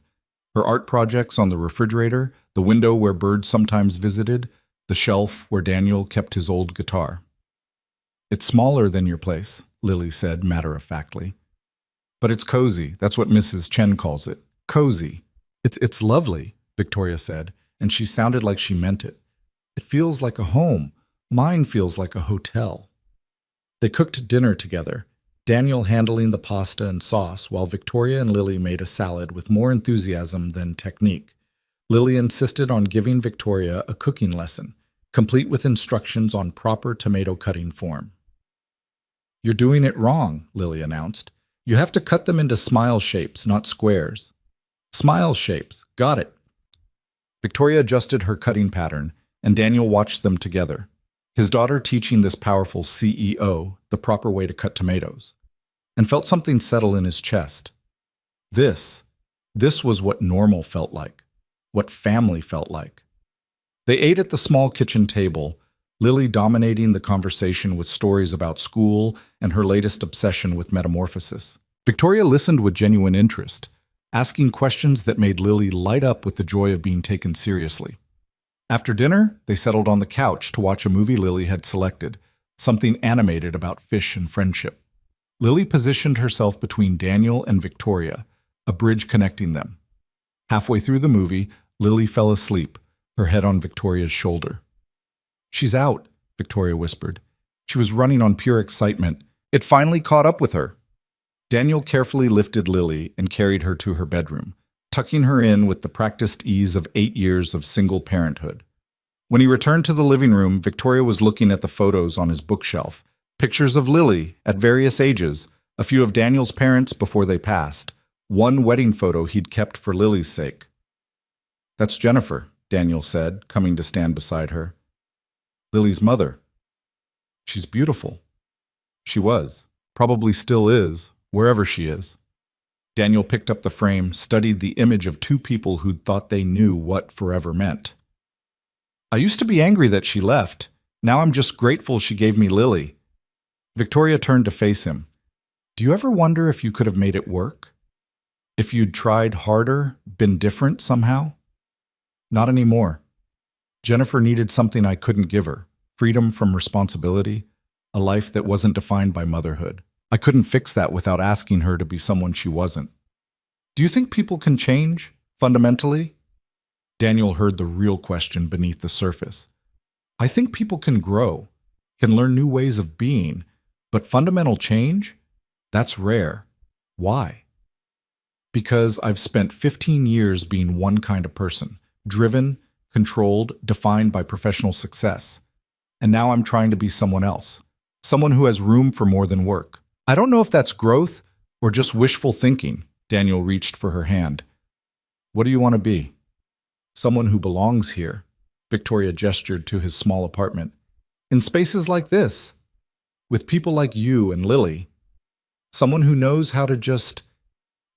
Her art projects on the refrigerator, the window where birds sometimes visited, the shelf where Daniel kept his old guitar. It's smaller than your place, Lily said matter-of-factly. But it's cozy. That's what Mrs. Chen calls it. Cozy. It's lovely, Victoria said, and she sounded like she meant it. It feels like a home. Mine feels like a hotel. They cooked dinner together, Daniel handling the pasta and sauce while Victoria and Lily made a salad with more enthusiasm than technique. Lily insisted on giving Victoria a cooking lesson, complete with instructions on proper tomato cutting form. You're doing it wrong, Lily announced. You have to cut them into smile shapes, not squares. Smile shapes. Got it. Victoria adjusted her cutting pattern, and Daniel watched them together, his daughter teaching this powerful CEO the proper way to cut tomatoes, and felt something settle in his chest. This was what normal felt like, what family felt like. They ate at the small kitchen table, Lily dominating the conversation with stories about school and her latest obsession with metamorphosis. Victoria listened with genuine interest, asking questions that made Lily light up with the joy of being taken seriously. After dinner, they settled on the couch to watch a movie Lily had selected, something animated about fish and friendship. Lily positioned herself between Daniel and Victoria, a bridge connecting them. Halfway through the movie, Lily fell asleep, her head on Victoria's shoulder. "She's out," Victoria whispered. She was running on pure excitement. It finally caught up with her. Daniel carefully lifted Lily and carried her to her bedroom, tucking her in with the practiced ease of 8 years of single parenthood. When he returned to the living room, Victoria was looking at the photos on his bookshelf, pictures of Lily at various ages, a few of Daniel's parents before they passed, one wedding photo he'd kept for Lily's sake. "That's Jennifer," Daniel said, coming to stand beside her. "Lily's mother. She's beautiful." She was, probably still is, wherever she is. Daniel picked up the frame, studied the image of two people who'd thought they knew what forever meant. "I used to be angry that she left. Now I'm just grateful she gave me Lily." Victoria turned to face him. "Do you ever wonder if you could have made it work? If you'd tried harder, been different somehow?" "Not anymore. Jennifer needed something I couldn't give her, freedom from responsibility, a life that wasn't defined by motherhood. I couldn't fix that without asking her to be someone she wasn't." "Do you think people can change, fundamentally?" Daniel heard the real question beneath the surface. "I think people can grow, can learn new ways of being, but fundamental change? That's rare. Why?" "Because I've spent 15 years being one kind of person, driven, controlled, defined by professional success. And now I'm trying to be someone else, someone who has room for more than work. I don't know if that's growth or just wishful thinking." Daniel reached for her hand. "What do you want to be?" "Someone who belongs here," Victoria gestured to his small apartment. "In spaces like this, with people like you and Lily. Someone who knows how to just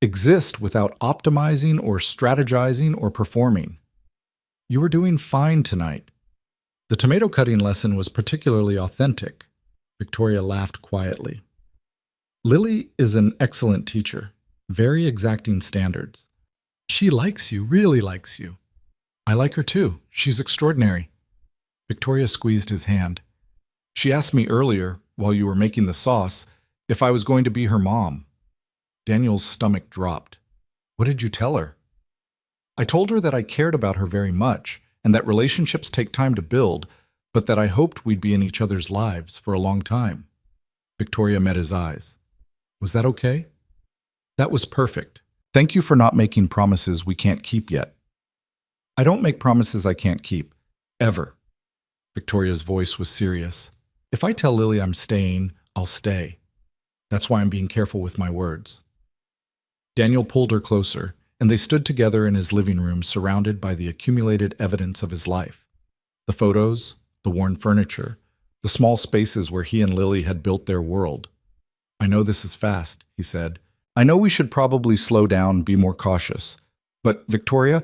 exist without optimizing or strategizing or performing." "You were doing fine tonight." The tomato cutting lesson was particularly authentic. Victoria laughed quietly. "Lily is an excellent teacher, very exacting standards. She likes you, really likes you. I like her too. She's extraordinary." Victoria squeezed his hand. "She asked me earlier, while you were making the sauce, if I was going to be her mom." Daniel's stomach dropped. "What did you tell her?" "I told her that I cared about her very much, and that relationships take time to build, but that I hoped we'd be in each other's lives for a long time." Victoria met his eyes. "Was that okay?" "That was perfect. Thank you for not making promises we can't keep yet." "I don't make promises I can't keep. Ever." Victoria's voice was serious. "If I tell Lily I'm staying, I'll stay. That's why I'm being careful with my words." Daniel pulled her closer, and they stood together in his living room surrounded by the accumulated evidence of his life. The photos, the worn furniture, the small spaces where he and Lily had built their world. "I know this is fast," he said. "I know we should probably slow down, be more cautious. But, Victoria,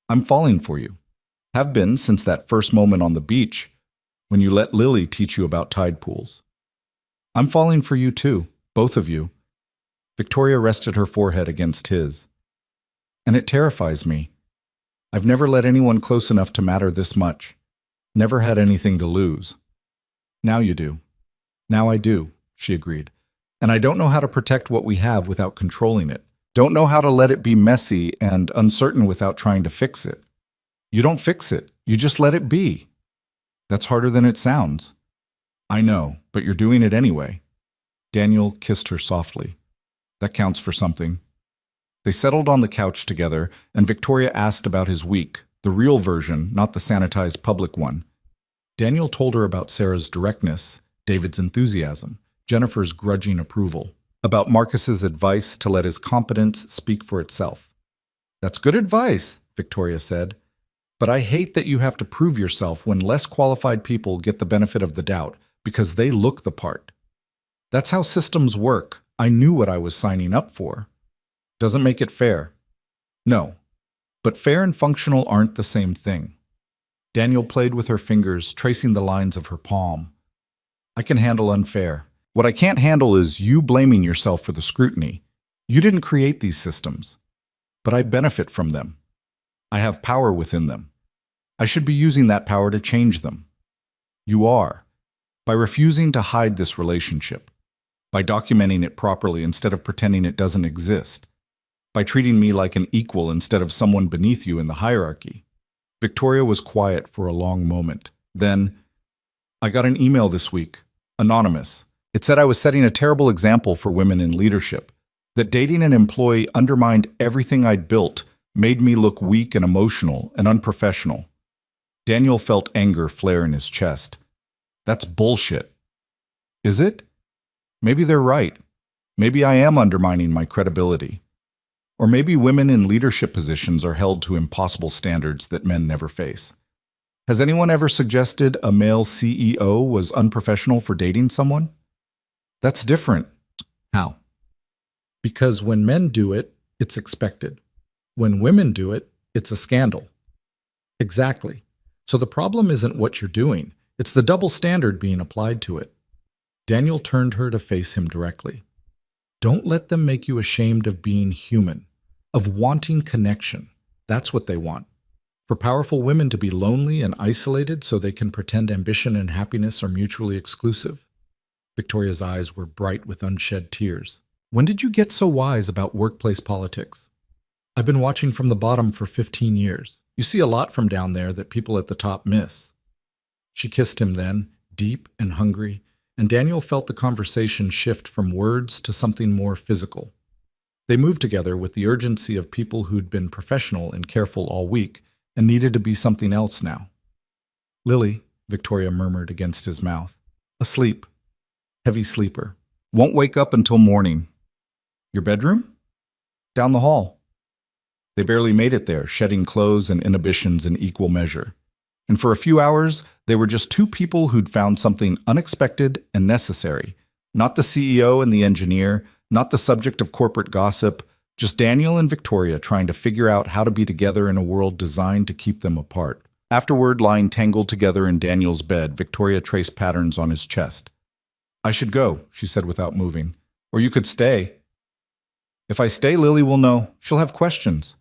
I'm falling for you. Have been since that first moment on the beach, when you let Lily teach you about tide pools. I'm falling for you too, both of you." Victoria rested her forehead against his. "And it terrifies me. I've never let anyone close enough to matter this much. Never had anything to lose." "Now you do." "Now I do," she agreed. "And I don't know how to protect what we have without controlling it. Don't know how to let it be messy and uncertain without trying to fix it." "You don't fix it. You just let it be." "That's harder than it sounds." "I know, but you're doing it anyway." Daniel kissed her softly. "That counts for something." They settled on the couch together, and Victoria asked about his week, the real version, not the sanitized public one. Daniel told her about Sarah's directness, David's enthusiasm, Jennifer's grudging approval. about Marcus's advice to let his competence speak for itself. "That's good advice," Victoria said, "but I hate that you have to prove yourself when less qualified people get the benefit of the doubt because they look the part. That's how systems work. I knew what I was signing up for. Doesn't make it fair." "No, but fair and functional aren't the same thing." Daniel played with her fingers, tracing the lines of her palm. "I can handle unfair. What I can't handle is you blaming yourself for the scrutiny. You didn't create these systems, but I benefit from them. I have power within them. I should be using that power to change them. You are, by refusing to hide this relationship, by documenting it properly instead of pretending it doesn't exist, by treating me like an equal instead of someone beneath you in the hierarchy." Victoria was quiet for a long moment. Then, "I got an email this week, anonymous. It said I was setting a terrible example for women in leadership, that dating an employee undermined everything I'd built, made me look weak and emotional and unprofessional." Daniel felt anger flare in his chest. "That's bullshit." "Is it? Maybe they're right. Maybe I am undermining my credibility. Or maybe women in leadership positions are held to impossible standards that men never face. Has anyone ever suggested a male CEO was unprofessional for dating someone? That's different." "How?" "Because when men do it, it's expected. When women do it, it's a scandal." "Exactly. So the problem isn't what you're doing. It's the double standard being applied to it." Daniel turned her to face him directly. "Don't let them make you ashamed of being human, of wanting connection. That's what they want. For powerful women to be lonely and isolated so they can pretend ambition and happiness are mutually exclusive." Victoria's eyes were bright with unshed tears. "When did you get so wise about workplace politics?" "I've been watching from the bottom for 15 years. You see a lot from down there that people at the top miss." She kissed him then, deep and hungry, and Daniel felt the conversation shift from words to something more physical. They moved together with the urgency of people who'd been professional and careful all week and needed to be something else now. "Lily," Victoria murmured against his mouth. "Asleep. Heavy sleeper. Won't wake up until morning." "Your bedroom?" "Down the hall." They barely made it there, shedding clothes and inhibitions in equal measure. And for a few hours, they were just two people who'd found something unexpected and necessary. Not the CEO and the engineer, not the subject of corporate gossip, just Daniel and Victoria trying to figure out how to be together in a world designed to keep them apart. Afterward, lying tangled together in Daniel's bed, Victoria traced patterns on his chest. "I should go," she said without moving. "Or you could stay." "If I stay, Lily will know. She'll have questions."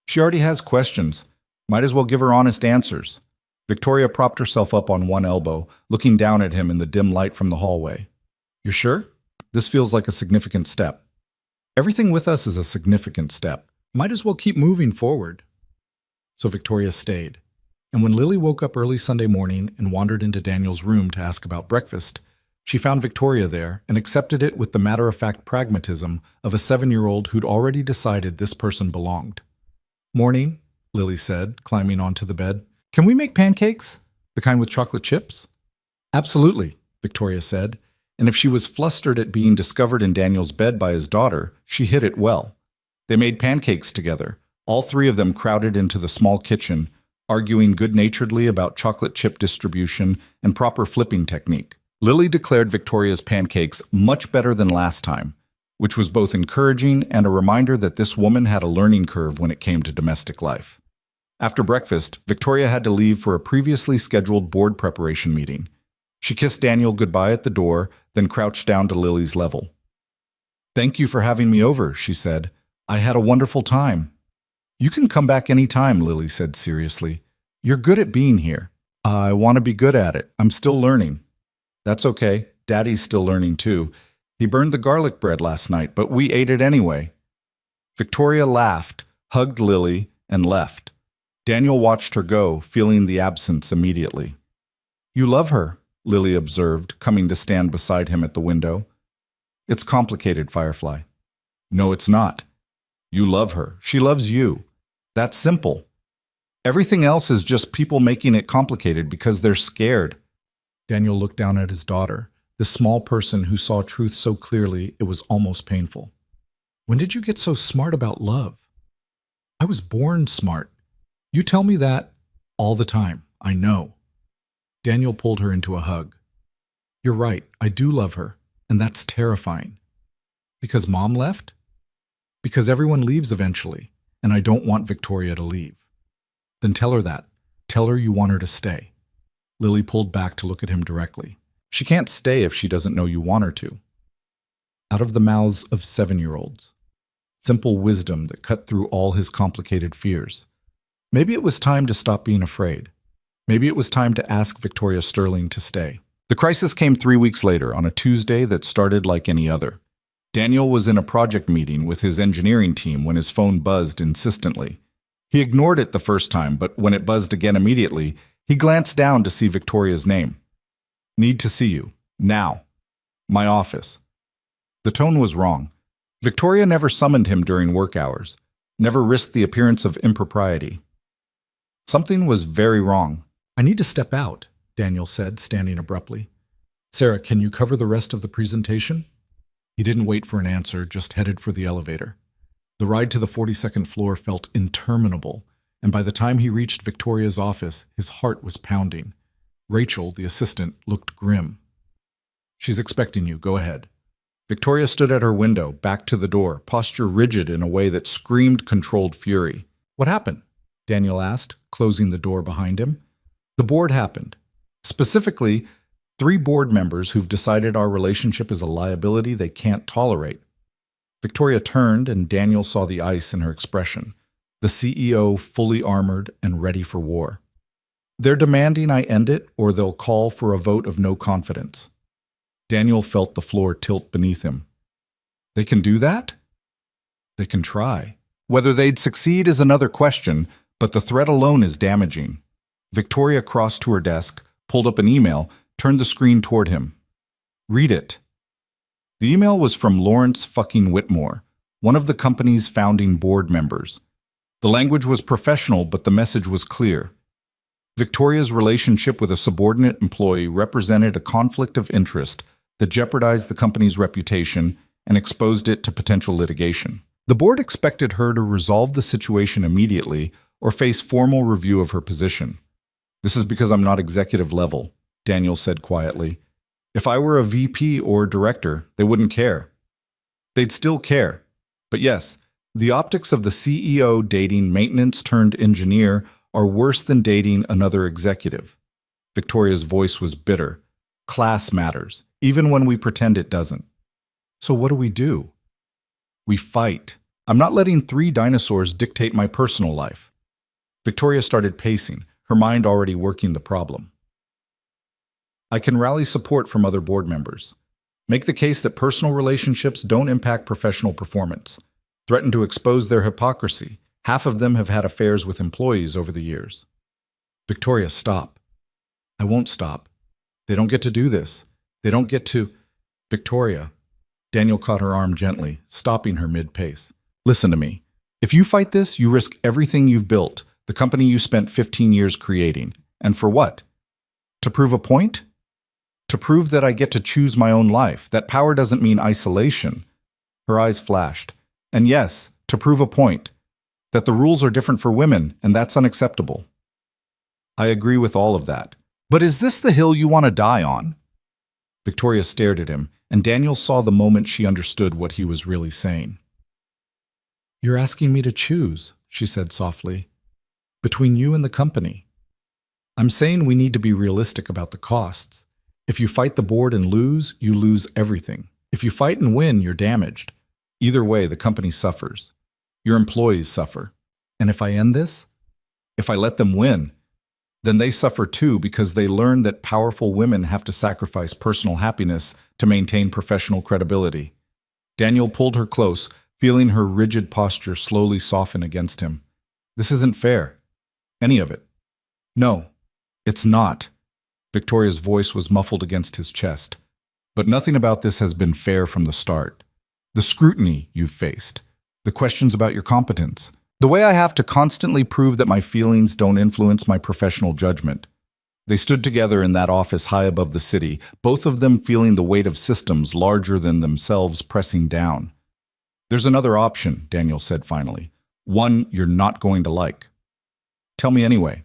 "She already has questions. Might as well give her honest answers." Victoria propped herself up on one elbow, looking down at him in the dim light from the hallway. "You're sure? This feels like a significant step." "Everything with us is a significant step. Might as well keep moving forward." So Victoria stayed. And when Lily woke up early Sunday morning and wandered into Daniel's room to ask about breakfast, she found Victoria there and accepted it with the matter-of-fact pragmatism of a 7-year-old who'd already decided this person belonged. "Morning," Lily said, climbing onto the bed. "Can we make pancakes? The kind with chocolate chips?" "Absolutely," Victoria said, and if she was flustered at being discovered in Daniel's bed by his daughter, she hid it well. They made pancakes together, all three of them crowded into the small kitchen, arguing good-naturedly about chocolate chip distribution and proper flipping technique. Lily declared Victoria's pancakes much better than last time, which was both encouraging and a reminder that this woman had a learning curve when it came to domestic life. After breakfast, Victoria had to leave for a previously scheduled board preparation meeting. She kissed Daniel goodbye at the door, then crouched down to Lily's level. "Thank you for having me over," she said. "I had a wonderful time." "You can come back any time," Lily said seriously. "You're good at being here." "I want to be good at it. I'm still learning." "That's okay. Daddy's still learning too. He burned the garlic bread last night, but we ate it anyway." Victoria laughed, hugged Lily, and left. Daniel watched her go, feeling the absence immediately. "You love her," Lily observed, coming to stand beside him at the window. "It's complicated, Firefly." "No, it's not. You love her. She loves you. That's simple. Everything else is just people making it complicated because they're scared." Daniel looked down at his daughter, This small person who saw truth so clearly it was almost painful. When did you get so smart about love? I was born smart. You tell me that all the time. I know. Daniel pulled her into a hug. You're right, I do love her, and that's terrifying. Because Mom left? Because everyone leaves eventually, and I don't want Victoria to leave. Then tell her that. Tell her you want her to stay. Lily pulled back to look at him directly. She can't stay if she doesn't know you want her to. Out of the mouths of 7-year-olds. Simple wisdom that cut through all his complicated fears. Maybe it was time to stop being afraid. Maybe it was time to ask Victoria Sterling to stay. The crisis came 3 weeks later, on a Tuesday that started like any other. Daniel was in a project meeting with his engineering team when his phone buzzed insistently. He ignored it the first time, but when it buzzed again immediately, he glanced down to see Victoria's name. Need to see you. Now. My office. The tone was wrong. Victoria never summoned him during work hours, never risked the appearance of impropriety. Something was very wrong. I need to step out, Daniel said, standing abruptly. Sarah, can you cover the rest of the presentation? He didn't wait for an answer, just headed for the elevator. The ride to the 42nd floor felt interminable, and by the time he reached Victoria's office, his heart was pounding. Rachel, the assistant, looked grim. She's expecting you. Go ahead. Victoria stood at her window, back to the door, posture rigid in a way that screamed controlled fury. What happened? Daniel asked, closing the door behind him. The board happened. Specifically, 3 board members who've decided our relationship is a liability they can't tolerate. Victoria turned, and Daniel saw the ice in her expression, the CEO fully armored and ready for war. They're demanding I end it, or they'll call for a vote of no confidence. Daniel felt the floor tilt beneath him. They can do that? They can try. Whether they'd succeed is another question, but the threat alone is damaging. Victoria crossed to her desk, pulled up an email, turned the screen toward him. Read it. The email was from Lawrence fucking Whitmore, one of the company's founding board members. The language was professional, but the message was clear. Victoria's relationship with a subordinate employee represented a conflict of interest that jeopardized the company's reputation and exposed it to potential litigation. The board expected her to resolve the situation immediately or face formal review of her position. This is because I'm not executive level, Daniel said quietly. If I were a VP or director, they wouldn't care. They'd still care. But yes, the optics of the CEO dating maintenance-turned-engineer are worse than dating another executive. Victoria's voice was bitter. Class matters, even when we pretend it doesn't. So what do? We fight. I'm not letting 3 dinosaurs dictate my personal life. Victoria started pacing, her mind already working the problem. I can rally support from other board members. Make the case that personal relationships don't impact professional performance. Threaten to expose their hypocrisy. Half of them have had affairs with employees over the years. Victoria, stop. I won't stop. They don't get to do this. They don't get to... Victoria. Daniel caught her arm gently, stopping her mid-pace. Listen to me. If you fight this, you risk everything you've built, the company you spent 15 years creating. And for what? To prove a point? To prove that I get to choose my own life, that power doesn't mean isolation. Her eyes flashed. And yes, to prove a point. That the rules are different for women, and that's unacceptable. I agree with all of that. But is this the hill you want to die on? Victoria stared at him, and Daniel saw the moment she understood what he was really saying. You're asking me to choose, she said softly, between you and the company. I'm saying we need to be realistic about the costs. If you fight the board and lose, you lose everything. If you fight and win, you're damaged. Either way, the company suffers. Your employees suffer. And if I end this, if I let them win, then they suffer too because they learn that powerful women have to sacrifice personal happiness to maintain professional credibility. Daniel pulled her close, feeling her rigid posture slowly soften against him. This isn't fair. Any of it. No, it's not. Victoria's voice was muffled against his chest. But nothing about this has been fair from the start. The scrutiny you've faced. The questions about your competence. The way I have to constantly prove that my feelings don't influence my professional judgment. They stood together in that office high above the city, both of them feeling the weight of systems larger than themselves pressing down. There's another option, Daniel said finally. One you're not going to like. Tell me anyway.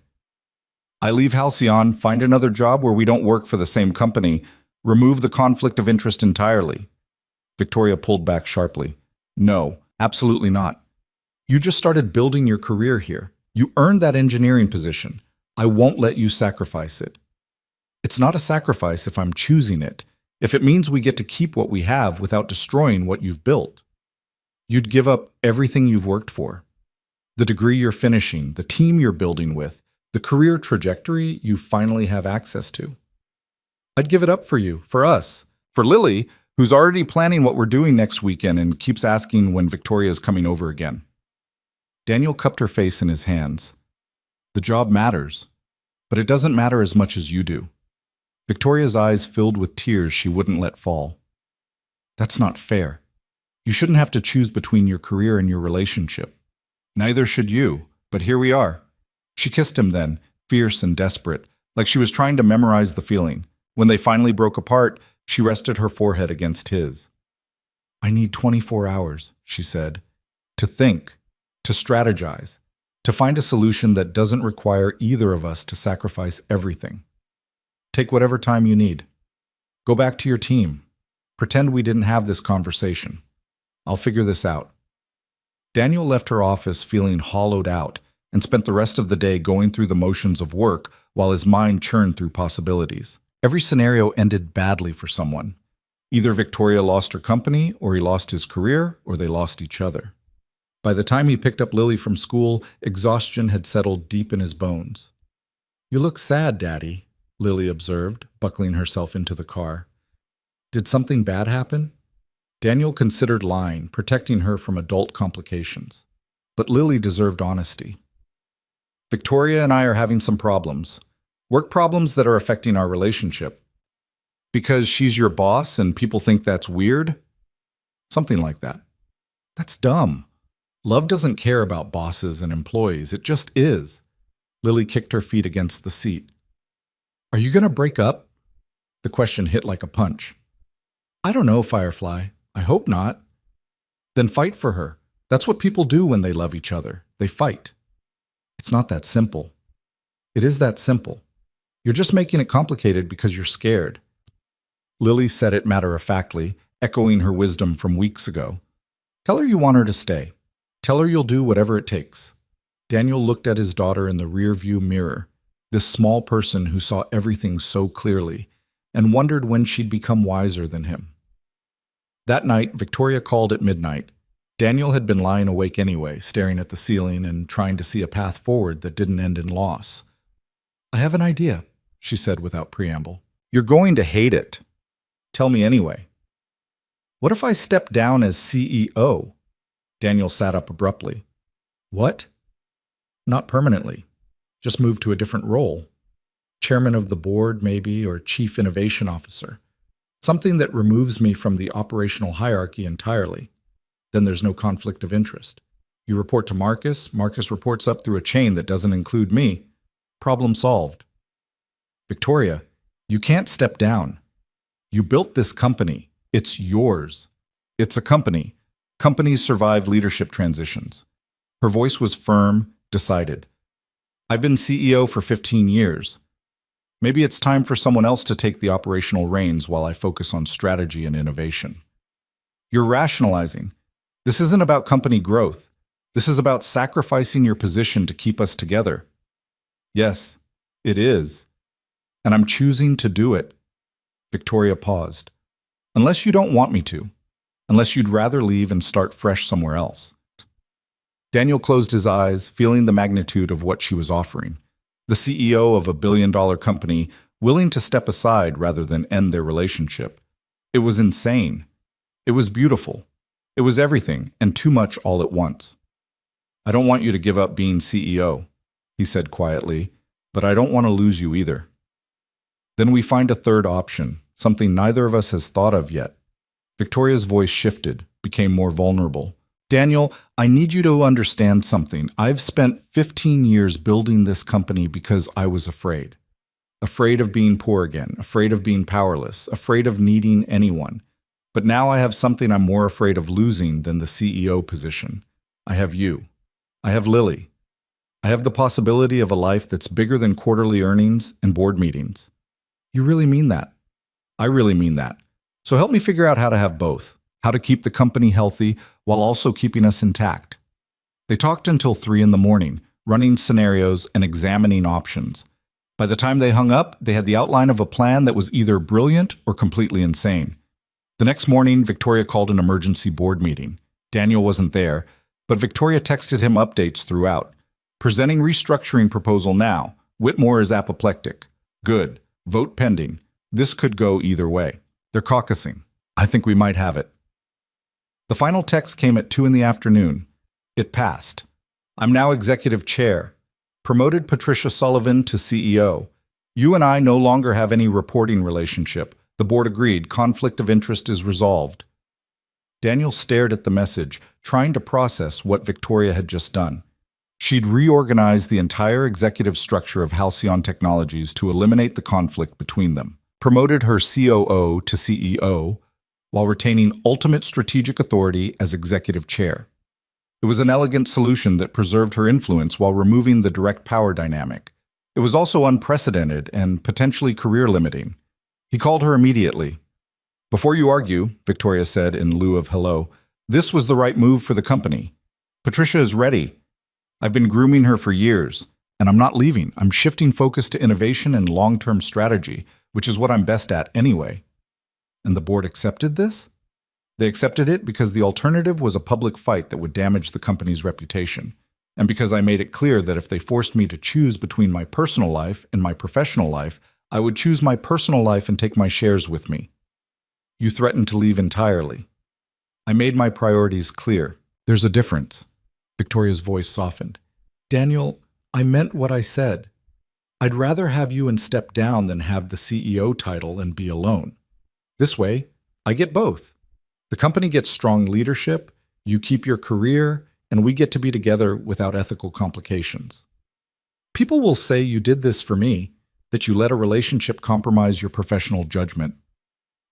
I leave Halcyon, find another job where we don't work for the same company, remove the conflict of interest entirely. Victoria pulled back sharply. No, absolutely not. You just started building your career here. You earned that engineering position. I won't let you sacrifice it. It's not a sacrifice if I'm choosing it, if it means we get to keep what we have without destroying what you've built. You'd give up everything you've worked for. The degree you're finishing, the team you're building with, the career trajectory you finally have access to. I'd give it up for you, for us, for Lily, who's already planning what we're doing next weekend and keeps asking when Victoria's coming over again. Daniel cupped her face in his hands. The job matters, but it doesn't matter as much as you do. Victoria's eyes filled with tears she wouldn't let fall. That's not fair. You shouldn't have to choose between your career and your relationship. Neither should you, but here we are. She kissed him then, fierce and desperate, like she was trying to memorize the feeling. When they finally broke apart, she rested her forehead against his. I need 24 hours, she said, to think, to strategize, to find a solution that doesn't require either of us to sacrifice everything. Take whatever time you need. Go back to your team. Pretend we didn't have this conversation. I'll figure this out. Daniel left her office feeling hollowed out and spent the rest of the day going through the motions of work while his mind churned through possibilities. Every scenario ended badly for someone. Either Victoria lost her company, or he lost his career, or they lost each other. By the time he picked up Lily from school, exhaustion had settled deep in his bones. You look sad, Daddy, Lily observed, buckling herself into the car. Did something bad happen? Daniel considered lying, protecting her from adult complications. But Lily deserved honesty. Victoria and I are having some problems. Work problems that are affecting our relationship. Because she's your boss and people think that's weird? Something like that. That's dumb. Love doesn't care about bosses and employees. It just is. Lily kicked her feet against the seat. Are you going to break up? The question hit like a punch. I don't know, Firefly. I hope not. Then fight for her. That's what people do when they love each other. They fight. It's not that simple. It is that simple. You're just making it complicated because you're scared. Lily said it matter-of-factly, echoing her wisdom from weeks ago. Tell her you want her to stay. Tell her you'll do whatever it takes. Daniel looked at his daughter in the rearview mirror, this small person who saw everything so clearly, and wondered when she'd become wiser than him. That night, Victoria called at midnight. Daniel had been lying awake anyway, staring at the ceiling and trying to see a path forward that didn't end in loss. I have an idea, she said without preamble. You're going to hate it. Tell me anyway. What if I step down as CEO? Daniel sat up abruptly. What? Not permanently. Just move to a different role. Chairman of the board, maybe, or chief innovation officer. Something that removes me from the operational hierarchy entirely. Then there's no conflict of interest. You report to Marcus, Marcus reports up through a chain that doesn't include me. Problem solved. Victoria, you can't step down. You built this company. It's yours. It's a company. Companies survive leadership transitions. Her voice was firm, decided. I've been CEO for 15 years. Maybe it's time for someone else to take the operational reins while I focus on strategy and innovation. You're rationalizing. This isn't about company growth. This is about sacrificing your position to keep us together. Yes, it is. And I'm choosing to do it. Victoria paused. Unless you don't want me to. Unless you'd rather leave and start fresh somewhere else. Daniel closed his eyes, feeling the magnitude of what she was offering. The CEO of a billion-dollar company, willing to step aside rather than end their relationship. It was insane. It was beautiful. It was everything, and too much all at once. I don't want you to give up being CEO, he said quietly, but I don't want to lose you either. Then we find a third option, something neither of us has thought of yet. Victoria's voice shifted, became more vulnerable. Daniel, I need you to understand something. I've spent 15 years building this company because I was afraid. afraid of being poor again, afraid of being powerless, afraid of needing anyone. But now I have something I'm more afraid of losing than the CEO position. I have you. I have Lily. I have the possibility of a life that's bigger than quarterly earnings and board meetings. You really mean that? I really mean that. So help me figure out how to have both, how to keep the company healthy while also keeping us intact. They talked until 3 a.m, running scenarios and examining options. By the time they hung up, they had the outline of a plan that was either brilliant or completely insane. The next morning, Victoria called an emergency board meeting. Daniel wasn't there, but Victoria texted him updates throughout. Presenting restructuring proposal now. Whitmore is apoplectic. Good. Vote pending. This could go either way. They're caucusing. I think we might have it. The final text came at 2 p.m. It passed. I'm now executive chair. Promoted Patricia Sullivan to CEO. You and I no longer have any reporting relationship. The board agreed. Conflict of interest is resolved. Daniel stared at the message, trying to process what Victoria had just done. She'd reorganized the entire executive structure of Halcyon Technologies to eliminate the conflict between them. Promoted her COO to CEO, while retaining ultimate strategic authority as executive chair. It was an elegant solution that preserved her influence while removing the direct power dynamic. It was also unprecedented and potentially career-limiting. He called her immediately. Before you argue, Victoria said in lieu of hello, this was the right move for the company. Patricia is ready. I've been grooming her for years, and I'm not leaving. I'm shifting focus to innovation and long-term strategy, which is what I'm best at anyway. And the board accepted this? They accepted it because the alternative was a public fight that would damage the company's reputation, and because I made it clear that if they forced me to choose between my personal life and my professional life, I would choose my personal life and take my shares with me. You threatened to leave entirely. I made my priorities clear. There's a difference. Victoria's voice softened. Daniel, I meant what I said. I'd rather have you and step down than have the CEO title and be alone. This way, I get both. The company gets strong leadership, you keep your career, and we get to be together without ethical complications. People will say you did this for me, that you let a relationship compromise your professional judgment.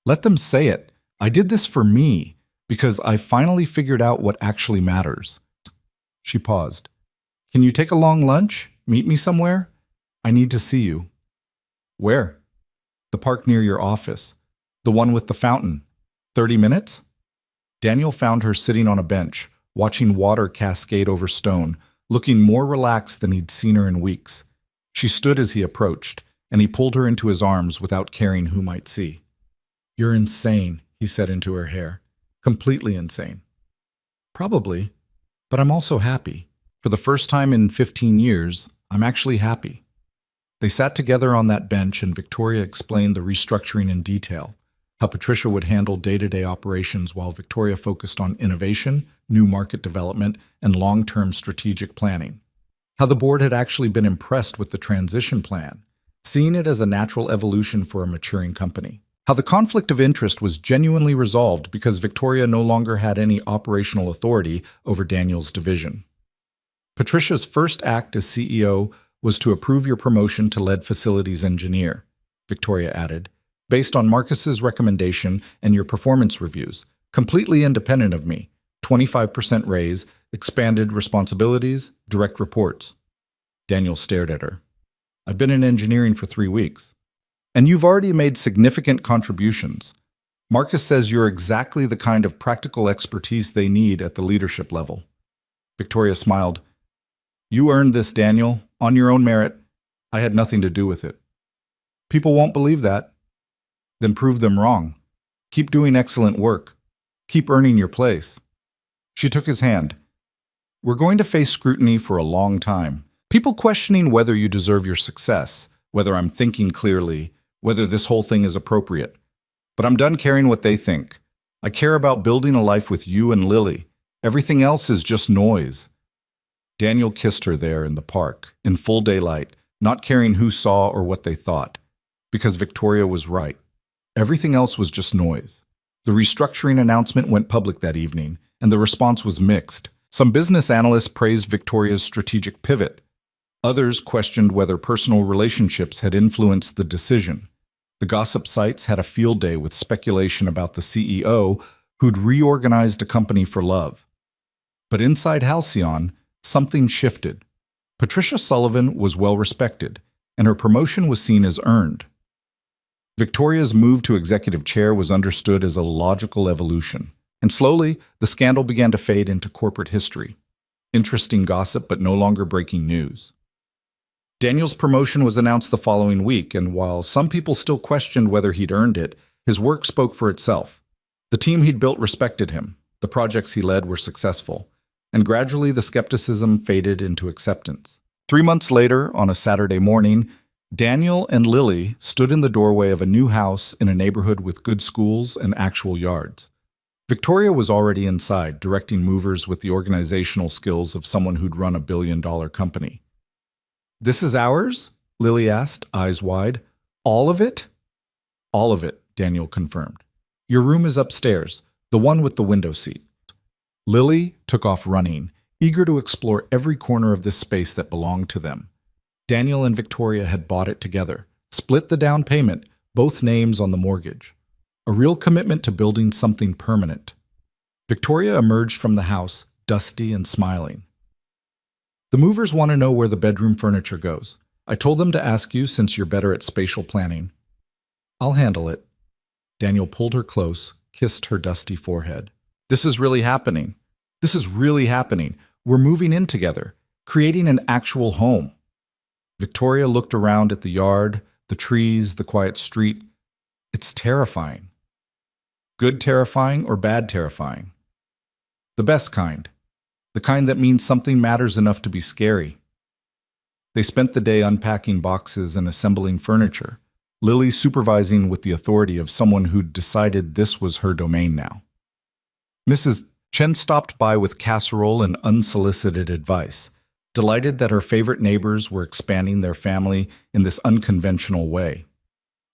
Let them say it. I did this for me, because I finally figured out what actually matters. She paused. Can you take a long lunch? Meet me somewhere? I need to see you. Where? The park near your office. The one with the fountain. 30 minutes? Daniel found her sitting on a bench, watching water cascade over stone, looking more relaxed than he'd seen her in weeks. She stood as he approached, and he pulled her into his arms without caring who might see. You're insane, he said into her hair. Completely insane. Probably, but I'm also happy. For the first time in 15 years, I'm actually happy. They sat together on that bench and Victoria explained the restructuring in detail, how Patricia would handle day-to-day operations while Victoria focused on innovation, new market development, and long-term strategic planning. How the board had actually been impressed with the transition plan, seeing it as a natural evolution for a maturing company. How the conflict of interest was genuinely resolved because Victoria no longer had any operational authority over Daniel's division. Patricia's first act as CEO was to approve your promotion to lead facilities engineer, Victoria added, based on Marcus's recommendation and your performance reviews, completely independent of me, 25% raise, expanded responsibilities, direct reports. Daniel stared at her. I've been in engineering for 3 weeks. And you've already made significant contributions. Marcus says you're exactly the kind of practical expertise they need at the leadership level. Victoria smiled. You earned this, Daniel, on your own merit. I had nothing to do with it. People won't believe that. Then prove them wrong. Keep doing excellent work. Keep earning your place. She took his hand. We're going to face scrutiny for a long time. People questioning whether you deserve your success, whether I'm thinking clearly, whether this whole thing is appropriate. But I'm done caring what they think. I care about building a life with you and Lily. Everything else is just noise. Daniel kissed her there in the park, in full daylight, not caring who saw or what they thought. Because Victoria was right. Everything else was just noise. The restructuring announcement went public that evening, and the response was mixed. Some business analysts praised Victoria's strategic pivot. Others questioned whether personal relationships had influenced the decision. The gossip sites had a field day with speculation about the CEO who'd reorganized a company for love. But inside Halcyon, something shifted. Patricia Sullivan was well respected, and her promotion was seen as earned. Victoria's move to executive chair was understood as a logical evolution, and slowly the scandal began to fade into corporate history. Interesting gossip, but no longer breaking news. Daniel's promotion was announced the following week, and while some people still questioned whether he'd earned it, his work spoke for itself. The team he'd built respected him, the projects he led were successful, and gradually the skepticism faded into acceptance. 3 months later, on a Saturday morning, Daniel and Lily stood in the doorway of a new house in a neighborhood with good schools and actual yards. Victoria was already inside, directing movers with the organizational skills of someone who'd run a billion-dollar company. "This is ours?" Lily asked, eyes wide. "All of it?" "All of it," Daniel confirmed. "Your room is upstairs, the one with the window seat." Lily took off running, eager to explore every corner of this space that belonged to them. Daniel and Victoria had bought it together, split the down payment, both names on the mortgage. A real commitment to building something permanent. Victoria emerged from the house, dusty and smiling. "The movers want to know where the bedroom furniture goes. I told them to ask you since you're better at spatial planning." "I'll handle it." Daniel pulled her close, kissed her dusty forehead. "This is really happening. This is really happening. We're moving in together, creating an actual home." Victoria looked around at the yard, the trees, the quiet street. "It's terrifying." "Good terrifying or bad terrifying?" "The best kind. The kind that means something matters enough to be scary." They spent the day unpacking boxes and assembling furniture, Lily supervising with the authority of someone who'd decided this was her domain now. Mrs. Chen stopped by with casserole and unsolicited advice, delighted that her favorite neighbors were expanding their family in this unconventional way.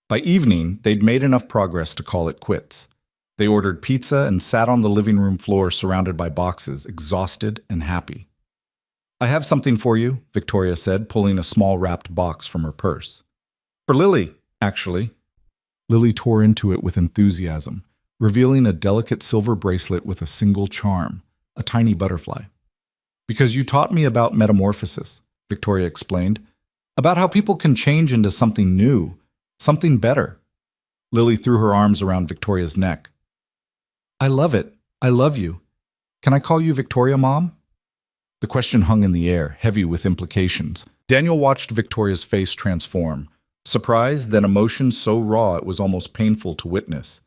By evening, they'd made enough progress to call it quits. They ordered pizza and sat on the living room floor surrounded by boxes, exhausted and happy. "I have something for you," Victoria said, pulling a small wrapped box from her purse. "For Lily, actually." Lily tore into it with enthusiasm, revealing a delicate silver bracelet with a single charm, a tiny butterfly. "Because you taught me about metamorphosis," Victoria explained, "about how people can change into something new, something better." Lily threw her arms around Victoria's neck. "I love it. I love you. Can I call you Victoria, Mom?" The question hung in the air, heavy with implications. Daniel watched Victoria's face transform, surprise, then emotion so raw it was almost painful to witness.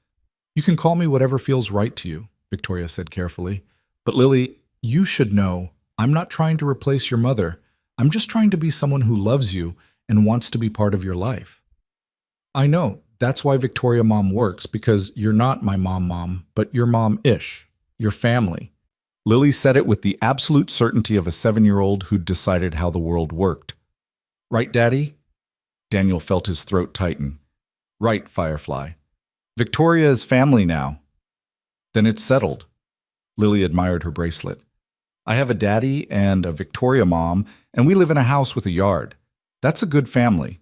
"You can call me whatever feels right to you," Victoria said carefully. "But Lily, you should know, I'm not trying to replace your mother. I'm just trying to be someone who loves you and wants to be part of your life." "I know. That's why Victoria Mom works, because you're not my mom, but you're mom-ish. Your family." Lily said it with the absolute certainty of a 7-year-old who'd decided how the world worked. "Right, Daddy?" Daniel felt his throat tighten. "Right, Firefly. Victoria is family now." "Then it's settled." Lily admired her bracelet. "I have a daddy and a Victoria Mom, and we live in a house with a yard. That's a good family."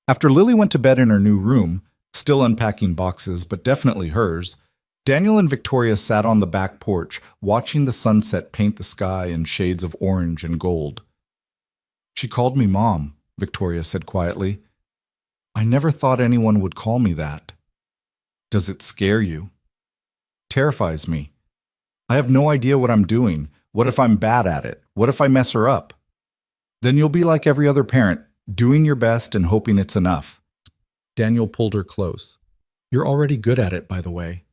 After Lily went to bed in her new room, still unpacking boxes, but definitely hers, Daniel and Victoria sat on the back porch, watching the sunset paint the sky in shades of orange and gold. "She called me Mom," Victoria said quietly. "I never thought anyone would call me that." "Does it scare you?" "Terrifies me. I have no idea what I'm doing. What if I'm bad at it? What if I mess her up?" "Then you'll be like every other parent, doing your best and hoping it's enough." Daniel pulled her close. "You're already good at it, by the way.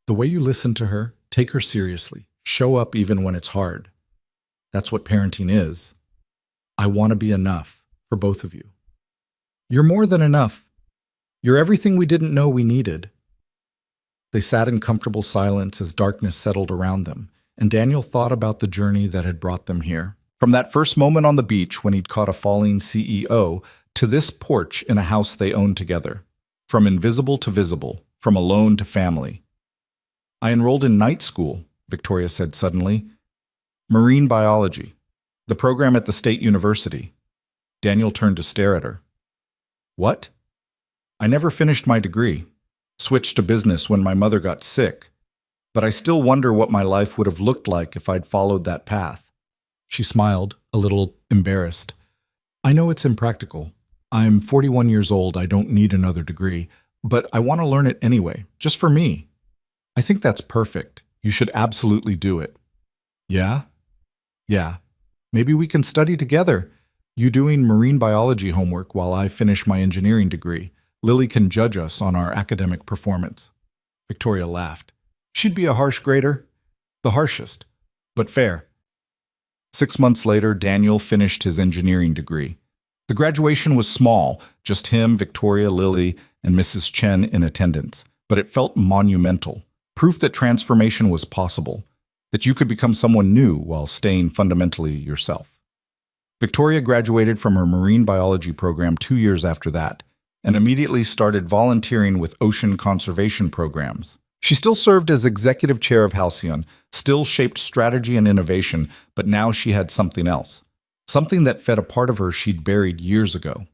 The way you listen to her, take her seriously, show up even when it's hard. That's what parenting is. I want to be enough for both of you. You're more than enough. You're everything we didn't know we needed." They sat in comfortable silence as darkness settled around them, and Daniel thought about the journey that had brought them here. From that first moment on the beach when he'd caught a falling CEO, to this porch in a house they owned together. From invisible to visible, from alone to family. "I enrolled in night school," Victoria said suddenly. "Marine biology. The program at the state university. Daniel turned to stare at her. What? I never finished my degree. Switched to business when my mother got sick. But I still wonder what my life would have looked like if I'd followed that path. She smiled, a little embarrassed. I know it's impractical. I'm 41 years old, I don't need another degree, but I want to learn it anyway, just for me. I think that's perfect. You should absolutely do it. Yeah? Yeah. Maybe we can study together. You doing marine biology homework while I finish my engineering degree. Lily can judge us on our academic performance. Victoria laughed. She'd be a harsh grader. The harshest, but fair. 6 months later, Daniel finished his engineering degree. The graduation was small, just him, Victoria, Lily, and Mrs. Chen in attendance, but it felt monumental. Proof that transformation was possible, that you could become someone new while staying fundamentally yourself. Victoria graduated from her marine biology program 2 years after that, and immediately started volunteering with ocean conservation programs. She still served as executive chair of Halcyon, still shaped strategy and innovation, but now she had something else. Something that fed a part of her she'd buried years ago.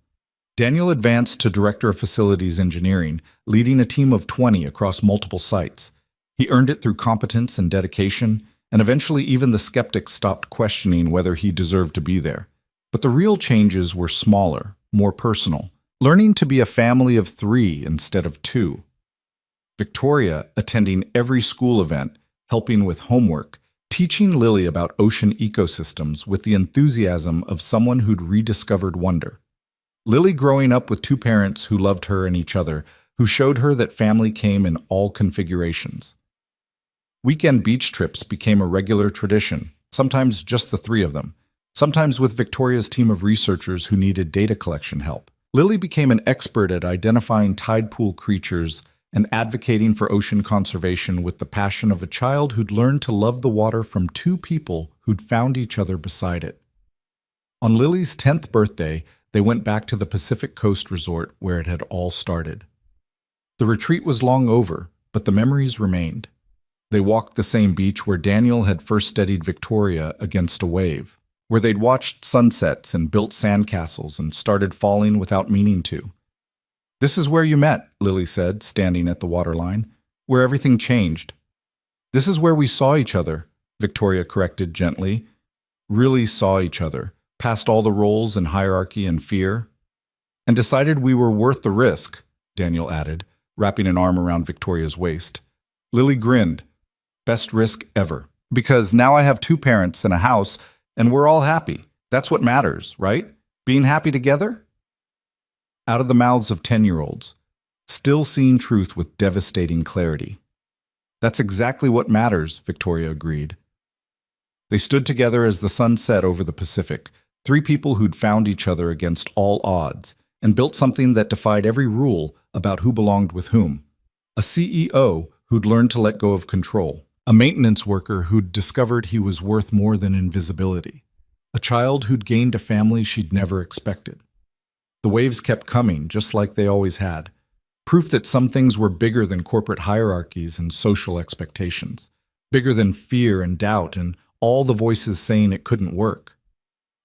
Daniel advanced to director of facilities engineering, leading a team of 20 across multiple sites. He earned it through competence and dedication, and eventually even the skeptics stopped questioning whether he deserved to be there. But the real changes were smaller, more personal. Learning to be a family of 3 instead of 2. Victoria attending every school event, helping with homework, teaching Lily about ocean ecosystems with the enthusiasm of someone who'd rediscovered wonder. Lily growing up with 2 parents who loved her and each other, who showed her that family came in all configurations. Weekend beach trips became a regular tradition, sometimes just the 3 of them, sometimes with Victoria's team of researchers who needed data collection help. Lily became an expert at identifying tide pool creatures and advocating for ocean conservation with the passion of a child who'd learned to love the water from 2 people who'd found each other beside it. On Lily's 10th birthday, they went back to the Pacific Coast resort where it had all started. The retreat was long over, but the memories remained. They walked the same beach where Daniel had first steadied Victoria against a wave, where they'd watched sunsets and built sandcastles and started falling without meaning to. This is where you met, Lily said, standing at the waterline, where everything changed. This is where we saw each other, Victoria corrected gently. Really saw each other, past all the roles and hierarchy and fear. And decided we were worth the risk, Daniel added, wrapping an arm around Victoria's waist. Lily grinned. Best risk ever. Because now I have 2 parents and a house, and we're all happy. That's what matters, right? Being happy together? Out of the mouths of 10-year-olds, still seeing truth with devastating clarity. That's exactly what matters, Victoria agreed. They stood together as the sun set over the Pacific, 3 people who'd found each other against all odds, and built something that defied every rule about who belonged with whom. A CEO who'd learned to let go of control. A maintenance worker who'd discovered he was worth more than invisibility. A child who'd gained a family she'd never expected. The waves kept coming, just like they always had. Proof that some things were bigger than corporate hierarchies and social expectations. Bigger than fear and doubt and all the voices saying it couldn't work.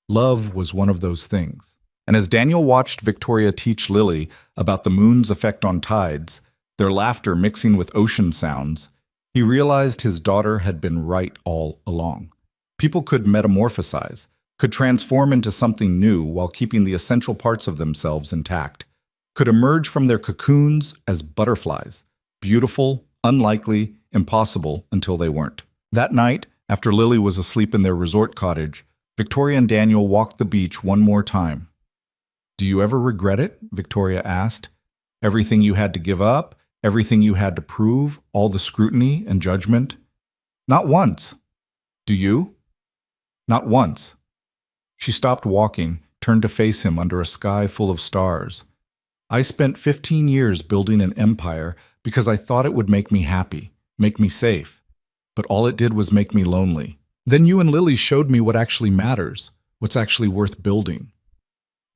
Love was one of those things. And as Daniel watched Victoria teach Lily about the moon's effect on tides, their laughter mixing with ocean sounds, he realized his daughter had been right all along. People could metamorphosize, could transform into something new while keeping the essential parts of themselves intact, could emerge from their cocoons as butterflies, beautiful, unlikely, impossible until they weren't. That night, after Lily was asleep in their resort cottage, Victoria and Daniel walked the beach one more time. Do you ever regret it? Victoria asked. Everything you had to give up, everything you had to prove, all the scrutiny and judgment? Not once. Do you? Not once. She stopped walking, turned to face him under a sky full of stars. I spent 15 years building an empire because I thought it would make me happy, make me safe. But all it did was make me lonely. Then you and Lily showed me what actually matters, what's actually worth building.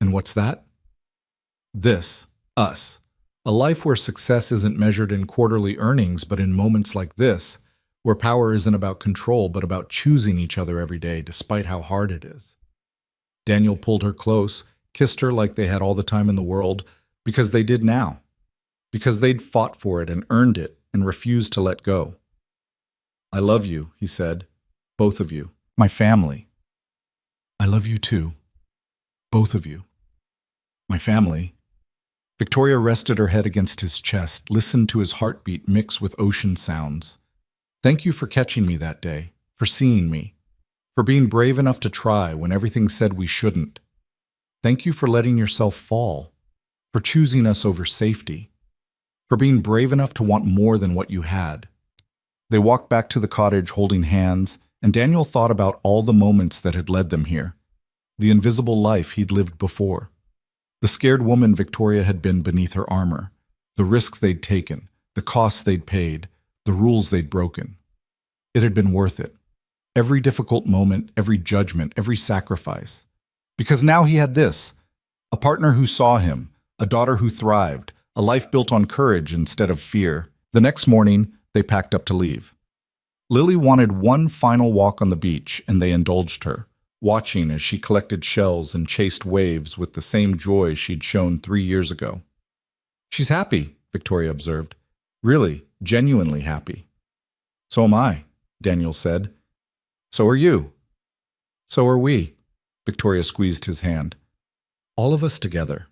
And what's that? This, us. A life where success isn't measured in quarterly earnings, but in moments like this, where power isn't about control, but about choosing each other every day, despite how hard it is. Daniel pulled her close, kissed her like they had all the time in the world, because they did now. Because they'd fought for it and earned it and refused to let go. "I love you," he said. "Both of you. My family." "I love you too. Both of you. My family." Victoria rested her head against his chest, listened to his heartbeat mix with ocean sounds. "Thank you for catching me that day, for seeing me, for being brave enough to try when everything said we shouldn't. Thank you for letting yourself fall, for choosing us over safety, for being brave enough to want more than what you had." They walked back to the cottage holding hands, and Daniel thought about all the moments that had led them here, the invisible life he'd lived before, the scared woman Victoria had been beneath her armor, the risks they'd taken, the costs they'd paid, the rules they'd broken. It had been worth it. Every difficult moment, every judgment, every sacrifice. Because now he had this, a partner who saw him, a daughter who thrived, a life built on courage instead of fear. The next morning, they packed up to leave. Lily wanted one final walk on the beach, and they indulged her, watching as she collected shells and chased waves with the same joy she'd shown 3 years ago. "She's happy," Victoria observed. "Really, genuinely happy." "So am I," Daniel said. "So are you." "So are we." Victoria squeezed his hand. "All of us together."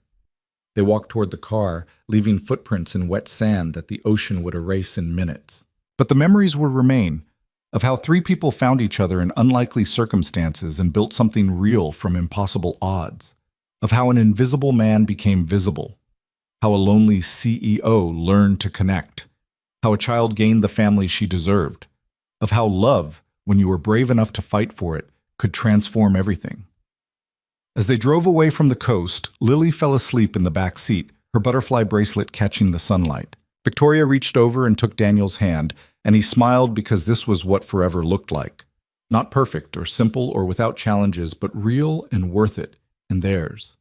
They walked toward the car, leaving footprints in wet sand that the ocean would erase in minutes. But the memories would remain, of how 3 people found each other in unlikely circumstances and built something real from impossible odds, of how an invisible man became visible, how a lonely CEO learned to connect, how a child gained the family she deserved, of how love, when you were brave enough to fight for it, could transform everything. As they drove away from the coast, Lily fell asleep in the back seat, her butterfly bracelet catching the sunlight. Victoria reached over and took Daniel's hand, and he smiled because this was what forever looked like. Not perfect or simple or without challenges, but real and worth it, and theirs.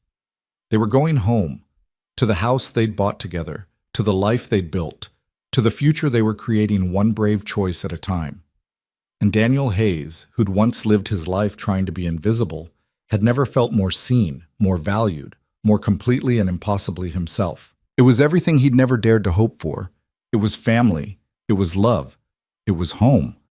They were going home, to the house they'd bought together, to the life they'd built, to the future they were creating one brave choice at a time. And Daniel Hayes, who'd once lived his life trying to be invisible, had never felt more seen, more valued, more completely and impossibly himself. It was everything he'd never dared to hope for. It was family. It was love. It was home.